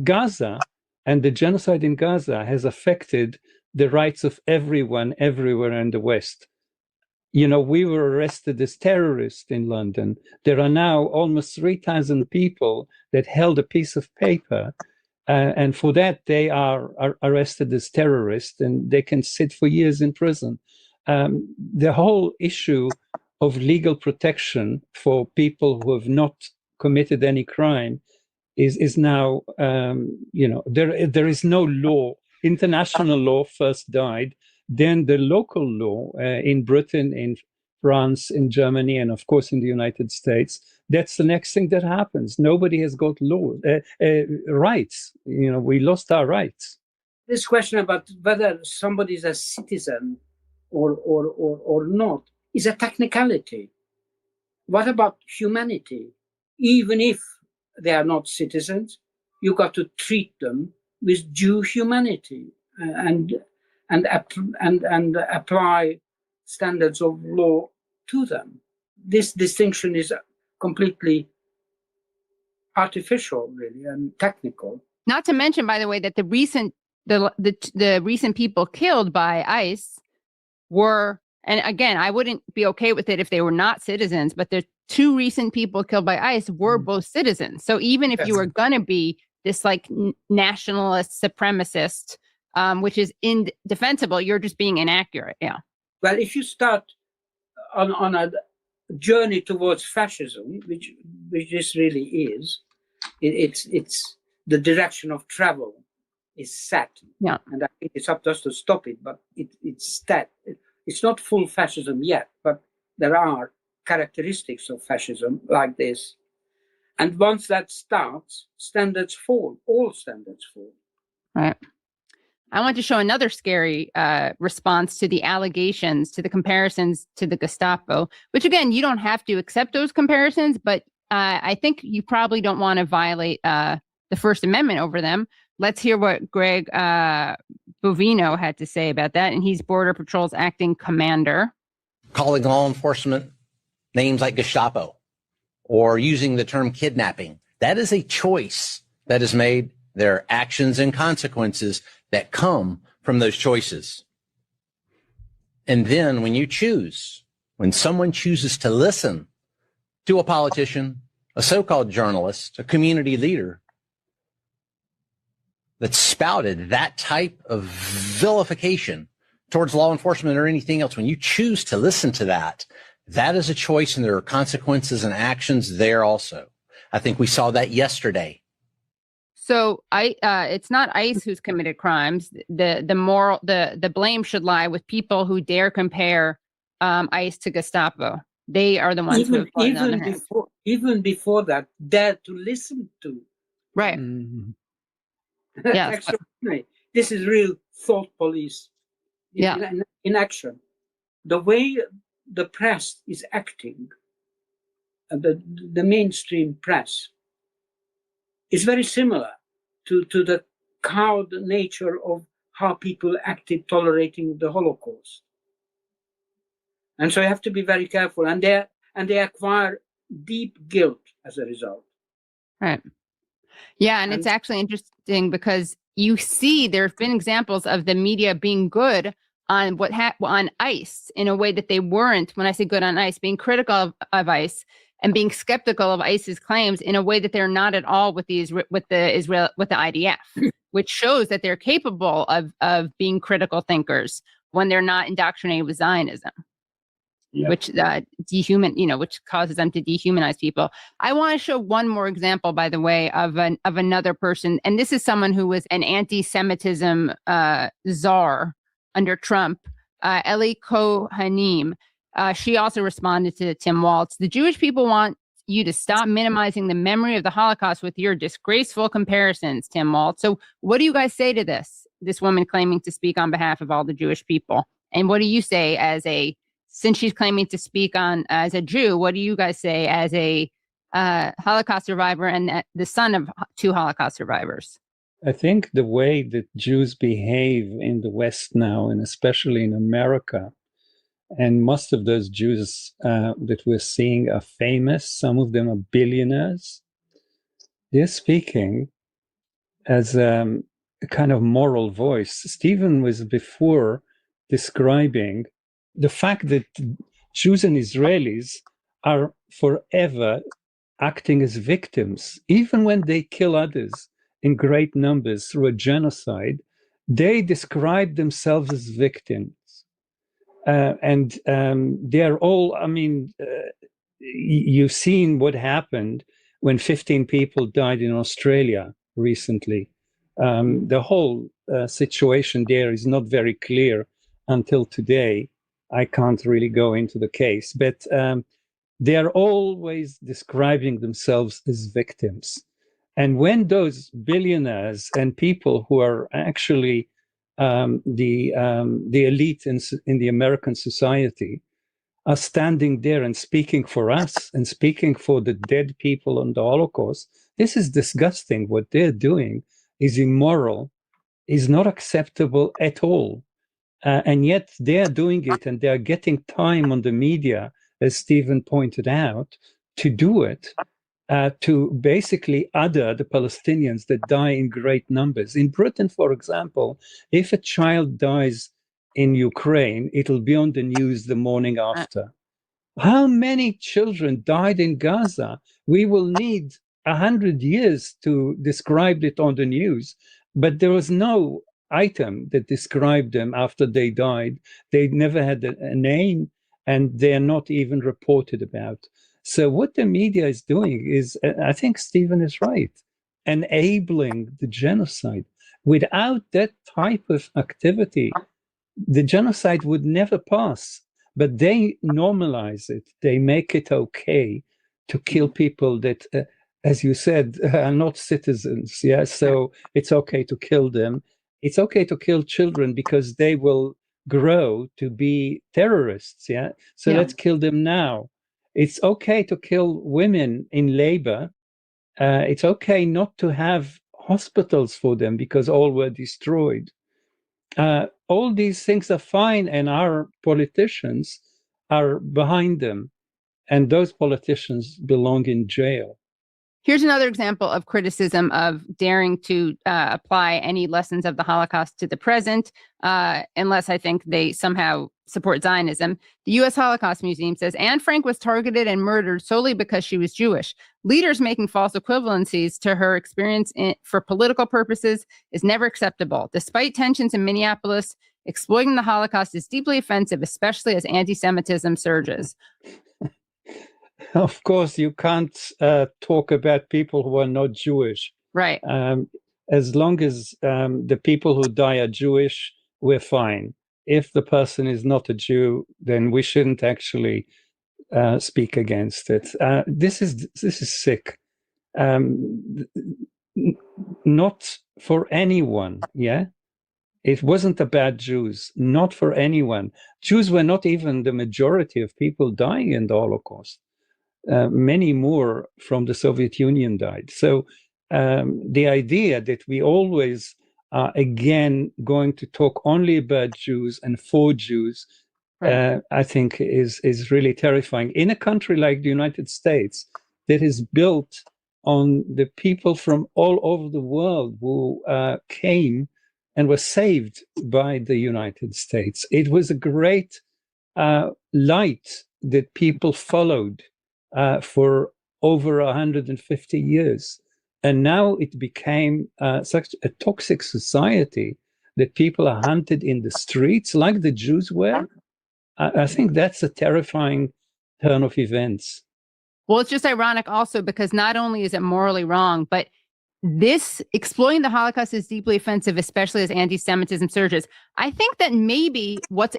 Gaza and the genocide in Gaza has affected the rights of everyone everywhere in the West. We were arrested as terrorists in London. There are now almost 3,000 people that held a piece of paper. And for that, they are arrested as terrorists and they can sit for years in prison. The whole issue of legal protection for people who have not committed any crime is now, there is no law. International law first died, then the local law in Britain, in France, in Germany, and of course in the United States. That's the next thing that happens. Nobody has got rights. We lost our rights. This question about whether somebody is a citizen or not is a technicality. What about humanity? Even if they are not citizens, you got to treat them with due humanity and apply standards of law to them. This distinction is completely artificial, really, and technical. Not to mention, by the way, that the recent people killed by ICE were, and again, I wouldn't be okay with it if they were not citizens, but the two recent people killed by ICE were both citizens. So even if you were going to be this like nationalist supremacist, which is indefensible, you're just being inaccurate. Yeah. Well, if you start on a journey towards fascism, which this really is, it's the direction of travel is set. Yeah. And I think it's up to us to stop it, but it's set. It's not full fascism yet, but there are characteristics of fascism like this. And once that starts, standards fall. All standards fall. Right. I want to show another scary response to the allegations, to the comparisons to the Gestapo, which again, you don't have to accept those comparisons, but I think you probably don't want to violate the First Amendment over them. Let's hear what Greg Bovino had to say about that. And he's Border Patrol's acting commander. Calling law enforcement names like Gestapo or using the term kidnapping, that is a choice that is made. There are actions and consequences that come from those choices. And then when someone chooses to listen to a politician, a so-called journalist, a community leader that spouted that type of vilification towards law enforcement or anything else, when you choose to listen to that, that is a choice and there are consequences and actions there also. I think we saw that yesterday. So it's not ICE who's committed crimes. The blame should lie with people who dare compare ICE to Gestapo. They are the ones who have even before that, dare to listen to. Right. Mm-hmm. Yes. This is real thought police. Yeah. In action. The way the press is acting, the mainstream press, is very similar to the cowed nature of how people acted tolerating the Holocaust. And so you have to be very careful, and they acquire deep guilt as a result. Right. Yeah, and it's actually interesting because you see there have been examples of the media being good on on ICE in a way that they weren't. When I say good on ICE, being critical of ICE and being skeptical of ICE's claims in a way that they're not at all with the IDF, which shows that they're capable of being critical thinkers when they're not indoctrinated with Zionism. Yeah. Which which causes them to dehumanize people. I want to show one more example, by the way, of another person, and this is someone who was an anti-Semitism czar under Trump, Eli Kohanim. She also responded to Tim Waltz. The Jewish people want you to stop minimizing the memory of the Holocaust with your disgraceful comparisons, Tim Waltz. So, what do you guys say to this? This woman claiming to speak on behalf of all the Jewish people, and what do you say since she's claiming to speak as a Jew, what do you guys say as a Holocaust survivor and the son of two Holocaust survivors? I think the way that Jews behave in the West now, and especially in America, and most of those Jews that we're seeing are famous, some of them are billionaires, they're speaking as a kind of moral voice. Stephen was before describing the fact that Jews and Israelis are forever acting as victims. Even when they kill others in great numbers through a genocide, they describe themselves as victims. And they're all, you've seen what happened when 15 people died in Australia recently. The whole situation there is not very clear until today. I can't really go into the case, but they're always describing themselves as victims. And when those billionaires and people who are actually the elite in the American society are standing there and speaking for us and speaking for the dead people on the Holocaust, this is disgusting. What they're doing is immoral, is not acceptable at all. And yet they're doing it, and they're getting time on the media, as Stephen pointed out, to do it, to basically other the Palestinians that die in great numbers. In Britain, for example, if a child dies in Ukraine, it'll be on the news the morning after. How many children died in Gaza? We will need 100 years to describe it on the news, but there was no item that described them after they died. They never had a name, and they're not even reported about. So what the media is doing is, I think Stephen is right, enabling the genocide. Without that type of activity, the genocide would never pass. But they normalize it. They make it okay to kill people that, as you said, are not citizens. Yeah, so it's okay to kill them. It's okay to kill children because they will grow to be terrorists. Yeah, so let's kill them now. It's okay to kill women in labor. It's okay not to have hospitals for them because all were destroyed. All these things are fine, and our politicians are behind them. And those politicians belong in jail. Here's another example of criticism of daring to apply any lessons of the Holocaust to the present, unless I think they somehow support Zionism. The U.S. Holocaust Museum says Anne Frank was targeted and murdered solely because she was Jewish. Leaders making false equivalencies to her experience for political purposes is never acceptable. Despite tensions in Minneapolis, exploiting the Holocaust is deeply offensive, especially as anti-Semitism surges. Of course, you can't talk about people who are not Jewish. Right. As long as the people who die are Jewish, we're fine. If the person is not a Jew, then we shouldn't actually speak against it. This is sick. Not for anyone, yeah? It wasn't about Jews, not for anyone. Jews were not even the majority of people dying in the Holocaust. Many more from the Soviet Union died. So the idea that we always are again going to talk only about Jews and for Jews, I think is really terrifying. In a country like the United States that is built on the people from all over the world who came and were saved by the United States. It was a great light that people followed for over 150 years. And now it became such a toxic society that people are hunted in the streets like the Jews were. I think that's a terrifying turn of events. Well, it's just ironic also because not only is it morally wrong, but this exploiting the Holocaust is deeply offensive, especially as anti-Semitism surges. I think that maybe what's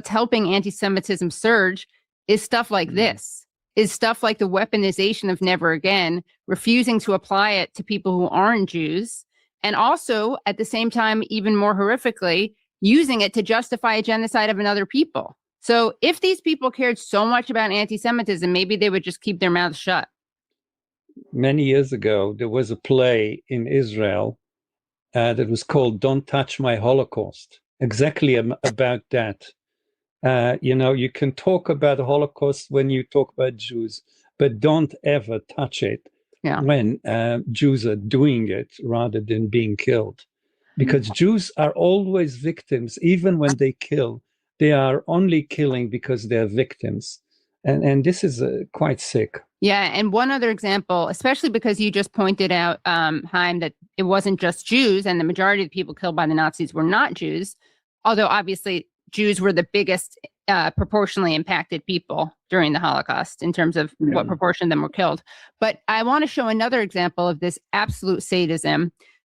helping anti-Semitism surge is stuff like this, is stuff like the weaponization of never again, refusing to apply it to people who aren't Jews, and also at the same time, even more horrifically, using it to justify a genocide of another people. So if these people cared so much about anti-Semitism, maybe they would just keep their mouths shut. Many years ago, there was a play in Israel that was called Don't Touch My Holocaust, exactly about that. You can talk about the Holocaust when you talk about Jews, but don't ever touch it when Jews are doing it rather than being killed. Because Jews are always victims, even when they kill. They are only killing because they're victims. And this is quite sick. Yeah. And one other example, especially because you just pointed out, Haim, that it wasn't just Jews and the majority of the people killed by the Nazis were not Jews, although obviously Jews were the biggest proportionally impacted people during the Holocaust in terms of what proportion of them were killed. But I want to show another example of this absolute sadism.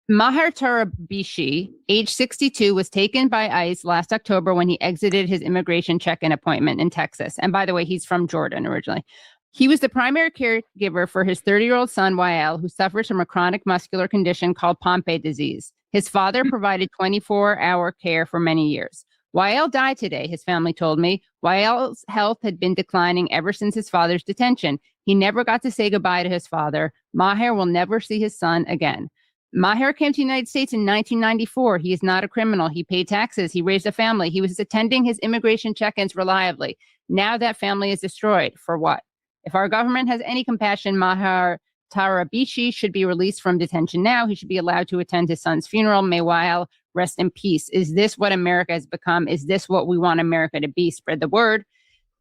Maher Tarabishi, age 62, was taken by ICE last October when he exited his immigration check-in appointment in Texas. And by the way, he's from Jordan originally. He was the primary caregiver for his 30-year-old son, Wael, who suffers from a chronic muscular condition called Pompe disease. His father provided 24-hour care for many years. Wael died today, his family told me. Wael's health had been declining ever since his father's detention. He never got to say goodbye to his father. Maher will never see his son again. Maher came to the United States in 1994. He is not a criminal. He paid taxes. He raised a family. He was attending his immigration check-ins reliably. Now that family is destroyed. For what? If our government has any compassion, Maher Tarabishi should be released from detention now. He should be allowed to attend his son's funeral. May Wael rest in peace. Is this what America has become? Is this what we want America to be? Spread the word.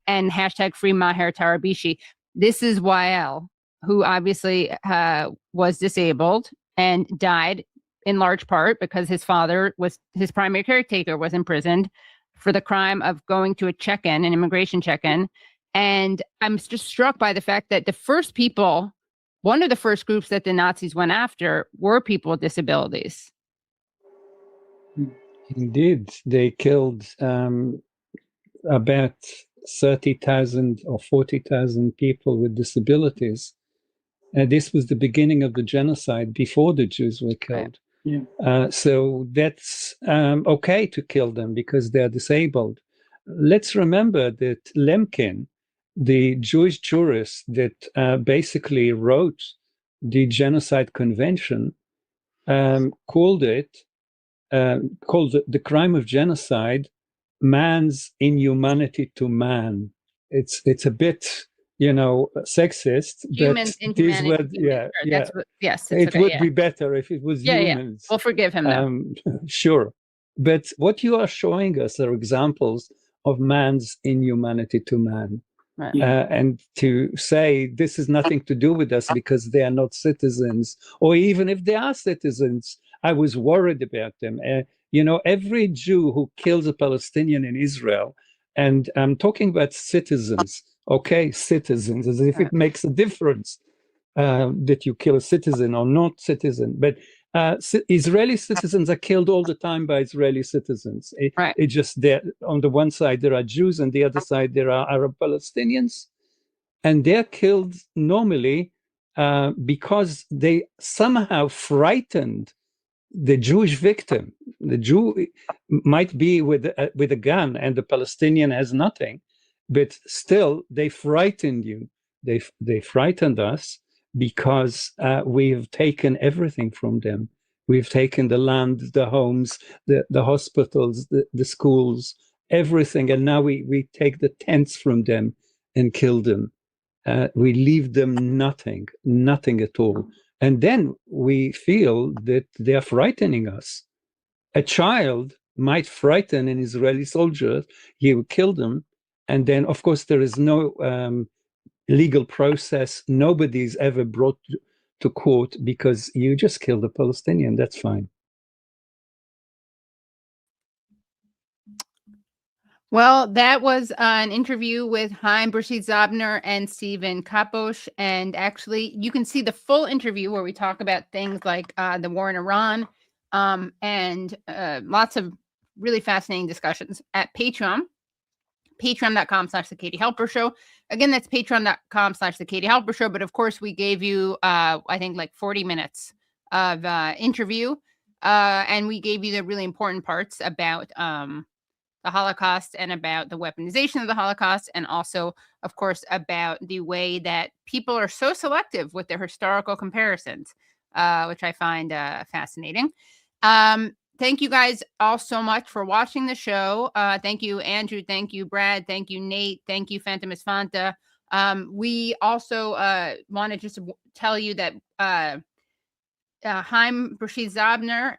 And hashtag free Maher Tarabishi. This is Wael, who obviously was disabled and died in large part because his father was his primary caretaker was imprisoned for the crime of going to a check-in, an immigration check-in. And I'm just struck by the fact that the first people, one of the first groups that the Nazis went after were people with disabilities. Indeed, they killed about 30,000 or 40,000 people with disabilities. This was the beginning of the genocide before the Jews were killed. So that's okay to kill them because they're disabled. Let's remember that Lemkin, the Jewish jurist that basically wrote the Genocide Convention, called the crime of genocide man's inhumanity to man. It's a bit, sexist. Humans inhumanity. That's what, yes. It would be better if it was humans. We'll forgive him now. Sure. But what you are showing us are examples of man's inhumanity to man. Right. And to say this has nothing to do with us because they are not citizens, or even if they are citizens, I was worried about them. Every Jew who kills a Palestinian in Israel, and I'm talking about citizens, citizens, as if it makes a difference that you kill a citizen or not citizen. But Israeli citizens are killed all the time by Israeli citizens. It's just that on the one side there are Jews, and the other side there are Arab Palestinians, and they're killed normally because they somehow frightened the Jewish victim. The Jew might be with a gun and the Palestinian has nothing, but still they frightened you. They frightened us because we've taken everything from them. We've taken the land, the homes, the hospitals, the schools, everything. And now we take the tents from them and kill them. We leave them nothing at all. And then we feel that they are frightening us. A child might frighten an Israeli soldier, he will kill them. And then, of course, there is no legal process. Nobody's ever brought to court because you just killed a Palestinian. That's fine. Well, that was an interview with Haim Bresheeth Zabner and Stephen Kapos. And actually, you can see the full interview where we talk about things like the war in Iran and lots of really fascinating discussions at Patreon, patreon.com/The Katie Halper Show. Again, that's patreon.com/The Katie Halper Show. But of course, we gave you, I think, like 40 minutes of interview. And we gave you the really important parts about the Holocaust and about the weaponization of the Holocaust, and also, of course, about the way that people are so selective with their historical comparisons, which I find fascinating. Thank you guys all so much for watching the show. Thank you, Andrew. Thank you, Brad. Thank you, Nate. Thank you, Phantomus Fanta. We also want to just tell you that Haim Bresheeth Zabner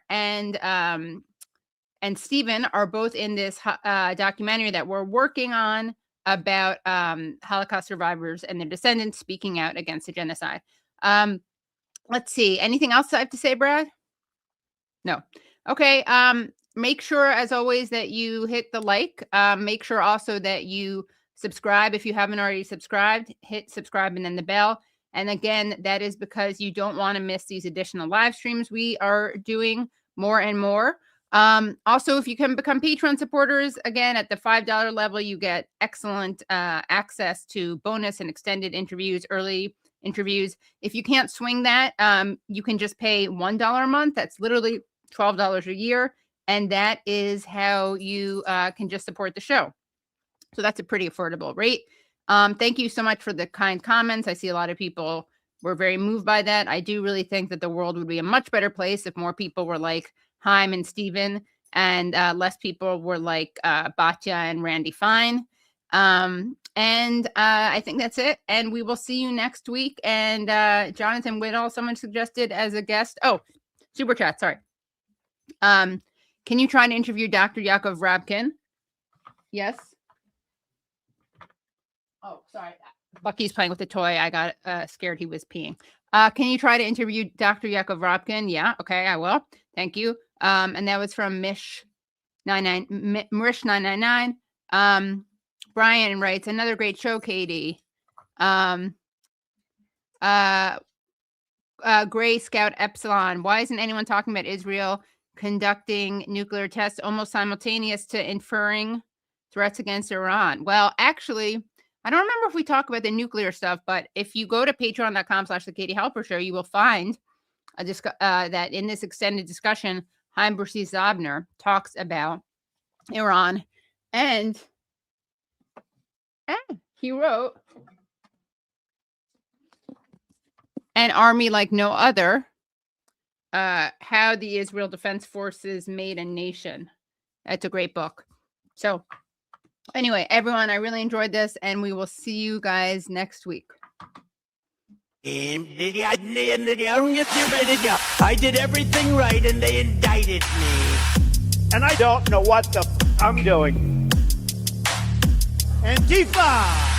and Stephen are both in this documentary that we're working on about Holocaust survivors and their descendants speaking out against the genocide. Let's see. Anything else I have to say, Brad? No. Okay. Make sure, as always, that you hit the like. Make sure also that you subscribe if you haven't already subscribed. Hit subscribe and then the bell. And again, that is because you don't want to miss these additional live streams we are doing more and more. Also, if you can become Patreon supporters, again, at the $5 level, you get excellent access to bonus and extended interviews, early interviews. If you can't swing that, you can just pay $1 a month. That's literally $12 a year. And that is how you can just support the show. So that's a pretty affordable rate. Thank you so much for the kind comments. I see a lot of people were very moved by that. I do really think that the world would be a much better place if more people were like Haim and Stephen, and less people were like Batya and Randy Fine. And I think that's it. And we will see you next week. And Jonathan Whittle, someone suggested as a guest. Oh, super chat. Sorry. Can you try to interview Dr. Yaakov Rabkin? Yes. Oh, sorry. Bucky's playing with the toy. I got scared he was peeing. Can you try to interview Dr. Yaakov Rabkin? Yeah. Okay, I will. Thank you. And that was from Mish999. Brian writes, another great show, Katie. Gray Scout Epsilon. Why isn't anyone talking about Israel conducting nuclear tests almost simultaneous to inferring threats against Iran? Well, actually, I don't remember if we talk about the nuclear stuff, but if you go to patreon.com/The Katie Halper Show, you will find that in this extended discussion, Haim Bresheeth Zabner talks about Iran, and he wrote, "An army like no other, how the Israel Defense Forces made a nation." That's a great book. So anyway, everyone, I really enjoyed this, and we will see you guys next week. I did everything right and they indicted me. And I don't know what the I'm doing. Antifa!